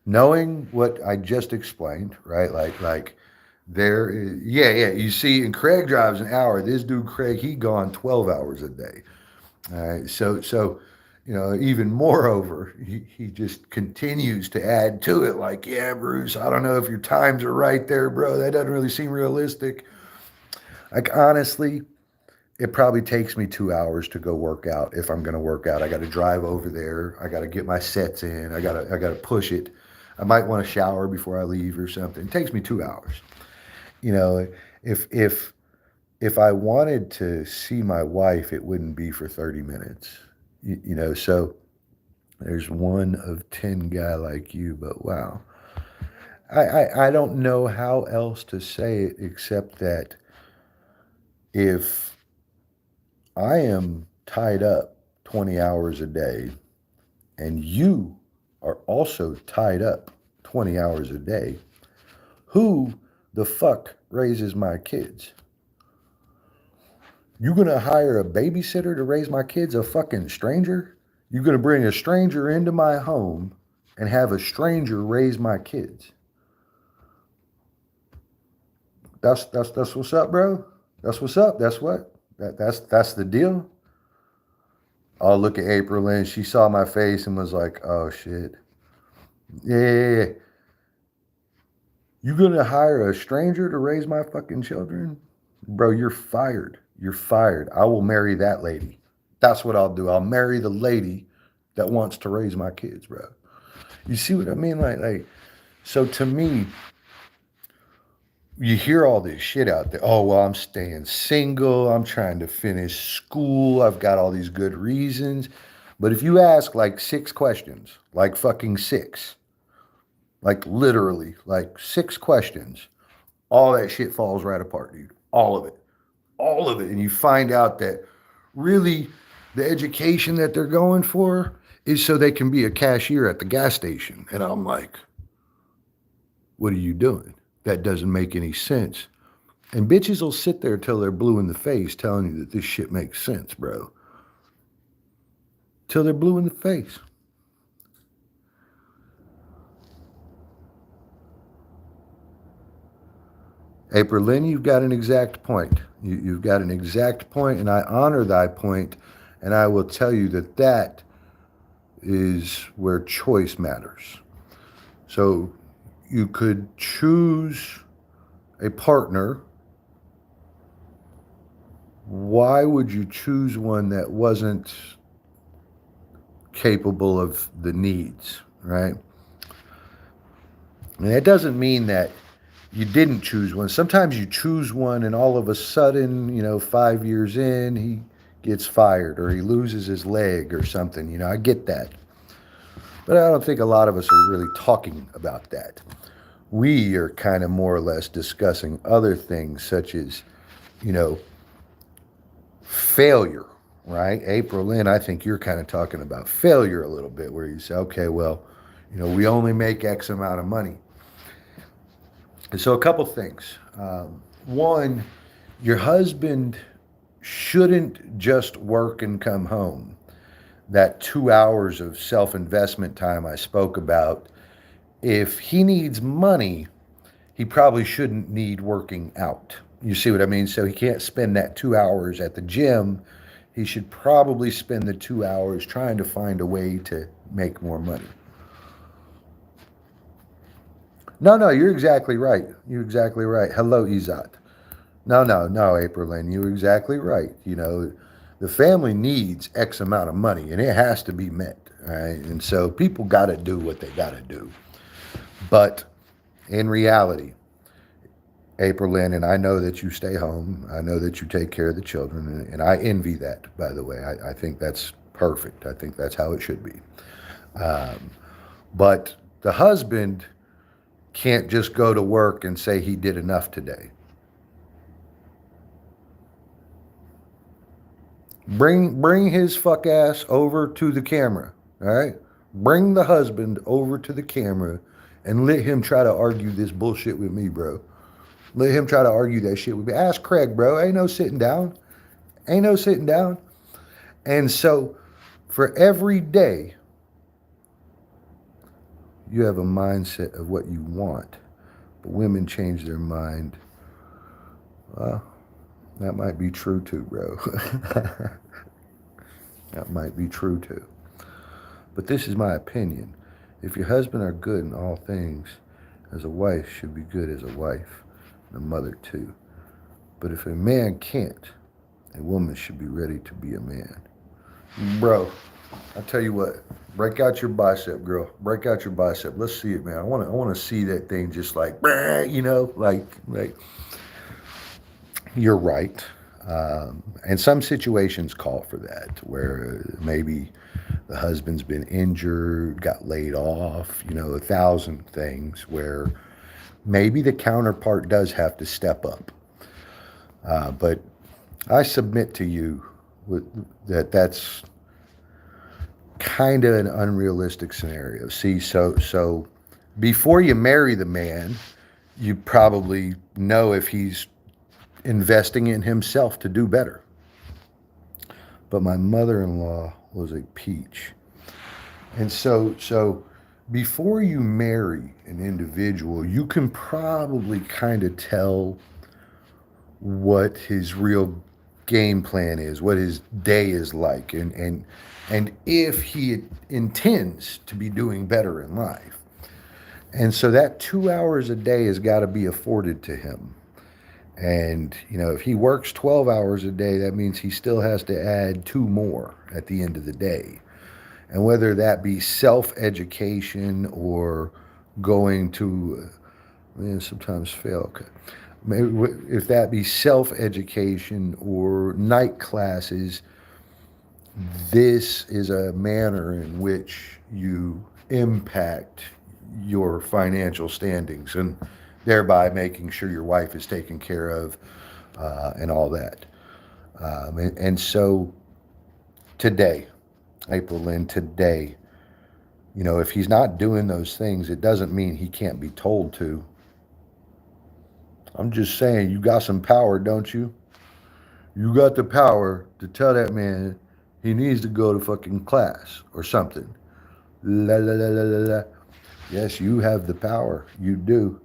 Knowing what I just explained, right? Like there is, yeah. You see, and Craig drives an hour. This dude, Craig, he gone 12 hours a day. All right. So even moreover, he just continues to add to it like, yeah, Bruce, I don't know if your times are right there, bro. That doesn't really seem realistic. Like, honestly, it probably takes me 2 hours to go work out if I'm going to work out. I got to drive over there. I got to get my sets in. I got to push it. I might want to shower before I leave or something. It takes me 2 hours. If I wanted to see my wife, it wouldn't be for 30 minutes. So there's 1 of 10 guy like you, but wow. I don't know how else to say it except that if I am tied up 20 hours a day and you are also tied up 20 hours a day, who the fuck raises my kids? You gonna hire a babysitter to raise my kids, a fucking stranger? You gonna bring a stranger into my home and have a stranger raise my kids? That's what's up, bro. That's what's up. That's the deal. I'll look at April and she saw my face and was like, oh shit. Yeah. You gonna hire a stranger to raise my fucking children? Bro, you're fired. You're fired. I will marry that lady. That's what I'll do. I'll marry the lady that wants to raise my kids, bro. You see what I mean? So to me, you hear all this shit out there. Oh, well, I'm staying single. I'm trying to finish school. I've got all these good reasons. But if you ask like 6 questions, like fucking 6, like literally, like 6 questions, all that shit falls right apart, dude. All of it. All of it. And you find out that really the education that they're going for is so they can be a cashier at the gas station. And I'm like, what are you doing? That doesn't make any sense. And bitches will sit there till they're blue in the face telling you that this shit makes sense, bro. Till they're blue in the face. April Lynn, you've got an exact point. You've got an exact point, and I honor thy point, and I will tell you that that is where choice matters. So you could choose a partner. Why would you choose one that wasn't capable of the needs, right? And that doesn't mean that you didn't choose one. Sometimes you choose one and all of a sudden, 5 years in, he gets fired or he loses his leg or something. I get that. But I don't think a lot of us are really talking about that. We are kind of more or less discussing other things such as, failure, right? April Lynn, I think you're kind of talking about failure a little bit where you say, okay, well, we only make X amount of money. And so a couple things. one, your husband shouldn't just work and come home. That 2 hours of self investment time I spoke about, if he needs money, he probably shouldn't need working out. You see what I mean? So he can't spend that 2 hours at the gym. He should probably spend the 2 hours trying to find a way to make more money. No, no, you're exactly right. You're exactly right. Hello, Izat. No, no, no, April Lynn, you're exactly right. You know, the family needs X amount of money and it has to be met. Right? And so people got to do what they got to do. But in reality, April Lynn, and I know that you stay home. I know that you take care of the children. And I envy that, by the way. I think that's perfect. I think that's how it should be. Um, but the husband can't just go to work and say he did enough today. Bring his fuck ass over to the camera. All right? Bring the husband over to the camera and let him try to argue this bullshit with me, bro. Let him try to argue that shit with me. Ask Craig, bro. Ain't no sitting down. Ain't no sitting down. And so for every day, you have a mindset of what you want. But women change their mind. Well, that might be true too, bro. That might be true too. But this is my opinion. If your husband are good in all things, as a wife should be good as a wife, and a mother too. But if a man can't, a woman should be ready to be a man. Bro, I tell you what, break out your bicep, girl. Break out your bicep. Let's see it, man. I want to see that thing just like, you know, like. You're right. And some situations call for that, where maybe the husband's been injured, got laid off, you know, 1,000 things where maybe the counterpart does have to step up. But I submit to you that that's kind of an unrealistic scenario. See, so before you marry the man, you probably know if he's investing in himself to do better. But my mother-in-law was a peach. And so before you marry an individual, you can probably kind of tell what his real game plan is, what his day is like, and if he intends to be doing better in life. And so that 2 hours a day has got to be afforded to him. And, you know, if he works 12 hours a day, that means he still has to add 2 more at the end of the day. And whether that be self-education or going to, sometimes fail. Maybe if that be self-education or night classes, this is a manner in which you impact your financial standings and thereby making sure your wife is taken care of and all that. And so today, April Lynn, today, you know, if he's not doing those things, it doesn't mean he can't be told to. I'm just saying, you got some power, don't you? You got the power to tell that man he needs to go to fucking class or something. La la la la la la. Yes, you have the power. You do.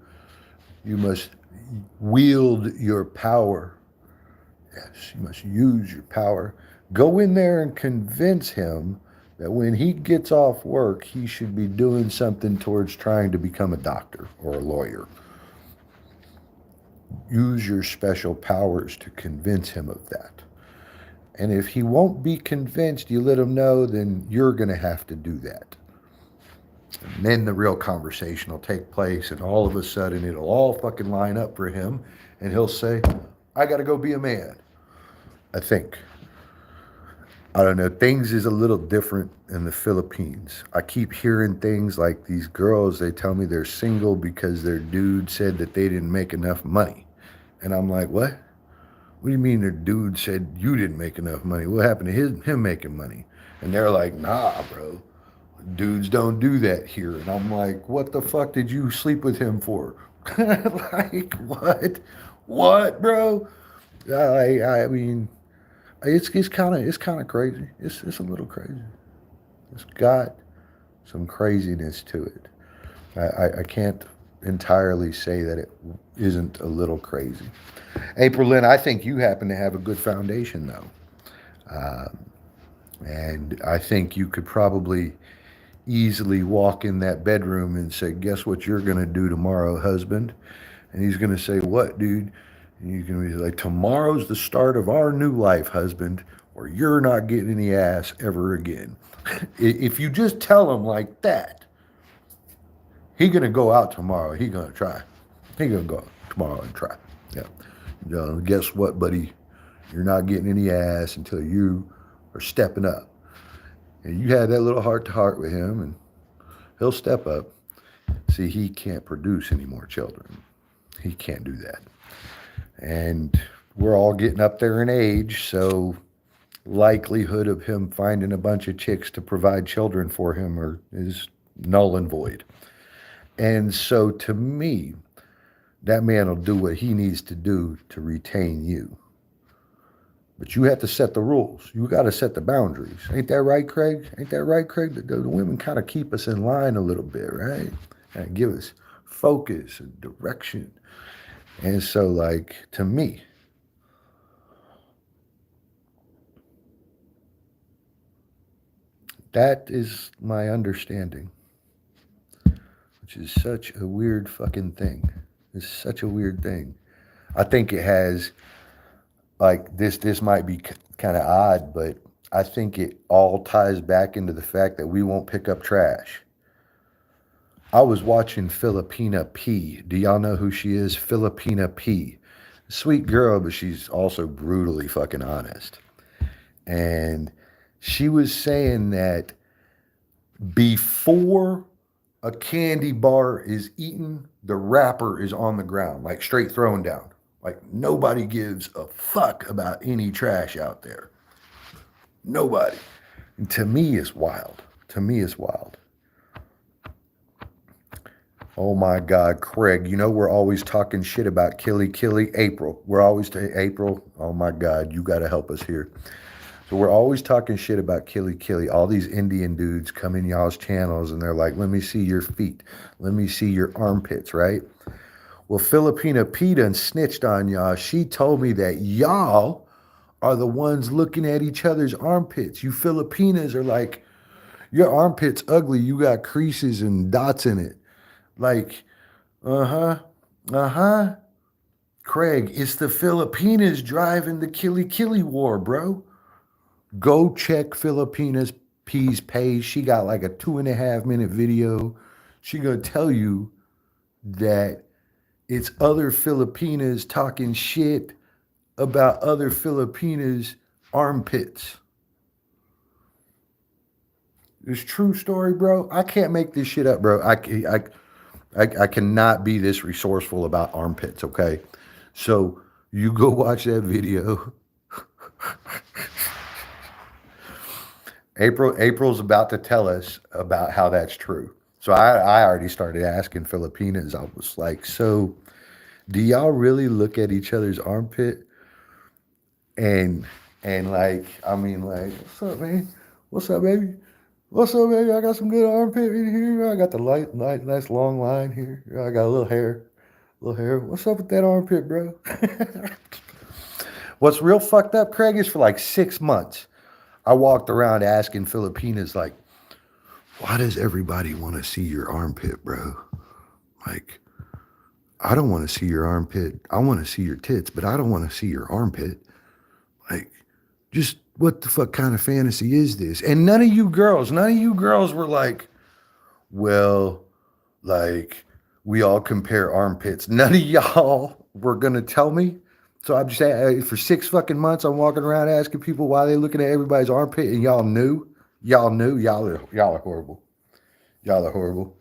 You must wield your power. Yes, you must use your power. Go in there and convince him that when he gets off work, he should be doing something towards trying to become a doctor or a lawyer. Use your special powers to convince him of that. And if he won't be convinced, you let him know, then you're going to have to do that. And then the real conversation will take place, and all of a sudden it'll all fucking line up for him, and he'll say, I got to go be a man. I think. I don't know. Things is a little different in the Philippines. I keep hearing things like these girls, they tell me they're single because their dude said that they didn't make enough money. And I'm like, what? What do you mean their dude said you didn't make enough money? What happened to him making money? And they're like, nah, bro. Dudes don't do that here. And I'm like, what the fuck did you sleep with him for? Like, what? What, bro? I mean, it's kind of crazy. It's a little crazy. It's got some craziness to it. I can't entirely say that it isn't a little crazy. April Lynn, I think you happen to have a good foundation though, and I think you could probably easily walk in that bedroom and say, "Guess what you're gonna do tomorrow, husband?" And he's gonna say, "What, dude?" And you can be like, "Tomorrow's the start of our new life, husband, or you're not getting any ass ever again." If you just tell him like that, he gonna go out tomorrow. He gonna try. He gonna go tomorrow and try. Yeah. Guess what, buddy? You're not getting any ass until you are stepping up. And you had that little heart to heart with him, and he'll step up. See, he can't produce any more children. He can't do that. And we're all getting up there in age, so likelihood of him finding a bunch of chicks to provide children for him is null and void. And so to me, that man will do what he needs to do to retain you. But you have to set the rules. You got to set the boundaries. Ain't that right, Craig? Ain't that right, Craig? The women kind of keep us in line a little bit, right? And give us focus and direction. And so, like, to me, that is my understanding, which is such a weird fucking thing. It's such a weird thing. I think it has, like, this might be kind of odd, but I think it all ties back into the fact that we won't pick up trash. I was watching Filipina P. Do y'all know who she is? Filipina P. Sweet girl, but she's also brutally fucking honest. And she was saying that before a candy bar is eaten, the wrapper is on the ground, like straight thrown down. Like nobody gives a fuck about any trash out there. Nobody. And to me, it's wild. To me, it's wild. Oh my God, Craig, you know we're always talking shit about Killy. April. We're always April. Oh my God, you got to help us here. So we're always talking shit about Killy. All these Indian dudes come in y'all's channels and they're like, "Let me see your feet. Let me see your armpits," right? Well, Filipina P done snitched on y'all. She told me that y'all are the ones looking at each other's armpits. You Filipinas are like, "Your armpit's ugly. You got creases and dots in it." Like, uh-huh. Craig, it's the Filipinas driving the Killy war, bro. Go check Filipinas P's page. She got like a 2.5 minute video. She gonna tell you that it's other Filipinas talking shit about other Filipinas' armpits. It's true story, bro. I can't make this shit up, bro. I cannot be this resourceful about armpits, okay? So you go watch that video. April's about to tell us about how that's true. So I already started asking Filipinas. I was like, "So do y'all really look at each other's armpit?" And like, I mean, like, "What's up, man? What's up, baby? What's up, baby? I got some good armpit in here. I got the nice long line here. I got a little hair. What's up with that armpit, bro?" What's real fucked up, Craig, is for like 6 months, I walked around asking Filipinas, like, "Why does everybody want to see your armpit, bro? Like, I don't want to see your armpit. I want to see your tits, but I don't want to see your armpit. Like, just what the fuck kind of fantasy is this?" And none of you girls were like, "Well, like, we all compare armpits." None of y'all were going to tell me. So I'm just saying, for 6 fucking months, I'm walking around asking people why they looking at everybody's armpit, and y'all knew. Y'all are horrible. Y'all are horrible.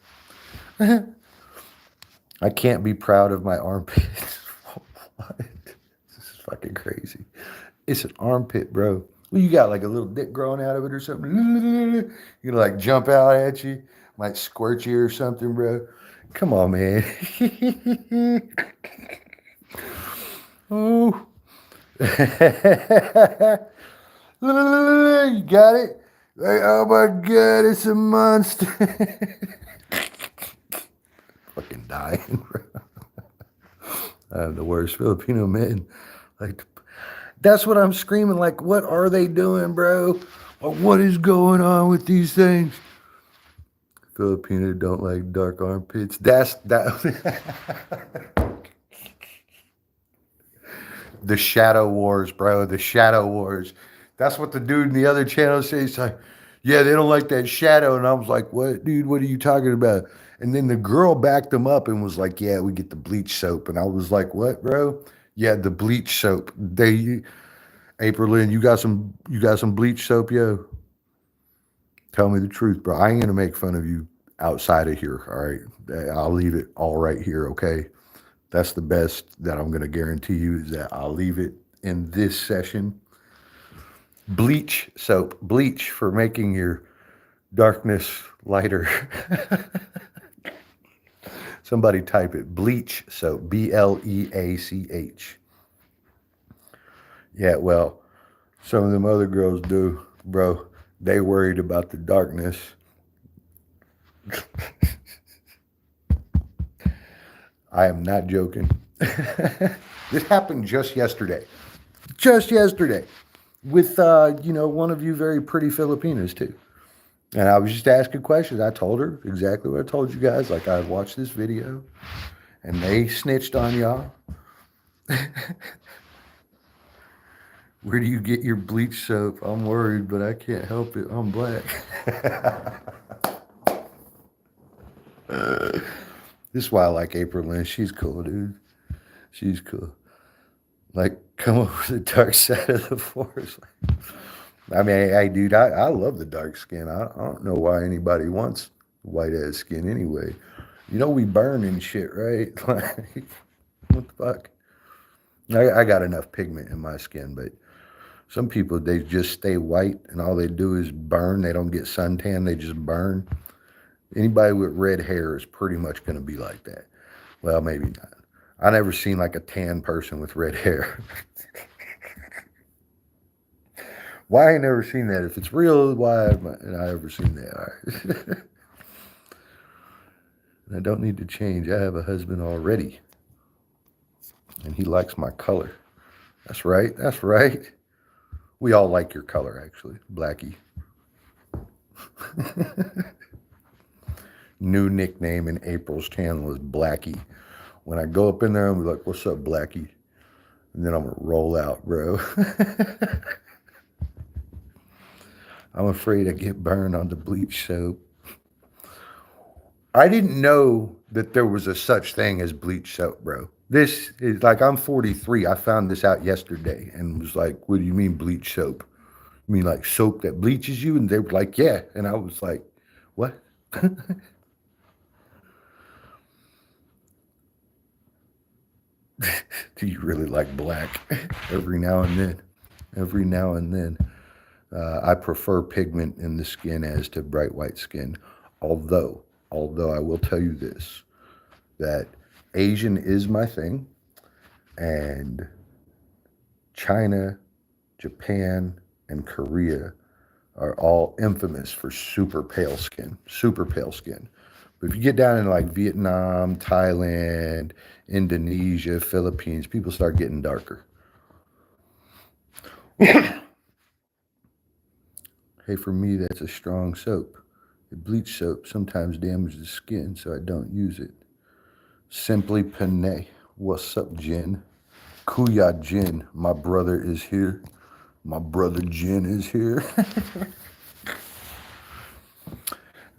I can't be proud of my armpits. What? This is fucking crazy. It's an armpit, bro. Well, you got like a little dick growing out of it or something. You like jump out at you, might squirt you or something, bro. Come on, man. Oh. You got it? Like, oh my God, it's a monster. Fucking dying, bro. I'm the worst Filipino man. Like, that's what I'm screaming. Like, what are they doing, bro? Like, what is going on with these things? Filipino don't like dark armpits. That's that. The Shadow Wars, bro. The Shadow Wars. That's what the dude in the other channel says. He's like, yeah, they don't like that shadow. And I was like, what, dude? What are you talking about? And then the girl backed him up and was like, yeah, we get the bleach soap. And I was like, what, bro? Yeah, the bleach soap. April Lynn, you got some bleach soap, yo? Tell me the truth, bro. I ain't gonna make fun of you outside of here. All right. I'll leave it all right here, okay? That's the best that I'm gonna guarantee you is that I'll leave it in this session. Bleach soap. Bleach for making your darkness lighter. Somebody type it. Bleach soap. BLEACH. Yeah, well, some of them other girls do, bro. They worried about the darkness. I am not joking. This happened just yesterday. Just yesterday. With, one of you very pretty Filipinas, too. And I was just asking questions. I told her exactly what I told you guys. Like, I watched this video, and they snitched on y'all. Where do you get your bleach soap? I'm worried, but I can't help it. I'm black. This is why I like April Lynn. She's cool, dude. She's cool. Like, come over the dark side of the forest. I mean, hey, dude, I love the dark skin. I don't know why anybody wants white ass skin anyway. You know we burn and shit, right? Like, what the fuck? I got enough pigment in my skin, but some people, they just stay white and all they do is burn. They don't get suntan. They just burn. Anybody with red hair is pretty much going to be like that. Well, maybe not. I never seen like a tan person with red hair. Why I ain't never seen that? If it's real, why haven't I ever seen that? All right. I don't need to change. I have a husband already. And he likes my color. That's right. That's right. We all like your color, actually. Blackie. New nickname in April's channel is Blackie. When I go up in there, I'm like, what's up, Blackie? And then I'm going to roll out, bro. I'm afraid I get burned on the bleach soap. I didn't know that there was a such thing as bleach soap, bro. This is like, I'm 43. I found this out yesterday and was like, what do you mean bleach soap? You mean like soap that bleaches you? And they were like, yeah. And I was like, what? Do you really like black? Every now and then. Every now and then. I prefer pigment in the skin as to bright white skin. Although I will tell you this, that Asian is my thing, and China, Japan, and Korea are all infamous for super pale skin. But if you get down in like Vietnam, Thailand, Indonesia, Philippines, people start getting darker. Hey, for me, that's a strong soap. The bleach soap sometimes damages the skin, so I don't use it. Simply Panay. What's up, Jen? Kuya Jen. My brother is here. My brother Jen is here.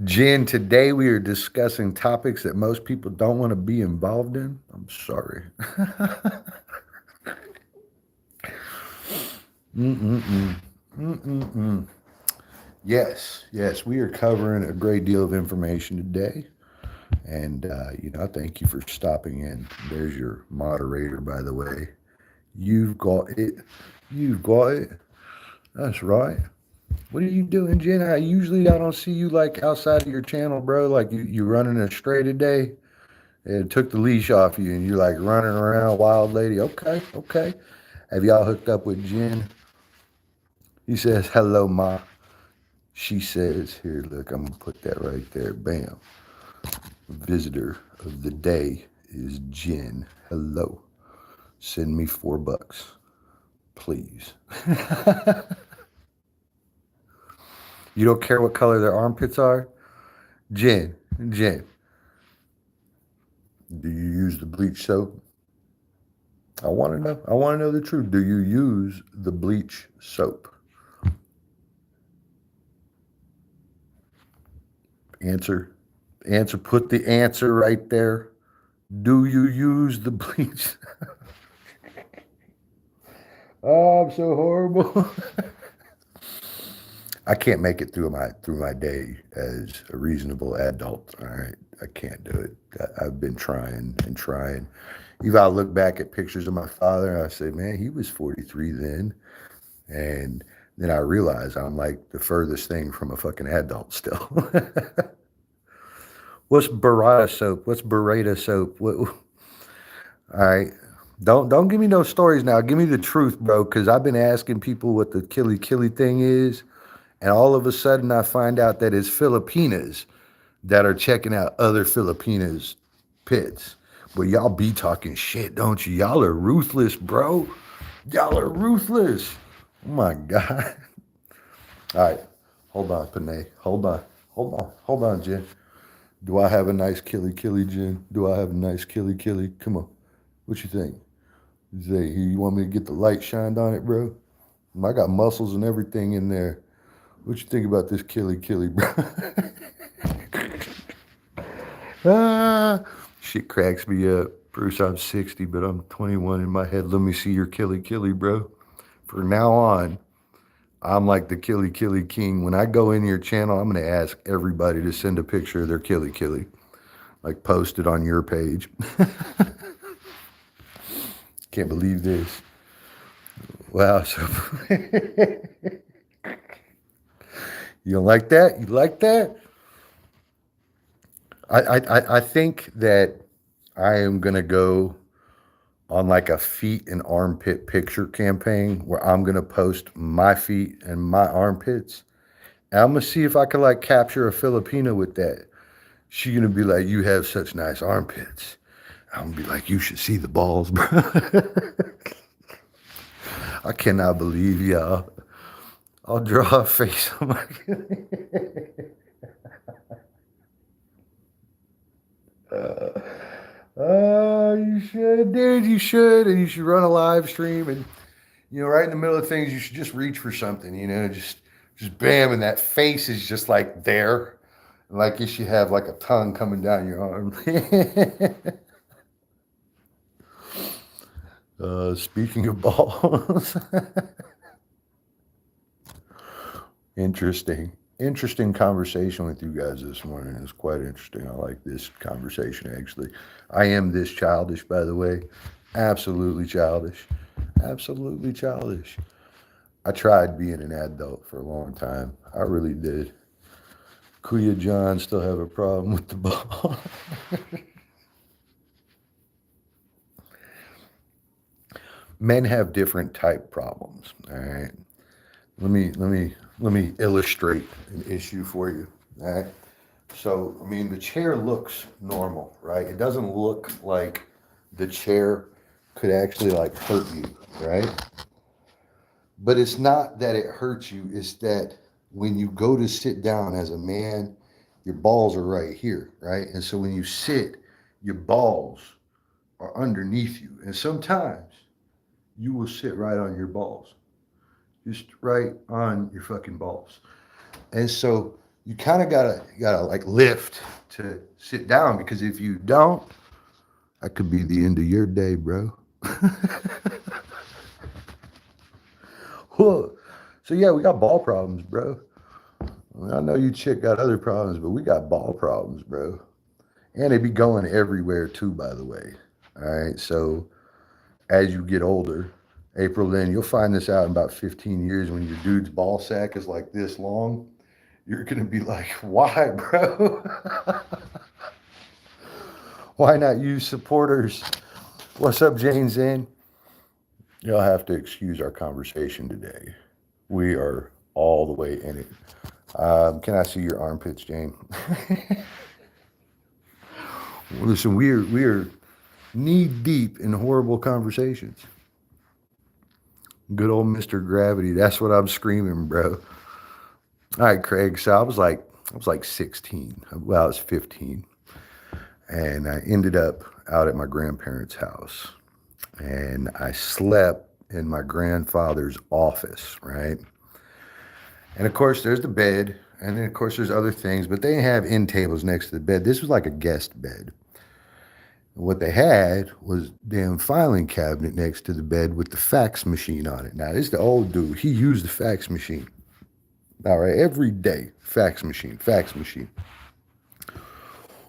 Jen, today we are discussing topics that most people don't want to be involved in. I'm sorry. Yes, we are covering a great deal of information today. And, thank you for stopping in. There's your moderator, by the way. You've got it. That's right. What are you doing, Jen? I don't see you like outside of your channel, bro. Like you running a stray today. and took the leash off you, and you're like running around, wild lady. Okay, okay. Have y'all hooked up with Jen? He says, hello, ma. She says, here, look, I'm going to put that right there. Bam. Visitor of the day is Jen. Hello. Send me $4, please. You don't care what color their armpits are? Jen, do you use the bleach soap? I want to know. I want to know the truth. Do you use the bleach soap? Answer. Answer. Put the answer right there. Do you use the bleach? Oh, I'm so horrible. I can't make it through my day as a reasonable adult. All right, I can't do it. I've been trying and trying. Even I look back at pictures of my father and I say, man, he was 43 then, and then I realize I'm like the furthest thing from a fucking adult still. What's burrata soap? What's burrata soap? What? All right. Don't give me no stories now. Give me the truth, bro, because I've been asking people what the killy thing is, and all of a sudden I find out that it's Filipinas that are checking out other Filipinas pits. But y'all be talking shit, don't you? Y'all are ruthless, bro. Y'all are ruthless. Oh my God. All right. Hold on, Panay. Hold on, Jen. Do I have a nice killy, Jen? Do I have a nice killy? Come on. What you think? You want me to get the light shined on it, bro? I got muscles and everything in there. What you think about this killy, bro? Ah, shit cracks me up. Bruce, I'm 60, but I'm 21 in my head. Let me see your killy, bro. From now on, I'm like the killy king. When I go in your channel, I'm going to ask everybody to send a picture of their killy. Like post it on your page. Can't believe this. Wow. So you don't like that? You like that? I think that I am going to go on like a feet and armpit picture campaign where I'm going to post my feet and my armpits. And I'm going to see if I can like capture a Filipina with that. She's going to be like, you have such nice armpits. I'm going to be like, you should see the balls, bro. I cannot believe y'all. I'll draw a face on my... You should, dude. You should, and you should run a live stream, and right in the middle of things, you should just reach for something, just bam, and that face is just like there, like you should have like a tongue coming down your arm. Speaking of balls, interesting conversation with you guys this morning. It's quite interesting. I like this conversation, actually. I am this childish, by the way. Absolutely childish. Absolutely childish. I tried being an adult for a long time. I really did. Kuya John still have a problem with the ball. Men have different type problems. All right. Let me illustrate an issue for you. All right. So, the chair looks normal, right? It doesn't look like the chair could actually like hurt you, right? But it's not that it hurts you, it's that when you go to sit down as a man, your balls are right here, right? And so when you sit, your balls are underneath you. And sometimes you will sit right on your balls, just right on your fucking balls. And so you kind of gotta like lift to sit down, because if you don't, that could be the end of your day, bro. Whoa. So yeah, we got ball problems, bro. I know you chick got other problems, but we got ball problems, bro. And they be going everywhere too, by the way. All right. So as you get older, April, then you'll find this out in about 15 years when your dude's ball sack is like this long. You're gonna be like, why, bro? Why not use supporters? What's up, Jane Zen? You'll have to excuse our conversation today. We are all the way in it. Can I see your armpits, Jane? Listen, we are knee deep in horrible conversations. Good old Mr. Gravity. That's what I'm screaming, bro. All right, Craig. So I was like 16. Well, I was 15. And I ended up out at my grandparents' house. And I slept in my grandfather's office, right? And of course, there's the bed. And then, of course, there's other things. But they didn't have end tables next to the bed. This was like a guest bed. And what they had was damn filing cabinet next to the bed with the fax machine on it. Now, this is the old dude. He used the fax machine. All right, every day, fax machine, fax machine.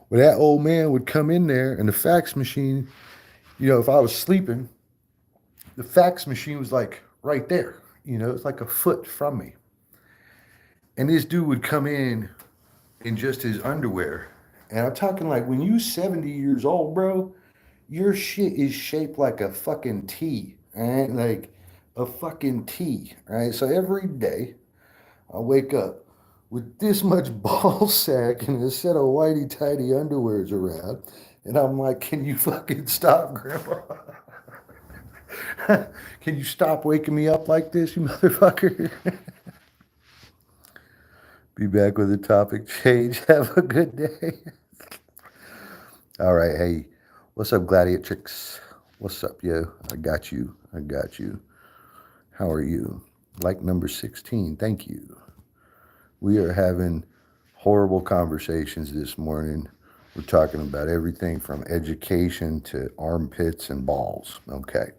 Well, that old man would come in there, and the fax machine, if I was sleeping, the fax machine was like right there. It's like a foot from me. And this dude would come in just his underwear. And I'm talking like when you 70 years old, bro, your shit is shaped like a fucking T, right? Like a fucking T, right? So every day I wake up with this much ball sack and a set of whitey tighty underwears around. And I'm like, can you fucking stop, Grandpa? Can you stop waking me up like this, you motherfucker? Be back with a topic change. Have a good day. All right, hey, what's up, Gladiatrix? What's up, yo? I got you. I got you. How are you? Like number 16, thank you. We are having horrible conversations this morning. We're talking about everything from education to armpits and balls. Okay.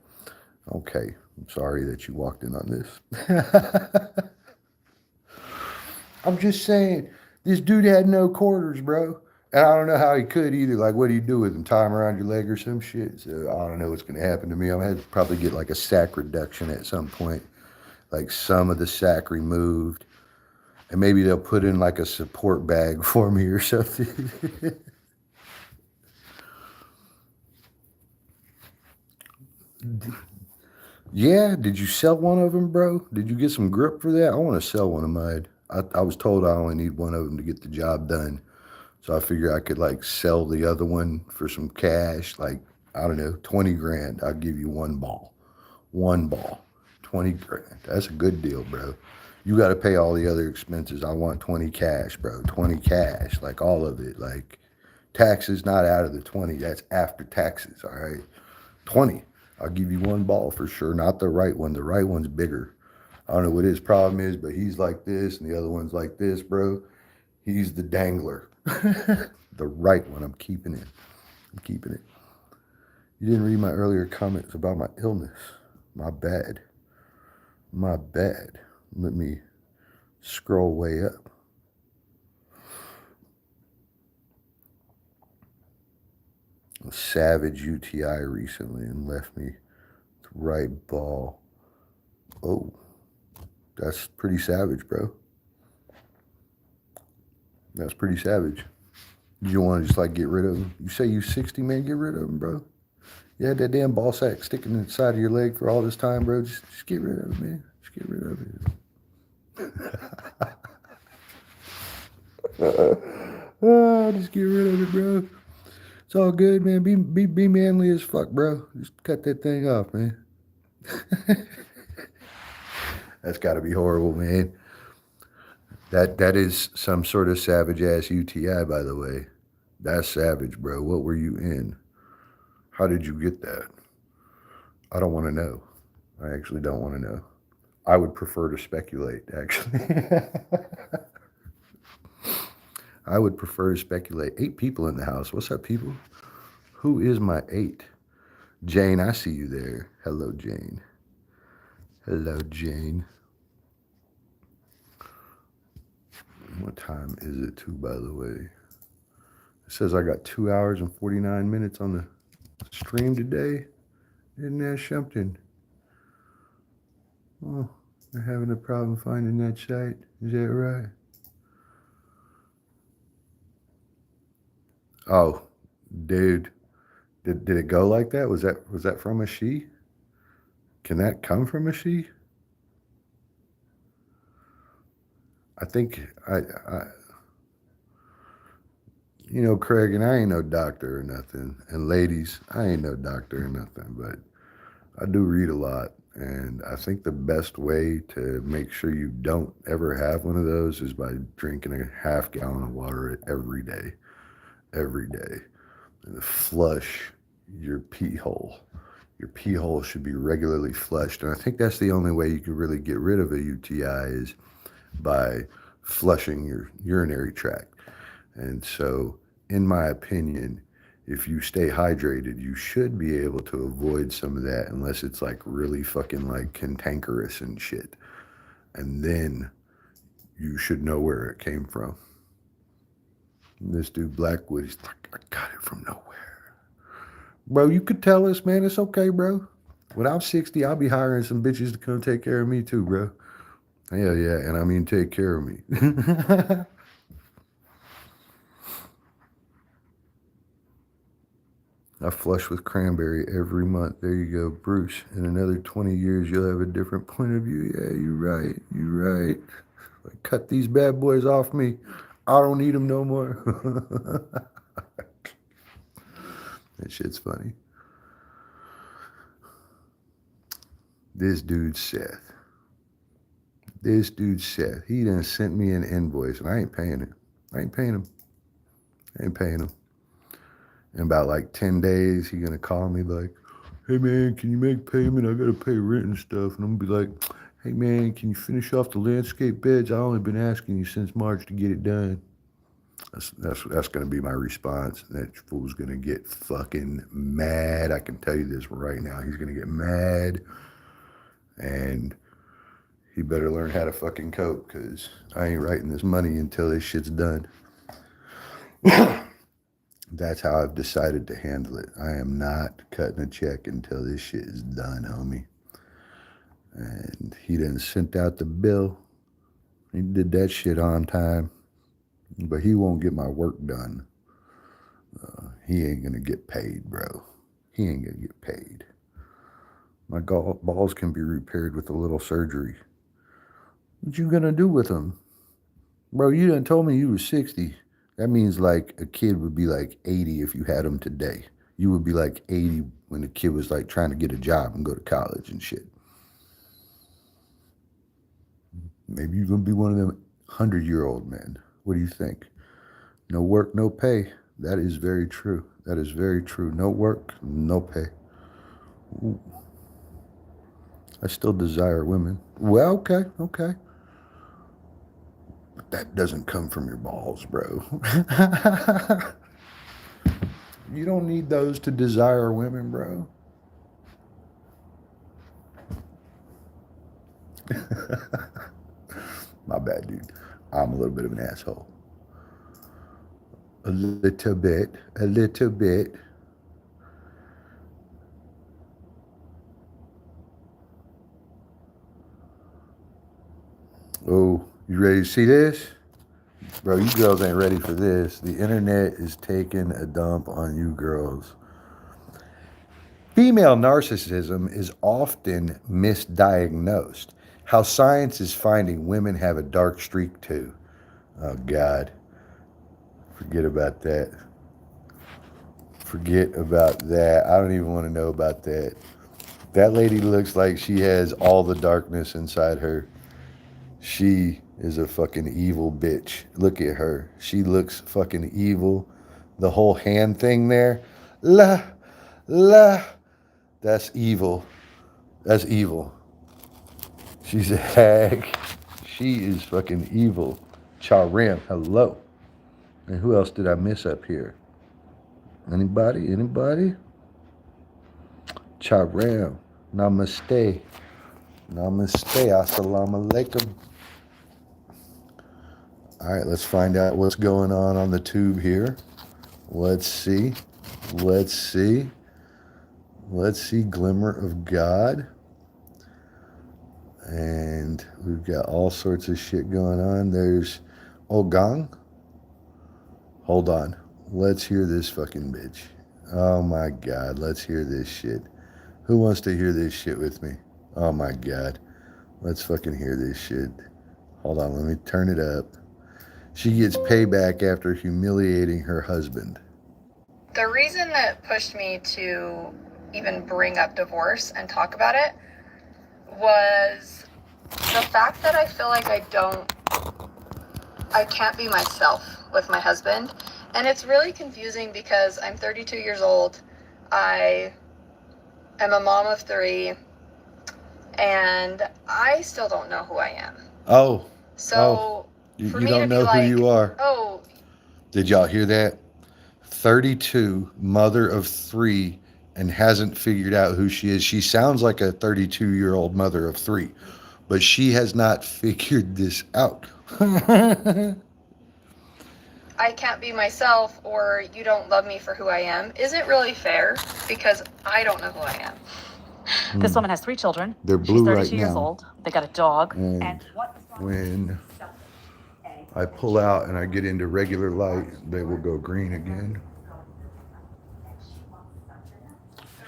Okay. I'm sorry that you walked in on this. I'm just saying, this dude had no quarters, bro. And I don't know how he could either. Like, what do you do with him? Tie him around your leg or some shit? So I don't know what's going to happen to me. I'm going to probably get like a sack reduction at some point. Like some of the sack removed. And maybe they'll put in like a support bag for me or something. Yeah, did you sell one of them, bro? Did you get some grip for that? I want to sell one of mine. I was told I only need one of them to get the job done. So I figure I could like sell the other one for some cash, like, I don't know, 20 grand. I'll give you one ball. One ball. 20 grand. That's a good deal, bro. You got to pay all the other expenses. I want 20 cash, bro. 20 cash, like all of it. Like taxes not out of the 20. That's after taxes, all right? 20. I'll give you one ball for sure. Not the right one. The right one's bigger. I don't know what his problem is, but he's like this and the other one's like this, bro. He's the dangler. The right one. I'm keeping it. I'm keeping it. You didn't read my earlier comments about my illness. My bad. My bad. Let me scroll way up. A savage UTI recently and left me with right ball. Oh, that's pretty savage, bro. That's pretty savage. You want to just like get rid of them? You say you 60, man, get rid of them, bro. You had that damn ball sack sticking inside of your leg for all this time, bro. Just get rid of it, man. Just get rid of it. Just get rid of it, bro. It's all good, man. Be manly as fuck, bro. Just cut that thing off, man. That's got to be horrible, man. That is some sort of savage ass UTI, by the way. That's savage, bro. What were you in? How did you get that? I don't want to know. I actually don't want to know. I would prefer to speculate, actually. I would prefer to speculate. 8 people in the house. What's up, people? Who is my 8? Jane, I see you there. Hello, Jane. Hello, Jane. What time is it, too, by the way? It says I got 2 hours and 49 minutes on the stream today. Isn't that something? Oh, they're having a problem finding that site. Is that right? Oh, dude. Did it go like that? Was that from a she? Can that come from a she? I think I Craig, and I ain't no doctor or nothing. And ladies, I ain't no doctor or nothing, but I do read a lot. And I think the best way to make sure you don't ever have one of those is by drinking a half gallon of water every day. Every day. And flush your pee hole. Your pee hole should be regularly flushed. And I think that's the only way you can really get rid of a UTI is by flushing your urinary tract. And so, in my opinion, if you stay hydrated, you should be able to avoid some of that unless it's like really fucking like cantankerous and shit. And then you should know where it came from. And this dude Blackwood, he's like, I got it from nowhere. Bro, you could tell us, man, it's okay, bro. When I'm 60, I'll be hiring some bitches to come take care of me too, bro. Hell yeah, and I mean take care of me. I flush with cranberry every month. There you go, Bruce. In another 20 years, you'll have a different point of view. Yeah, you're right. You're right. Like, cut these bad boys off me. I don't need them no more. That shit's funny. This dude Seth. He done sent me an invoice, and I ain't paying it. I ain't paying him. In about like 10 days, he gonna call me like, hey man, can you make payment? I gotta pay rent and stuff. And I'm gonna be like, hey man, can you finish off the landscape beds? I only been asking you since March to get it done. That's gonna be my response. That fool's gonna get fucking mad. I can tell you this right now. He's gonna get mad, and he better learn how to fucking cope, because I ain't writing this money until this shit's done. That's how I've decided to handle it. I am not cutting a check until this shit is done, homie. And he done sent out the bill. He did that shit on time, but he won't get my work done. He ain't gonna get paid, bro. He ain't gonna get paid. My balls can be repaired with a little surgery. What you gonna do with them? Bro, you done told me you was 60. That means like a kid would be like 80 if you had him today. You would be like 80 when the kid was like trying to get a job and go to college and shit. Maybe you're going to be one of them 100-year-old men. What do you think? No work, no pay. That is very true. That is very true. No work, no pay. Ooh. I still desire women. Well, okay. But that doesn't come from your balls, bro. You don't need those to desire women, bro. My bad, dude. I'm a little bit of an asshole. A little bit. Oh, you ready to see this? Bro, you girls ain't ready for this. The internet is taking a dump on you girls. Female narcissism is often misdiagnosed. How science is finding women have a dark streak too. Oh, God. Forget about that. I don't even want to know about that. That lady looks like she has all the darkness inside her. She is a fucking evil bitch. Look at her. She looks fucking evil. The whole hand thing there. La. That's evil. She's a hag. She is fucking evil. Charim. Hello. And who else did I miss up here? Anybody? Charim. Namaste. Assalamu alaikum. All right, let's find out what's going on the tube here. Let's see. Glimmer of God. And we've got all sorts of shit going on. There's Ogang. Hold on. Let's hear this fucking bitch. Oh my God, let's hear this shit. Who wants to hear this shit with me? Oh my God, let's fucking hear this shit. Hold on, let me turn it up. She gets payback after humiliating her husband. The reason that pushed me to even bring up divorce and talk about it was the fact that I feel like I can't be myself with my husband. And it's really confusing because I'm 32 years old. I am a mom of 3, and I still don't know who I am. Oh. So you don't know who you are. Oh. Did y'all hear that? 32, mother of 3, and hasn't figured out who she is. She sounds like a 32-year-old mother of 3, but she has not figured this out. I can't be myself, or you don't love me for who I am, isn't really fair because I don't know who I am. This woman has 3 children. They're blue. She's 32 right years now. old. They got a dog. And when I pull out and I get into regular light, they will go green again.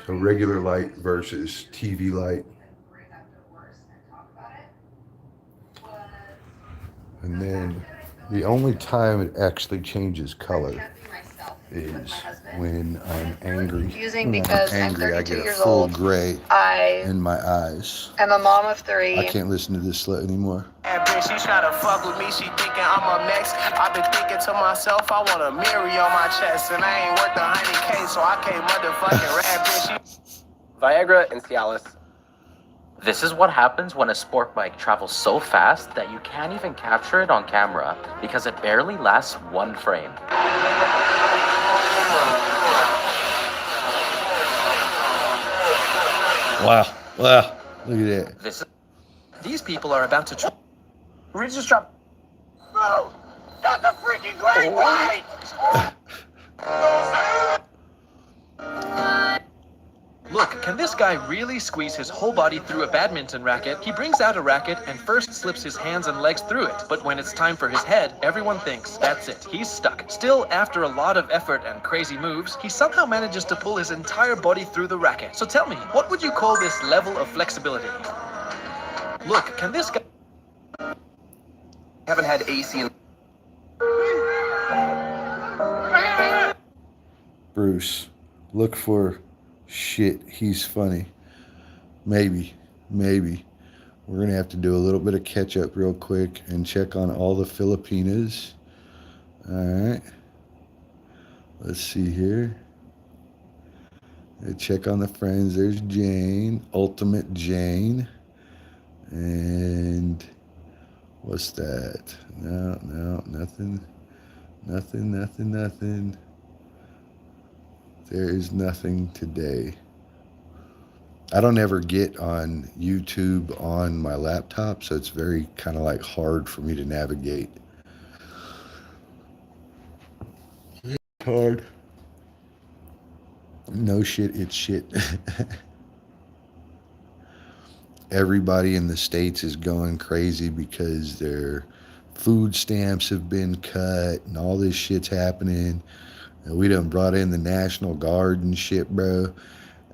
So regular light versus TV light. And then the only time it actually changes color is when I'm angry. Confusing because I'm 32 I get a years full old. gray I in my eyes. am a mom of 3. I can't listen to this slut anymore. That bitch, she try to fuck with me, she thinking I'm up next. I've been thinking to myself, I want a mirror on my chest, and I ain't worth 100K, so I can't motherfucking rap, bitch. Viagra and Cialis. This is what happens when a sport bike travels so fast that you can't even capture it on camera because it barely lasts 1 frame. Wow. Look at that. These people are about to Regis drop. No! Not the freaking great white! Look, can this guy really squeeze his whole body through a badminton racket? He brings out a racket and first slips his hands and legs through it. But when it's time for his head, everyone thinks, that's it, he's stuck. Still, after a lot of effort and crazy moves, he somehow manages to pull his entire body through the racket. So tell me, what would you call this level of flexibility? Look, can this guy... haven't had AC in... Bruce, look for shit. He's funny. Maybe. We're going to have to do a little bit of catch up real quick and check on all the Filipinas. All right. Let's see here. Check on the friends. There's Jane, Ultimate Jane. And what's that? No, nothing. There is nothing today. I don't ever get on YouTube on my laptop, so it's very kind of like hard for me to navigate. Hard. No shit, it's shit. Everybody in the States is going crazy because their food stamps have been cut and all this shit's happening. And we done brought in the National Guard and shit, bro.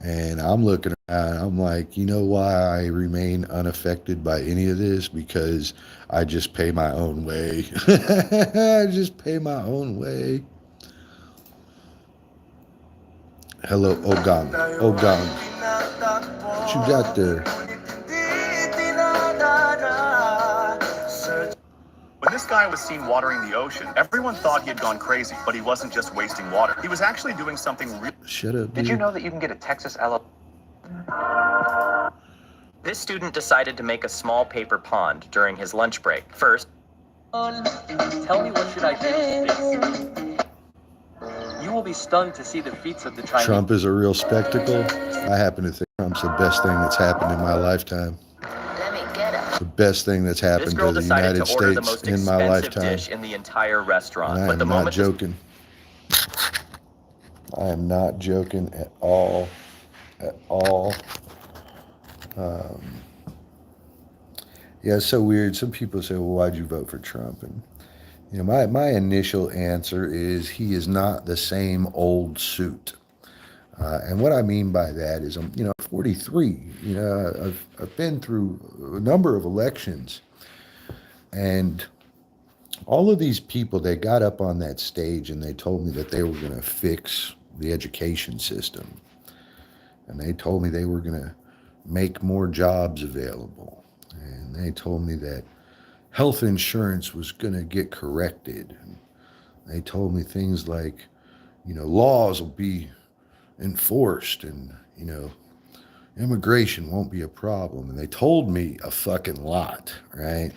And I'm looking around, I'm like, you know why I remain unaffected by any of this? Because I just pay my own way. I just pay my own way. Hello, Ogang. What you got there? When this guy was seen watering the ocean, everyone thought he had gone crazy, but he wasn't just wasting water. He was actually doing something real. Shut up, dude. Did you know that you can get a Texas LL? This student decided to make a small paper pond during his lunch break. First, tell me what should I do with this? You will be stunned to see the feats of the Chinese. Trump is a real spectacle. I happen to think Trump's the best thing that's happened in my lifetime. The best thing that's happened to the United States in my lifetime. Dish in the entire restaurant. And I am not joking. I am not joking at all. Yeah, it's so weird. Some people say, well, why'd you vote for Trump? And my initial answer is he is not the same old suit. And what I mean by that is I'm, 43. I've been through a number of elections, and all of these people, they got up on that stage and they told me that they were going to fix the education system. And they told me they were going to make more jobs available. And they told me that health insurance was going to get corrected. And they told me things like, laws will be enforced and, immigration won't be a problem. And they told me a fucking lot, right?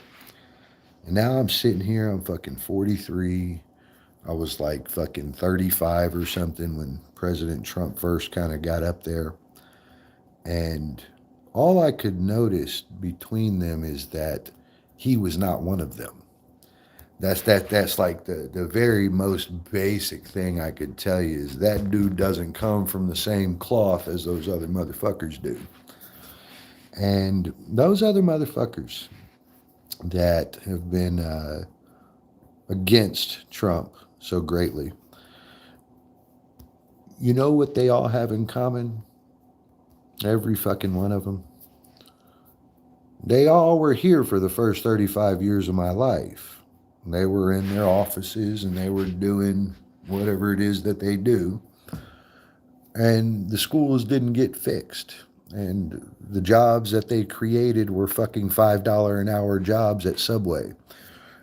And now I'm sitting here, I'm fucking 43. I was like fucking 35 or something when President Trump first kind of got up there. And all I could notice between them is that he was not one of them. That's like the very most basic thing I could tell you is that dude doesn't come from the same cloth as those other motherfuckers do. And those other motherfuckers that have been against Trump so greatly, you know what they all have in common? Every fucking one of them. They all were here for the first 35 years of my life. They were in their offices and they were doing whatever it is that they do. And the schools didn't get fixed. And the jobs that they created were fucking $5 an hour jobs at Subway.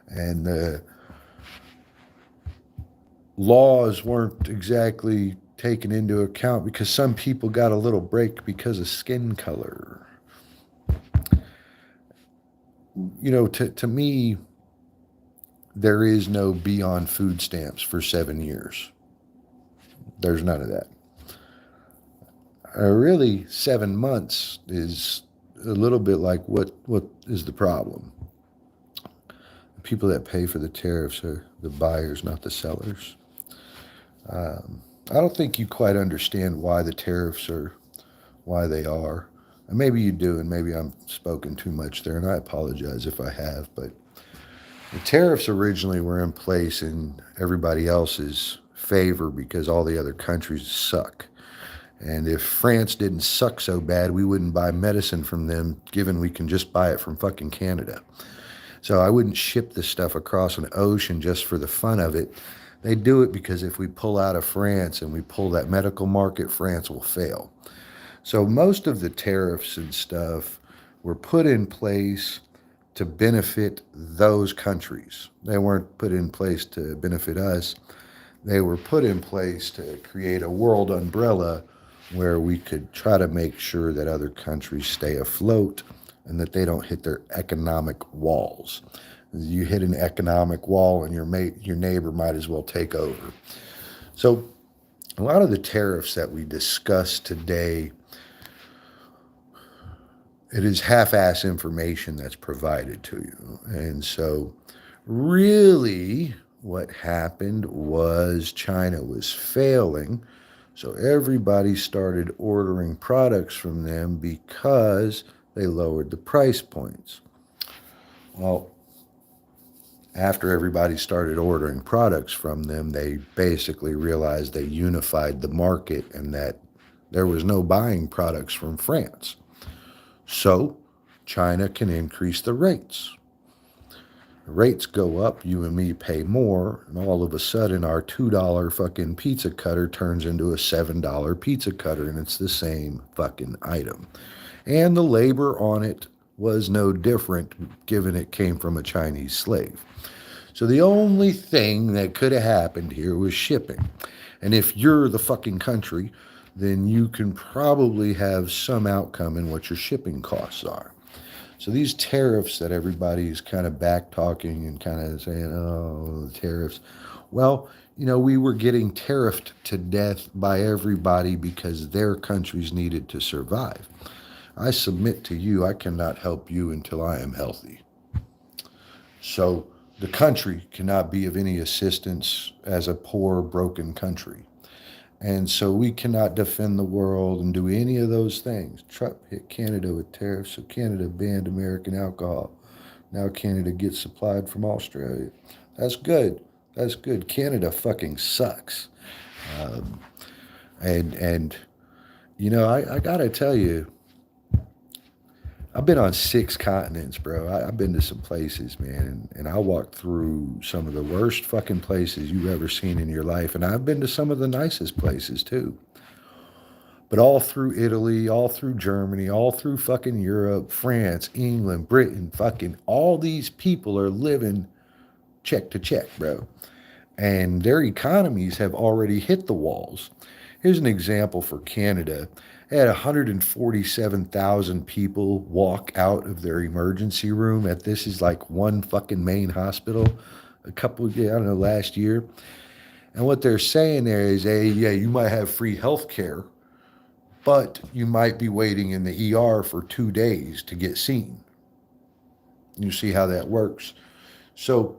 And the laws weren't exactly taken into account because some people got a little break because of skin color. To me, there is no beyond food stamps for 7 years. There's none of that. Really, 7 months is a little bit like what is the problem? The people that pay for the tariffs are the buyers, not the sellers. I don't think you quite understand why the tariffs are why they are. And maybe you do, and maybe I'm spoken too much there, and I apologize if I have, but the tariffs originally were in place in everybody else's favor because all the other countries suck. And if France didn't suck so bad, we wouldn't buy medicine from them, given we can just buy it from fucking Canada. So I wouldn't ship this stuff across an ocean just for the fun of it. They do it because if we pull out of France and we pull that medical market, France will fail. So most of the tariffs and stuff were put in place to benefit those countries. They weren't put in place to benefit us. They were put in place to create a world umbrella where we could try to make sure that other countries stay afloat and that they don't hit their economic walls. You hit an economic wall and your neighbor might as well take over. So a lot of the tariffs that we discussed today, it is half-ass information that's provided to you. And so really what happened was China was failing. So everybody started ordering products from them because they lowered the price points. Well, after everybody started ordering products from them, they basically realized they unified the market and that there was no buying products from France. So China can increase the rates. The rates go up, you and me pay more, and all of a sudden our $2 fucking pizza cutter turns into a $7 pizza cutter, and it's the same fucking item. And the labor on it was no different, given it came from a Chinese slave. So the only thing that could have happened here was shipping. And if you're the fucking country, then you can probably have some outcome in what your shipping costs are. So these tariffs that everybody's kind of back talking and kind of saying, oh, the tariffs. Well, we were getting tariffed to death by everybody because their countries needed to survive. I submit to you, I cannot help you until I am healthy. So the country cannot be of any assistance as a poor, broken country. And so we cannot defend the world and do any of those things. Trump hit Canada with tariffs, so Canada banned American alcohol. Now Canada gets supplied from Australia. That's good. That's good. Canada fucking sucks. And You know, I gotta tell you, I've been on 6 continents, bro. I've been to some places, man, and I walked through some of the worst fucking places you've ever seen in your life, and I've been to some of the nicest places too. But all through Italy, all through Germany, all through fucking Europe, France, England, Britain, fucking all these people are living check to check, bro. And their economies have already hit the walls. Here's an example for Canada. They had 147,000 people walk out of their emergency room at this is like one fucking main hospital a couple of, I don't know, last year. And what they're saying there is, hey, yeah, you might have free health care, but you might be waiting in the ER for 2 days to get seen. You see how that works. So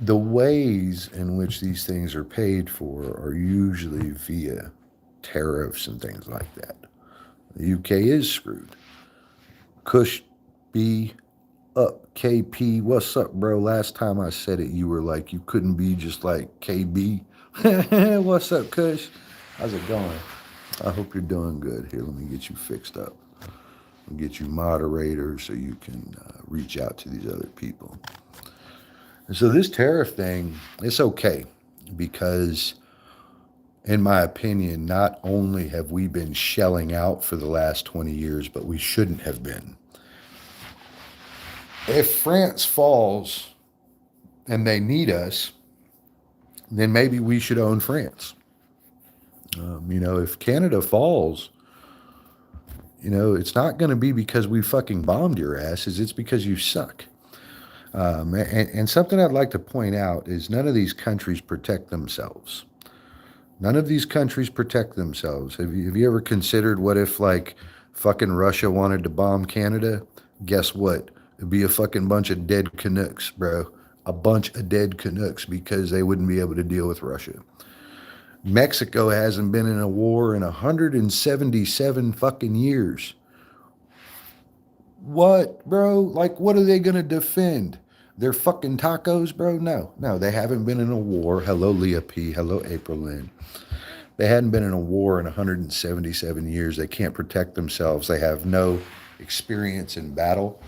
the ways in which these things are paid for are usually via tariffs and things like that. The UK is screwed. Kush B up KP. What's up, bro? Last time I said it, you were like, you couldn't be just like KB. What's up, Kush? How's it going? I hope you're doing good. Here, let me get you fixed up. I'll get you moderator so you can reach out to these other people. And so this tariff thing, it's okay because, in my opinion, not only have we been shelling out for the last 20 years, but we shouldn't have been. If France falls and they need us, then maybe we should own France. You know, if Canada falls, you know, it's not going to be because we fucking bombed your asses. It's because you suck. And something I'd like to point out is none of these countries protect themselves. None of these countries protect themselves. Have you ever considered what if, like, fucking Russia wanted to bomb Canada? Guess what? It'd be a fucking bunch of dead Canucks, bro. A bunch of dead Canucks because they wouldn't be able to deal with Russia. Mexico hasn't been in a war in 177 fucking years. What, bro? Like, what are they going to defend? Their fucking tacos, bro? No, they haven't been in a war. Hello, Leah P. Hello, April Lynn. They hadn't been in a war in 177 years. They can't protect themselves. They have no experience in battle.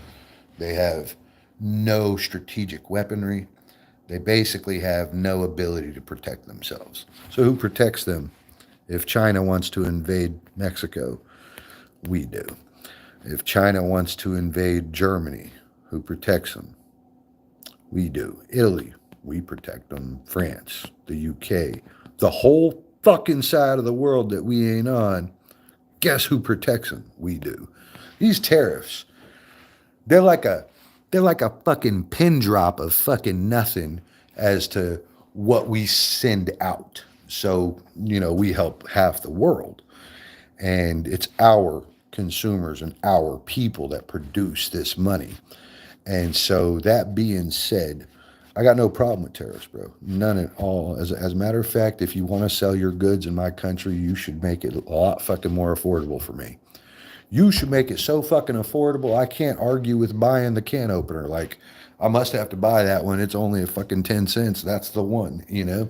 They have no strategic weaponry. They basically have no ability to protect themselves. So who protects them? If China wants to invade Mexico, we do. If China wants to invade Germany, who protects them? We do. Italy, we protect them. France, the UK, the whole fucking side of the world that we ain't on, guess who protects them? We do. These tariffs, they're like a fucking pin drop of fucking nothing as to what we send out. So, you know, we help half the world. And it's our consumers and our people that produce this money. And so that being said, I got no problem with tariffs, bro. None at all. As a matter of fact, if you want to sell your goods in my country, you should make it a lot fucking more affordable for me. You should make it so fucking affordable, I can't argue with buying the can opener. Like, I must have to buy that one. It's only a fucking 10 cents. That's the one, you know?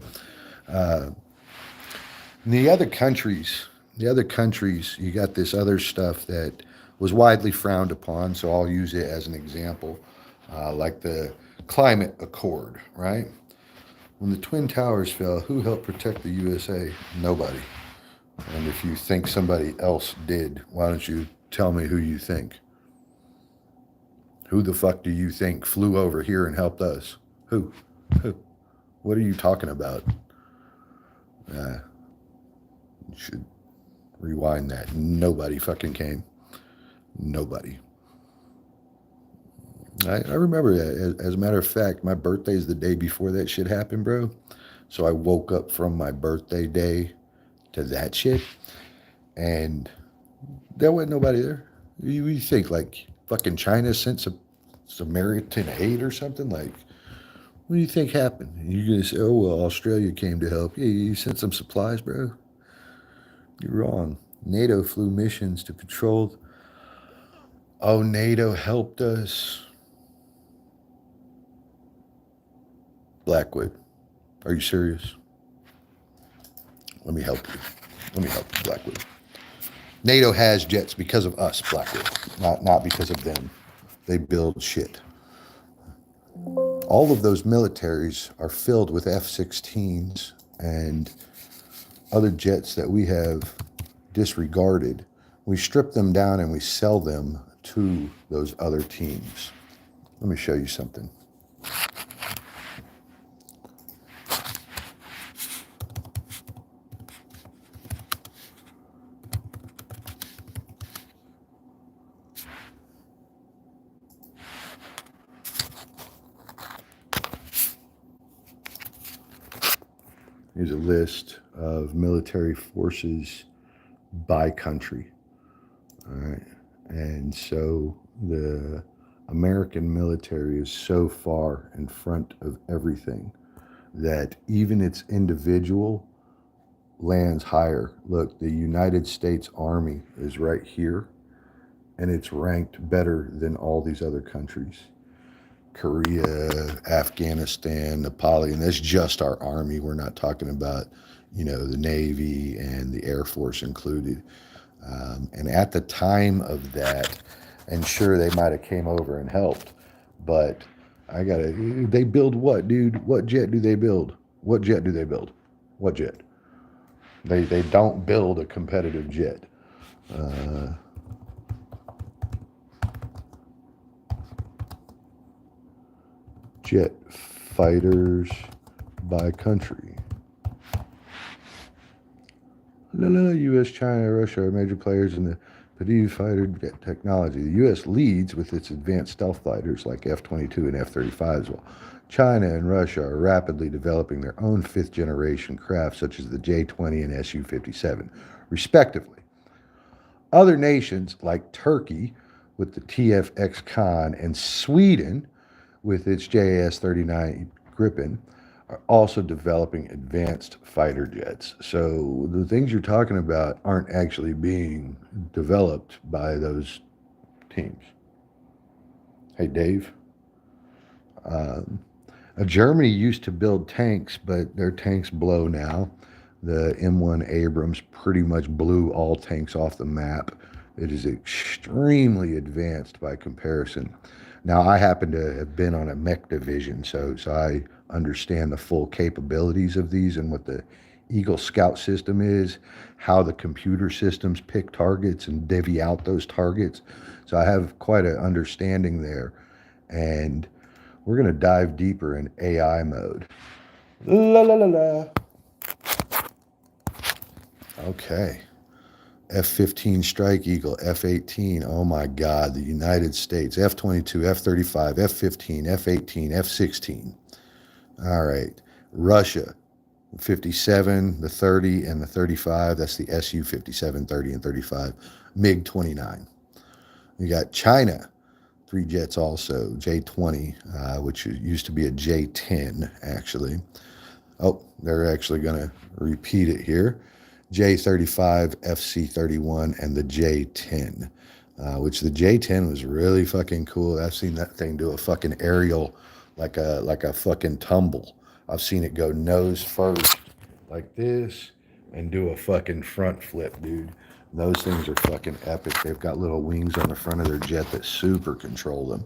The other countries, you got this other stuff that was widely frowned upon, so I'll use it as an example, like the climate accord, right? When the Twin Towers fell, who helped protect the USA? Nobody. And if you think somebody else did, why don't you tell me who you think? Who the fuck do you think flew over here and helped us? Who? What are you talking about? You should rewind that. Nobody fucking came. Nobody. I remember that. As a matter of fact, my birthday is the day before that shit happened, bro. So I woke up from my birthday day to that shit, and there wasn't nobody there. You think, like, fucking China sent some Samaritan aid or something? Like, what do you think happened? You're going to say, oh, well, Australia came to help. Yeah, you sent some supplies, bro. You're wrong. NATO flew missions to patrol. Oh, NATO helped us. Blackwood, are you serious? Let me help you. Blackwood. NATO has jets because of us, Black Wolf, not because of them. They build shit. All of those militaries are filled with F-16s and other jets that we have disregarded. We strip them down and we sell them to those other teams. Let me show you something. Here's a list of military forces by country. All right. And so the American military is so far in front of everything that even its individual lands higher. Look, the United States Army is right here, and it's ranked better than all these other countries. Korea, Afghanistan, Nepal, and that's just our Army. We're not talking about, the Navy and the Air Force included. And at the time of that, and sure, they might have came over and helped, but they build what, dude? What jet do they build? What jet do they build? What jet? They don't build a competitive jet. Jet fighters by country. U.S., China, Russia are major players in the Purdue fighter jet technology. The U.S. leads with its advanced stealth fighters like F-22 and F-35 as well. China and Russia are rapidly developing their own fifth-generation craft, such as the J-20 and Su-57, respectively. Other nations like Turkey with the TFX Khan and Sweden with its JAS-39 Gripen are also developing advanced fighter jets. So the things you're talking about aren't actually being developed by those teams. Hey, Dave. Germany used to build tanks, but their tanks blow now. The M1 Abrams pretty much blew all tanks off the map. It is extremely advanced by comparison. Now, I happen to have been on a mech division, so I understand the full capabilities of these and what the Eagle Scout system is, how the computer systems pick targets and divvy out those targets. So I have quite an understanding there. And we're going to dive deeper in AI mode. La la la la. Okay. F-15 Strike Eagle, F-18, oh my God, the United States, F-22, F-35, F-15, F-18, F-16. All right, Russia, 57, the 30, and the 35, that's the Su-57, 30, and 35, MiG-29. You got China, 3 jets also, J-20, which used to be a J-10, actually. Oh, they're actually going to repeat it here. J-35, FC-31, and the J-10, which the J-10 was really fucking cool. I've seen that thing do a fucking aerial like a fucking tumble. I've seen it go nose first like this and do a fucking front flip, dude. Those things are fucking epic. They've got little wings on the front of their jet that super control them.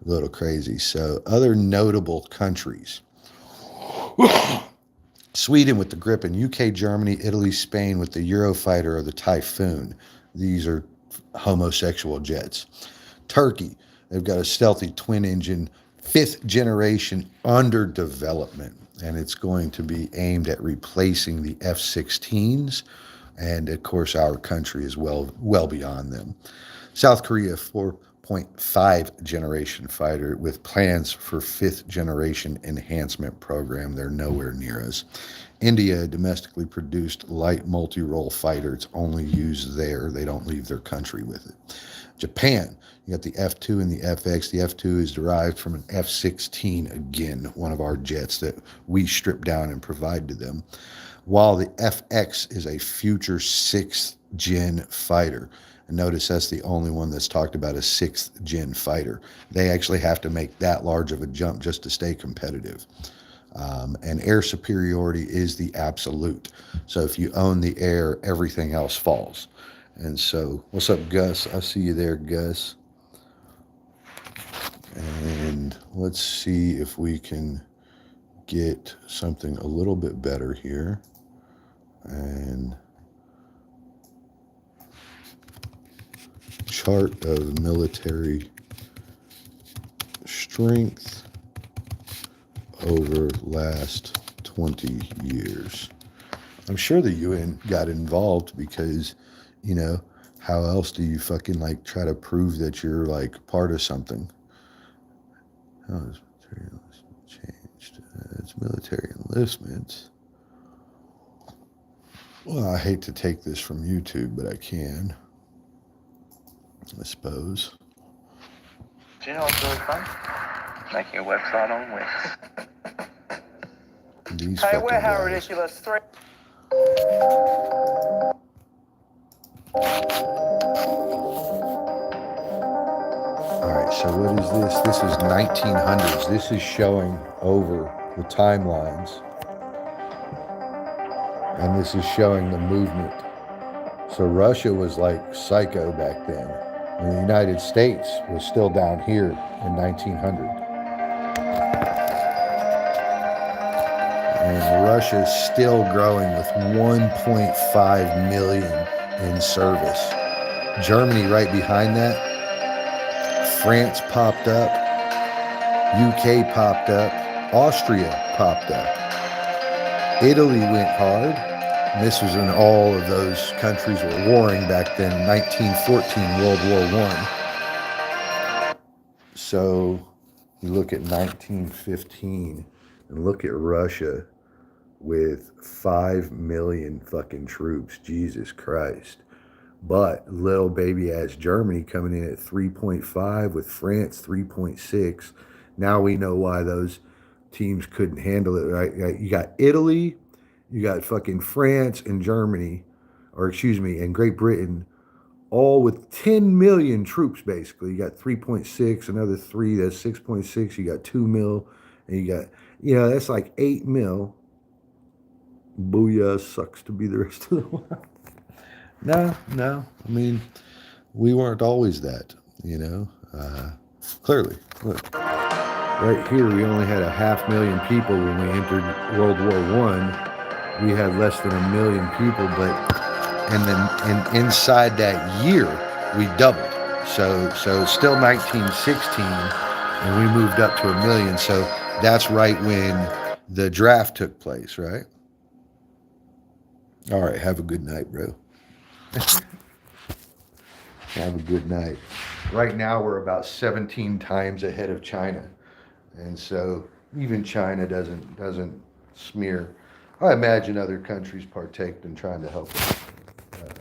A little crazy. So other notable countries. Sweden with the Gripen, UK, Germany, Italy, Spain with the Eurofighter or the Typhoon. These are homosexual jets. Turkey, they've got a stealthy twin-engine, 5th generation under development, and it's going to be aimed at replacing the F-16s, and of course our country is well beyond them. South Korea, 4.5 generation fighter with plans for 5th generation enhancement program. They're nowhere near us. India, domestically produced light multi-role fighter. It's only used there. They don't leave their country with it. Japan, you got the F2 and the FX. The F2 is derived from an F-16, again, one of our jets that we strip down and provide to them, while the FX is a future 6th gen fighter. And notice that's the only one that's talked about a 6th gen fighter. They actually have to make that large of a jump just to stay competitive. And air superiority is the absolute. So if you own the air, everything else falls. And so, what's up, Gus? I see you there, Gus. And let's see if we can get something a little bit better here. And chart of military strength over last 20 years. I'm sure the UN got involved because, you know, how else do you fucking like try to prove that you're like part of something? How has material changed? It's military enlistment. Well, I hate to take this from YouTube, but I can, I suppose. Do you know what's really fun? Making a website on Wix. These Hey, fucking we're how guys. ridiculous. Three. Alright, so what is this? This is 1900s. This is showing over the timelines. And this is showing the movement. So Russia was like psycho back then. And the United States was still down here in 1900. And Russia's still growing with 1.5 million in service. Germany right behind that. France popped up. UK popped up. Austria popped up. Italy went hard. And this was when all of those countries were warring back then, 1914, World War I. So you look at 1915 and look at Russia with 5 million fucking troops. Jesus Christ. But little baby ass Germany coming in at 3.5 with France 3.6. Now we know why those teams couldn't handle it, right? You got Italy, you got fucking France and Germany, or excuse me, and Great Britain, all with 10 million troops basically. You got 3.6, another 3, that's 6.6. You got 2 mil, and you got, you know, that's like 8 mil. Booyah, sucks to be the rest of the world. No. I mean, we weren't always that, you know. Clearly, look, right here, we only had 500,000 people when we entered World War I. We had less than 1 million people, but and inside that year, we doubled. So still 1916, and we moved up to 1 million. So that's right when the draft took place, right? All right, have a good night, bro. Have a good night. Right now we're about 17 times ahead of China, and so even China doesn't smear. I imagine other countries partaked in trying to help us.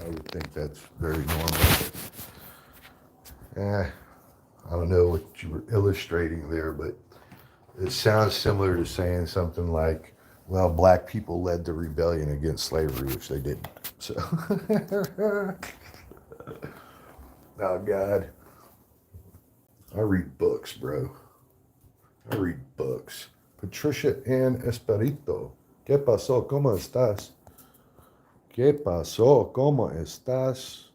I would think that's very normal. I don't know what you were illustrating there, but it sounds similar to saying something like, well, black people led the rebellion against slavery, which they didn't. So, oh God, I read books, bro. I read books. Patricia Ann Esperito. ¿Qué pasó? ¿Cómo estás? ¿Qué pasó? ¿Cómo estás?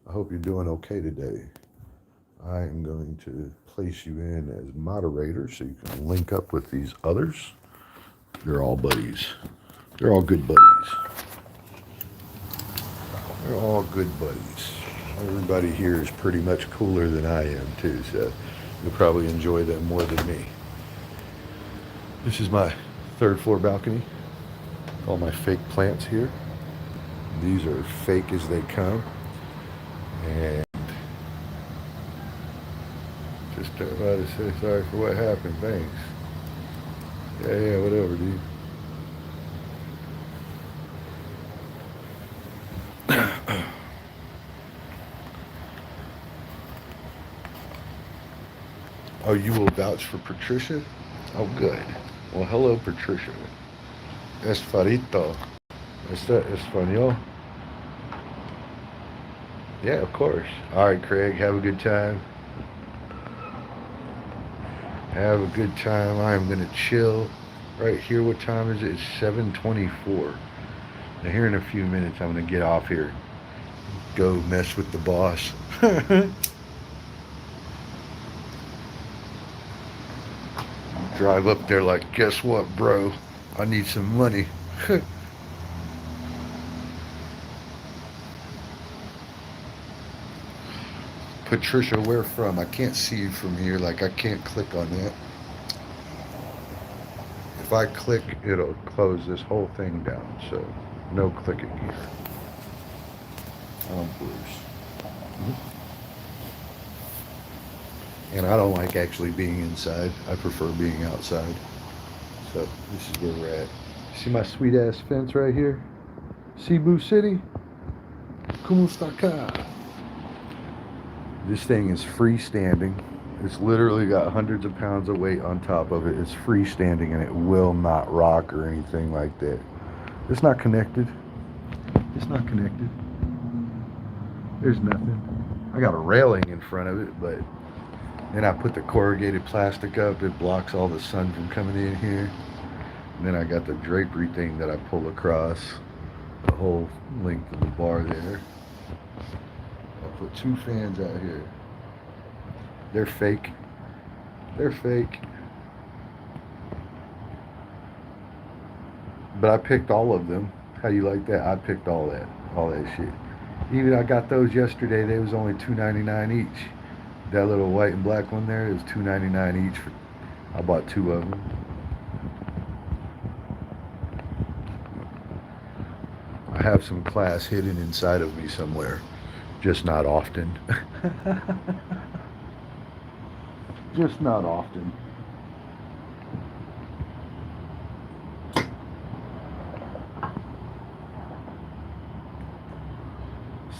I hope you're doing okay today. I am going to place you in as moderator so you can link up with these others. They're all buddies. They're all good buddies. They're all good buddies. Everybody here is pretty much cooler than I am too, so you'll probably enjoy them more than me. This is my 3rd floor balcony. All my fake plants here. These are fake as they come. And just about to say sorry for what happened. Thanks. Yeah, whatever, dude. Oh, you will vouch for Patricia? Oh, good. Well, hello, Patricia. Esfarito. Is that Espanol? Yeah, of course. All right, Craig, have a good time. Have a good time. I'm going to chill right here. What time is it? It's 7:24. Now, here in a few minutes, I'm going to get off here. go mess with the boss. Drive up there like, guess what, bro? I need some money. Patricia, where from? I can't see you from here. Like, I can't click on that. If I click, it'll close this whole thing down. So, no clicking here. I'm Bruce. And I don't like actually being inside. I prefer being outside. So, this is where we're at. See my sweet ass fence right here? Cebu City? Como está acá? This thing is freestanding. It's literally got hundreds of pounds of weight on top of it. It's freestanding and it will not rock or anything like that. It's not connected. It's not connected. There's nothing. I got a railing in front of it, but then I put the corrugated plastic up. It blocks all the sun from coming in here. And then I got the drapery thing that I pull across the whole length of the bar there. I put 2 fans out here. They're fake. They're fake. But I picked all of them. How you like that? I picked all that shit. Even I got those yesterday. They was only $2.99 each. That little white and black one there, it was $2.99 each. I bought 2 of them. I have some class hidden inside of me somewhere, just not often. Just not often.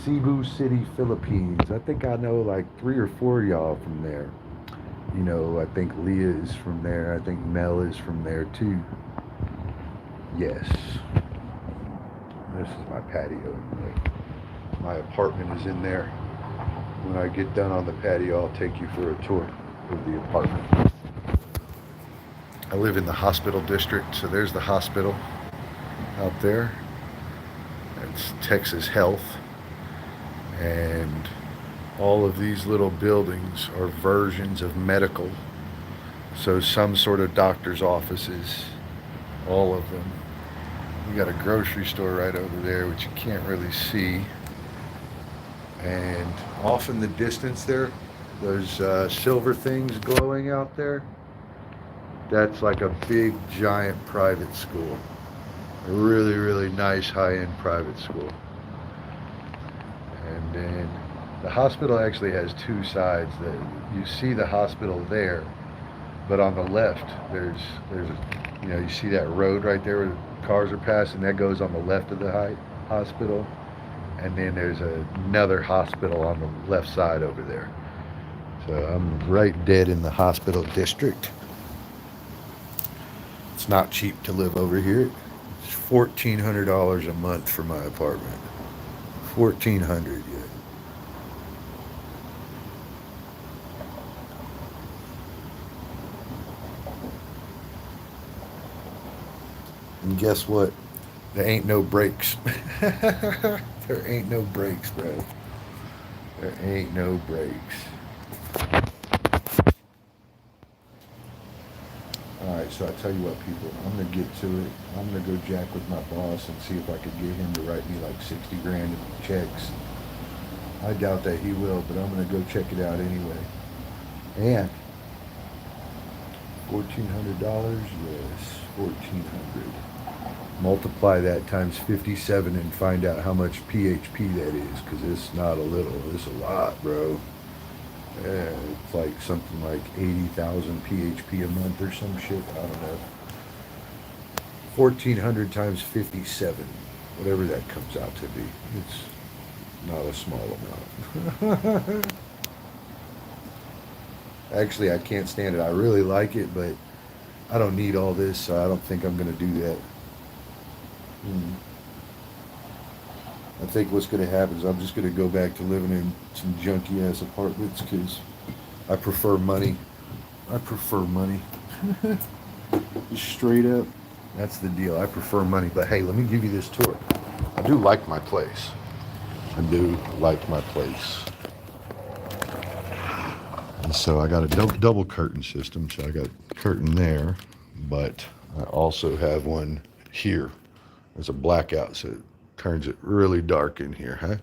Cebu City, Philippines. I think I know like 3 or 4 of y'all from there. You know, I think Leah is from there. I think Mel is from there too. Yes. This is my patio. My apartment is in there. When I get done on the patio, I'll take you for a tour of the apartment. I live in the hospital district, so there's the hospital out there. It's Texas Health. And all of these little buildings are versions of medical. So some sort of doctor's offices, all of them. We got a grocery store right over there, which you can't really see. And off in the distance there, those silver things glowing out there, that's like a big, giant private school. A really, really nice, high-end private school. And then the hospital actually has 2 sides. That you see the hospital there, but on the left, there's you know, you see that road right there where the cars are passing, that goes on the left of the hospital. And then there's another hospital on the left side over there. So I'm right dead in the hospital district. It's not cheap to live over here. It's $1,400 a month for my apartment. $1,400, yeah. And guess what? There ain't no brakes. There ain't no brakes, bro. There ain't no brakes. Alright, so I tell you what, people, I'm going to get to it. I'm going to go jack with my boss and see if I could get him to write me like 60 grand in checks. I doubt that he will, but I'm going to go check it out anyway. And $1,400? Yes, $1,400. Multiply that times 57 and find out how much PHP that is, because it's not a little, it's a lot, bro. Yeah, it's like something like 80,000 PHP a month or some shit. I don't know. 1,400 times 57, whatever that comes out to be. It's not a small amount. Actually, I can't stand it. I really like it, but I don't need all this, so I don't think I'm going to do that. I think what's going to happen is I'm just going to go back to living in some junky ass apartments because I prefer money. I prefer money. Straight up, that's the deal. I prefer money. But hey, let me give you this tour. I do like my place. I do like my place. And so I got a double curtain system. So I got a curtain there, but I also have one here. There's a blackout, so it turns it really dark in here, huh?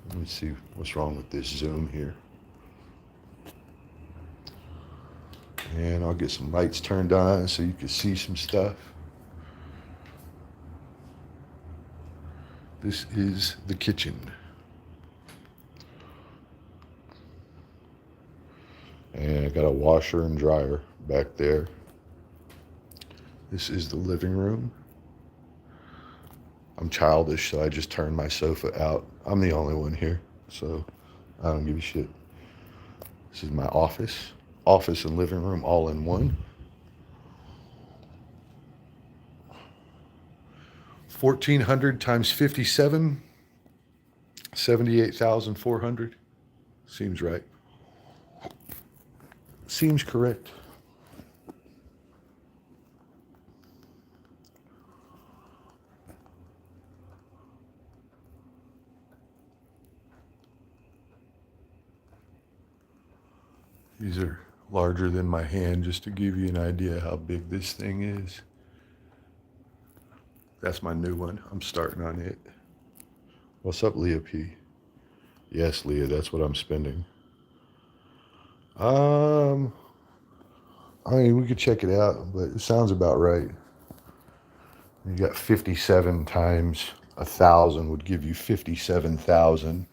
Let me see what's wrong with this zoom here. And I'll get some lights turned on so you can see some stuff. This is the kitchen. And I got a washer and dryer back there. This is the living room. I'm childish, so I just turned my sofa out. I'm the only one here, so I don't give a shit. This is my office. Office and living room all in one. 1,400 times 57, 78,400. Seems right. Seems correct. These are larger than my hand, just to give you an idea how big this thing is. That's my new one. I'm starting on it. What's up, Leah P? Yes, Leah, that's what I'm spending. I mean, we could check it out, but it sounds about right. You got 57 times 1,000 would give you 57,000.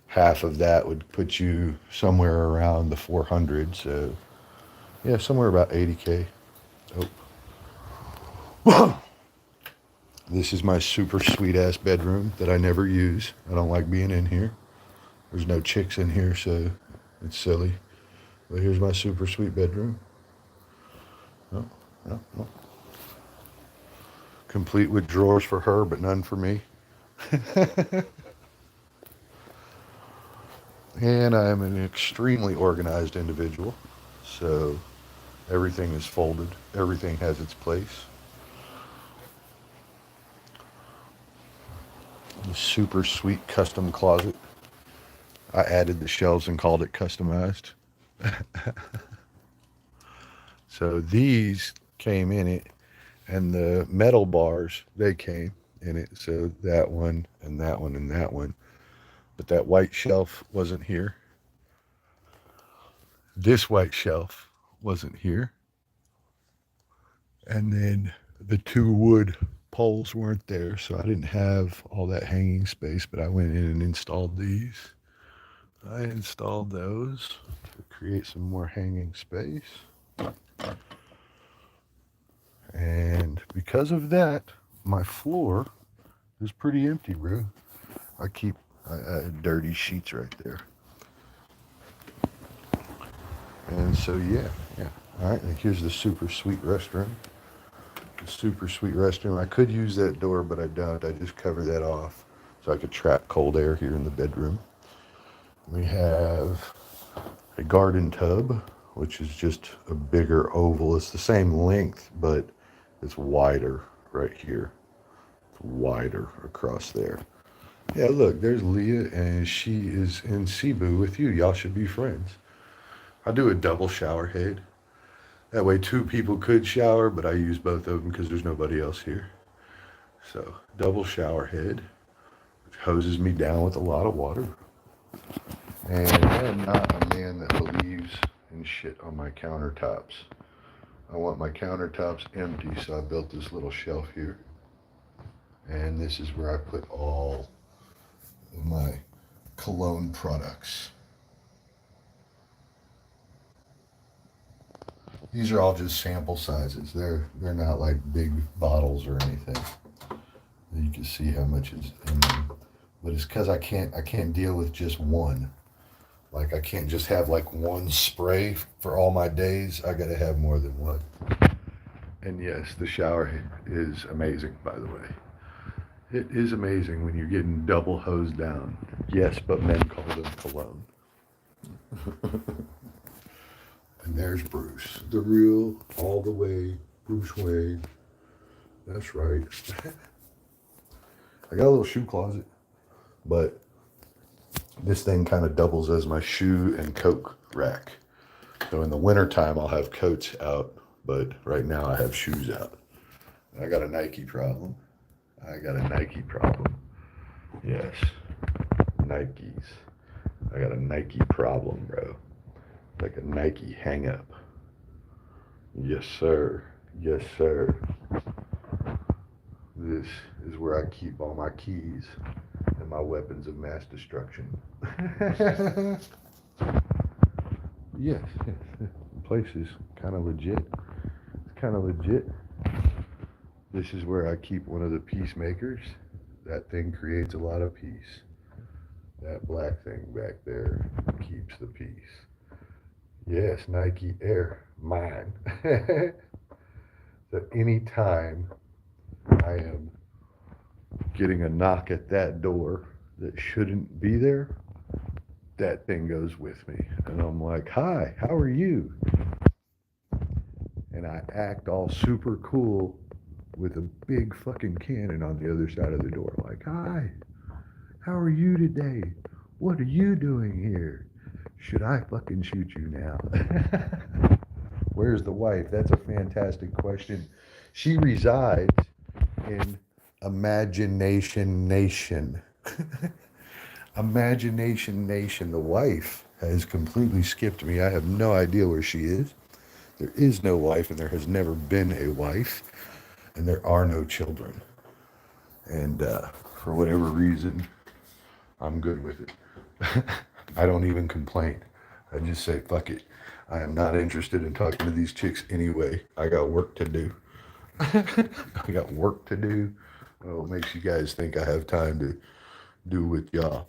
Half of that would put you somewhere around the 400. So, yeah, somewhere about 80K. Oh. This is my super sweet ass bedroom that I never use. I don't like being in here. There's no chicks in here, so it's silly. But here's my super sweet bedroom. Oh, oh, oh. Complete with drawers for her, but none for me. And I am an extremely organized individual. So everything is folded. Everything has its place. A super sweet custom closet. I added the shelves and called it customized. So these came in it, and the metal bars, they came in it. So that one and that one and that one. But that white shelf wasn't here. This white shelf wasn't here. And then the two wood poles weren't there, so I didn't have all that hanging space, but I went in and installed these. I installed those to create some more hanging space. And because of that, my floor is pretty empty, bro. I keep dirty sheets right there. And so, yeah. All right, and here's the super sweet restroom. The super sweet restroom. I could use that door, but I don't. I just cover that off so I could trap cold air here in the bedroom. We have a garden tub, which is just a bigger oval. It's the same length, but it's wider right here. It's wider across there. Yeah, look, there's Leah, and she is in Cebu with you. Y'all should be friends. I do a double shower head. That way 2 people could shower, but I use both of them because there's nobody else here. So, double shower head, which hoses me down with a lot of water. And I am not a man that believes in shit on my countertops. I want my countertops empty, so I built this little shelf here. And this is where I put all of my cologne products. These are all just sample sizes. They're not like big bottles or anything. You can see how much is in them. But it's because I can't deal with just one. Like I can't just have like one spray for all my days. I gotta have more than one. And yes, the shower is amazing, by the way. It is amazing when you're getting double hosed down. Yes, but men call them cologne. And there's Bruce, the real, all the way, Bruce Wayne. That's right. I got a little shoe closet. but this thing kind of doubles as my shoe and coat rack. So in the wintertime, I'll have coats out, but right now I have shoes out. I got a Nike problem. I got a Nike problem. Yes, Nikes. I got a Nike problem, bro. Like a Nike hang up. Yes, sir. Yes, sir. This is where I keep all my keys and my weapons of mass destruction. Yes, yes. The place is kind of legit. It's kind of legit. This is where I keep one of the peacemakers. That thing creates a lot of peace. That black thing back there keeps the peace. Yes, Nike Air, mine. So anytime I am getting a knock at that door that shouldn't be there, that thing goes with me. And I'm like, hi, how are you? And I act all super cool with a big fucking cannon on the other side of the door. Like, hi, how are you today? What are you doing here? Should I fucking shoot you now? Where's the wife? That's a fantastic question. She resides in Imagination Nation. Imagination Nation. The wife has completely skipped me. I have no idea where she is. There is no wife, and there has never been a wife, and there are no children. And for whatever reason, I'm good with it. I don't even complain. I just say, fuck it. I am not interested in talking to these chicks anyway. I got work to do. I got work to do. Well, it makes you guys think I have time to do with y'all.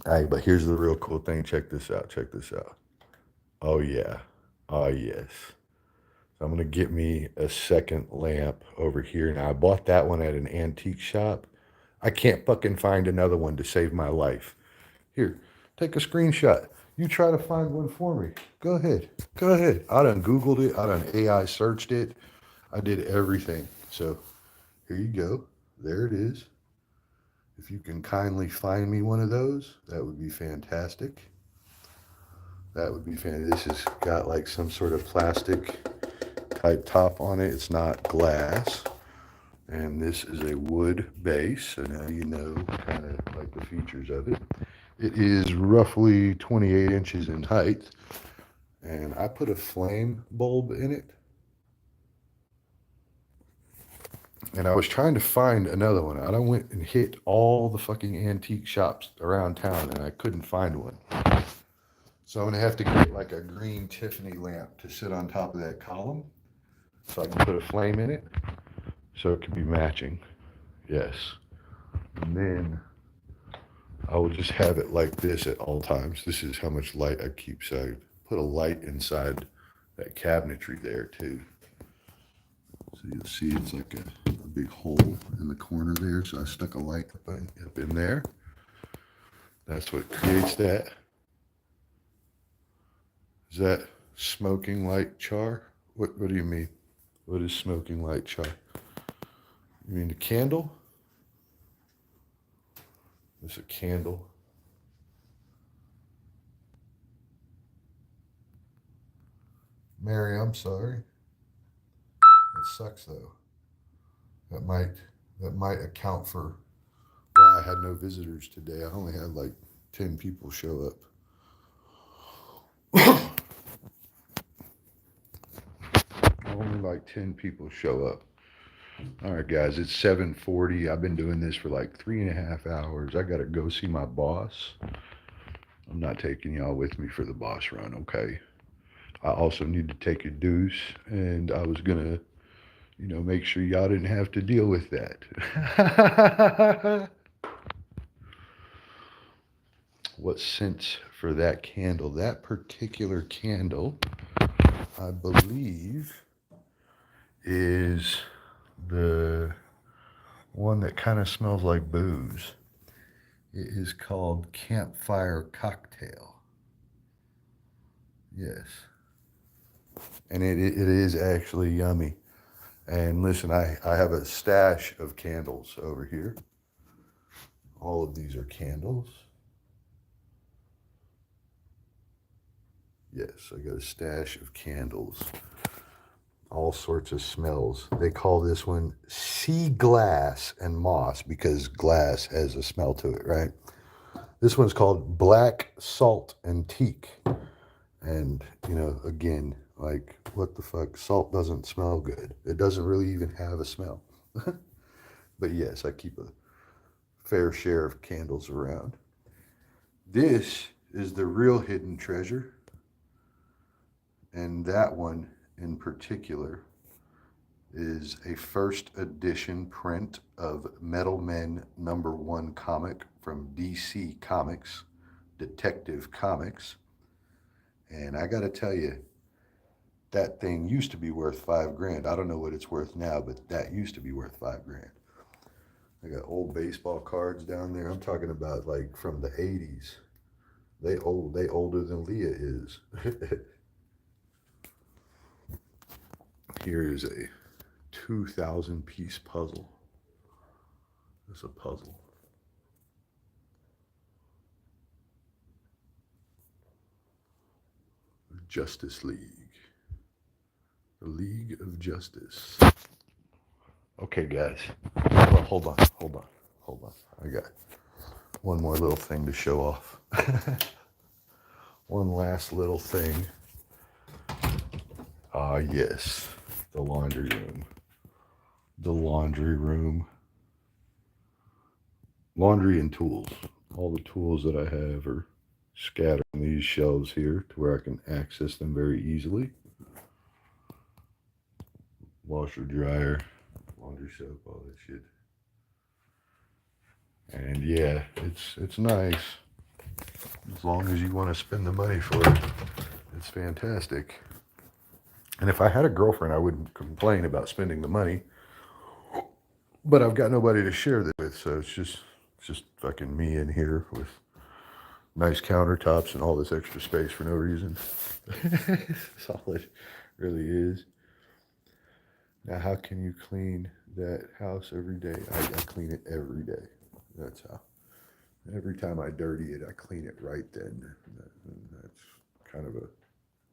All right, but here's the real cool thing. Check this out. Check this out. Oh, yeah. Oh, yes. So I'm going to get me a second lamp over here. Now, I bought that one at an antique shop. I can't fucking find another one to save my life. Here, take a screenshot. You try to find one for me. Go ahead. Go ahead. I done Googled it. I done AI searched it. I did everything. So here you go. There it is. If you can kindly find me one of those, that would be fantastic. That would be fantastic. This has got like some sort of plastic type top on it. It's not glass. And this is a wood base. So now you know kind of like the features of it. It is roughly 28 inches in height. And I put a flame bulb in it. And I was trying to find another one. I went and hit all the fucking antique shops around town and I couldn't find one. So I'm going to have to get like a green Tiffany lamp to sit on top of that column so I can put a flame in it so it can be matching. Yes. And then I will just have it like this at all times. This is how much light I keep. So I put a light inside that cabinetry there too. So you'll see it's like a big hole in the corner there. So I stuck a light up in there. That's what creates that. Is that smoking light char? What do you mean? What is smoking light char? You mean the candle? It's a candle. Mary, I'm sorry. That sucks though. That might account for why I had no visitors today. I only had like 10 people show up. Only like 10 people show up. All right, guys, it's 7:40. I've been doing this for like 3.5 hours. I got to go see my boss. I'm not taking y'all with me for the boss run, okay? I also need to take a deuce, and I was going to, make sure y'all didn't have to deal with that. What scent for that candle? That particular candle, I believe, is the one that kind of smells like booze. It is called Campfire Cocktail. Yes. And it is actually yummy. And listen, I have a stash of candles over here all of these are candles. Yes, I got a stash of candles. All sorts of smells. They call this one sea glass and moss because glass has a smell to it, right? This one's called black salt and teak. And, you know, again, like, what the fuck? Salt doesn't smell good. It doesn't really even have a smell. But yes, I keep a fair share of candles around. This is the real hidden treasure. And that one in particular is a first edition print of Metal Men #1 comic from DC Comics, Detective Comics. And I gotta tell you, that thing used to be worth $5 grand. I don't know what it's worth now, but that used to be worth $5 grand. I got old baseball cards down there. I'm talking about like from the 80s. They older than Leah is. Here is a 2,000 piece puzzle. It's a puzzle. Justice League. The League of Justice. Okay, guys. Well, hold on. I got one more little thing to show off. One last little thing. Ah, yes. The laundry room. The laundry room. Laundry and tools. All the tools that I have are scattered on these shelves here to where I can access them very easily. Washer, dryer, laundry soap, all that shit. And yeah, it's nice. As long as you want to spend the money for it, it's fantastic. And if I had a girlfriend, I wouldn't complain about spending the money. But I've got nobody to share this with, so it's just fucking me in here with nice countertops and all this extra space for no reason. That's all it really is. Now, how can you clean that house every day? I clean it every day. That's how. Every time I dirty it, I clean it right then. That's kind of a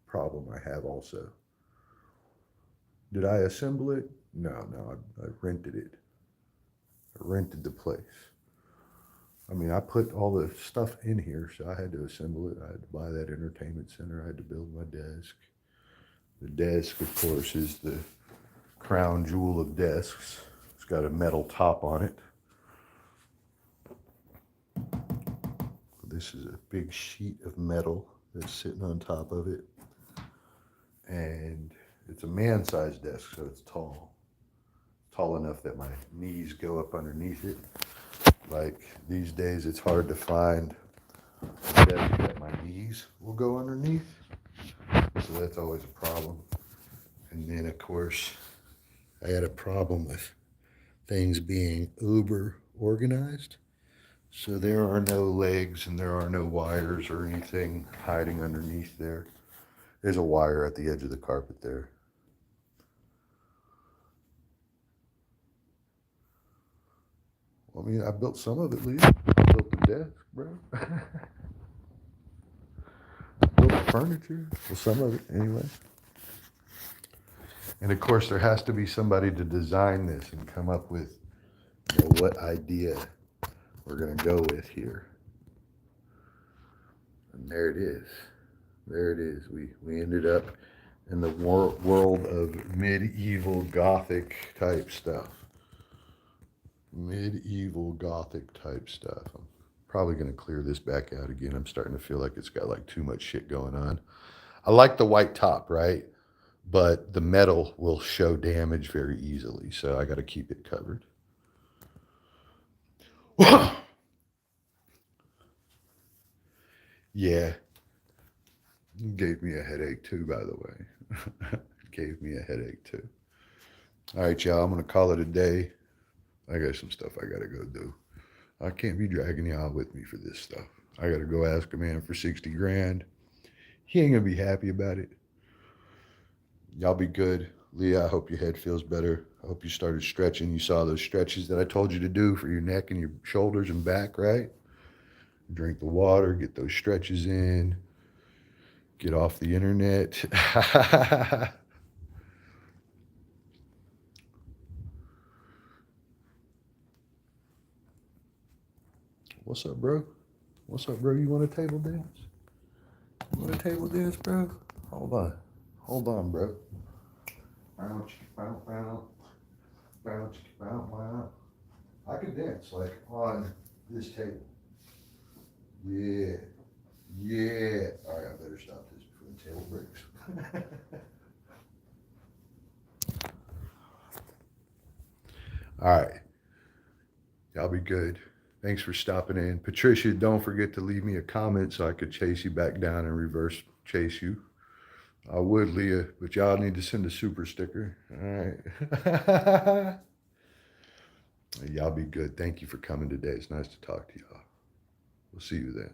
problem I have also. Did I assemble it? No, I rented it. I rented the place. I mean, I put all the stuff in here, so I had to assemble it. I had to buy that entertainment center. I had to build my desk. The desk, of course, is the crown jewel of desks. It's got a metal top on it. This is a big sheet of metal that's sitting on top of it. And it's a man-sized desk, so it's tall. Tall enough that my knees go up underneath it. Like these days, it's hard to find a desk that my knees will go underneath. So that's always a problem. And then, of course, I had a problem with things being uber organized. So there are no legs and there are no wires or anything hiding underneath there. There's a wire at the edge of the carpet there. I mean, I built some of it, Lee. I built the desk, bro. I built the furniture. Well, some of it, anyway. And, of course, there has to be somebody to design this and come up with, you know, what idea we're going to go with here. And there it is. There it is. We ended up in the world of medieval Gothic type stuff. Medieval Gothic type stuff. I'm probably going to clear this back out again. I'm starting to feel like it's got like too much shit going on. I like the white top, right? But the metal will show damage very easily. So I got to keep it covered. Yeah. Gave me a headache too, by the way. Gave me a headache too. All right, y'all. I'm going to call it a day. I got some stuff I got to go do. I can't be dragging y'all with me for this stuff. I got to go ask a man for 60 grand. He ain't going to be happy about it. Y'all be good. Leah, I hope your head feels better. I hope you started stretching. You saw those stretches that I told you to do for your neck and your shoulders and back, right? Drink the water, get those stretches in, get off the internet. What's up, bro? What's up, bro? You want a table dance? You want a table dance, bro? Hold on. Hold on, bro. Bounce, bounce, bounce. Bounce, bounce, bounce. I could dance like on this table. Yeah. Yeah. All right, I better stop this before the table breaks. All right. Y'all be good. Thanks for stopping in. Patricia, don't forget to leave me a comment so I could chase you back down and reverse chase you. I would, Leah, but y'all need to send a super sticker. All right. Y'all be good. Thank you for coming today. It's nice to talk to y'all. We'll see you then.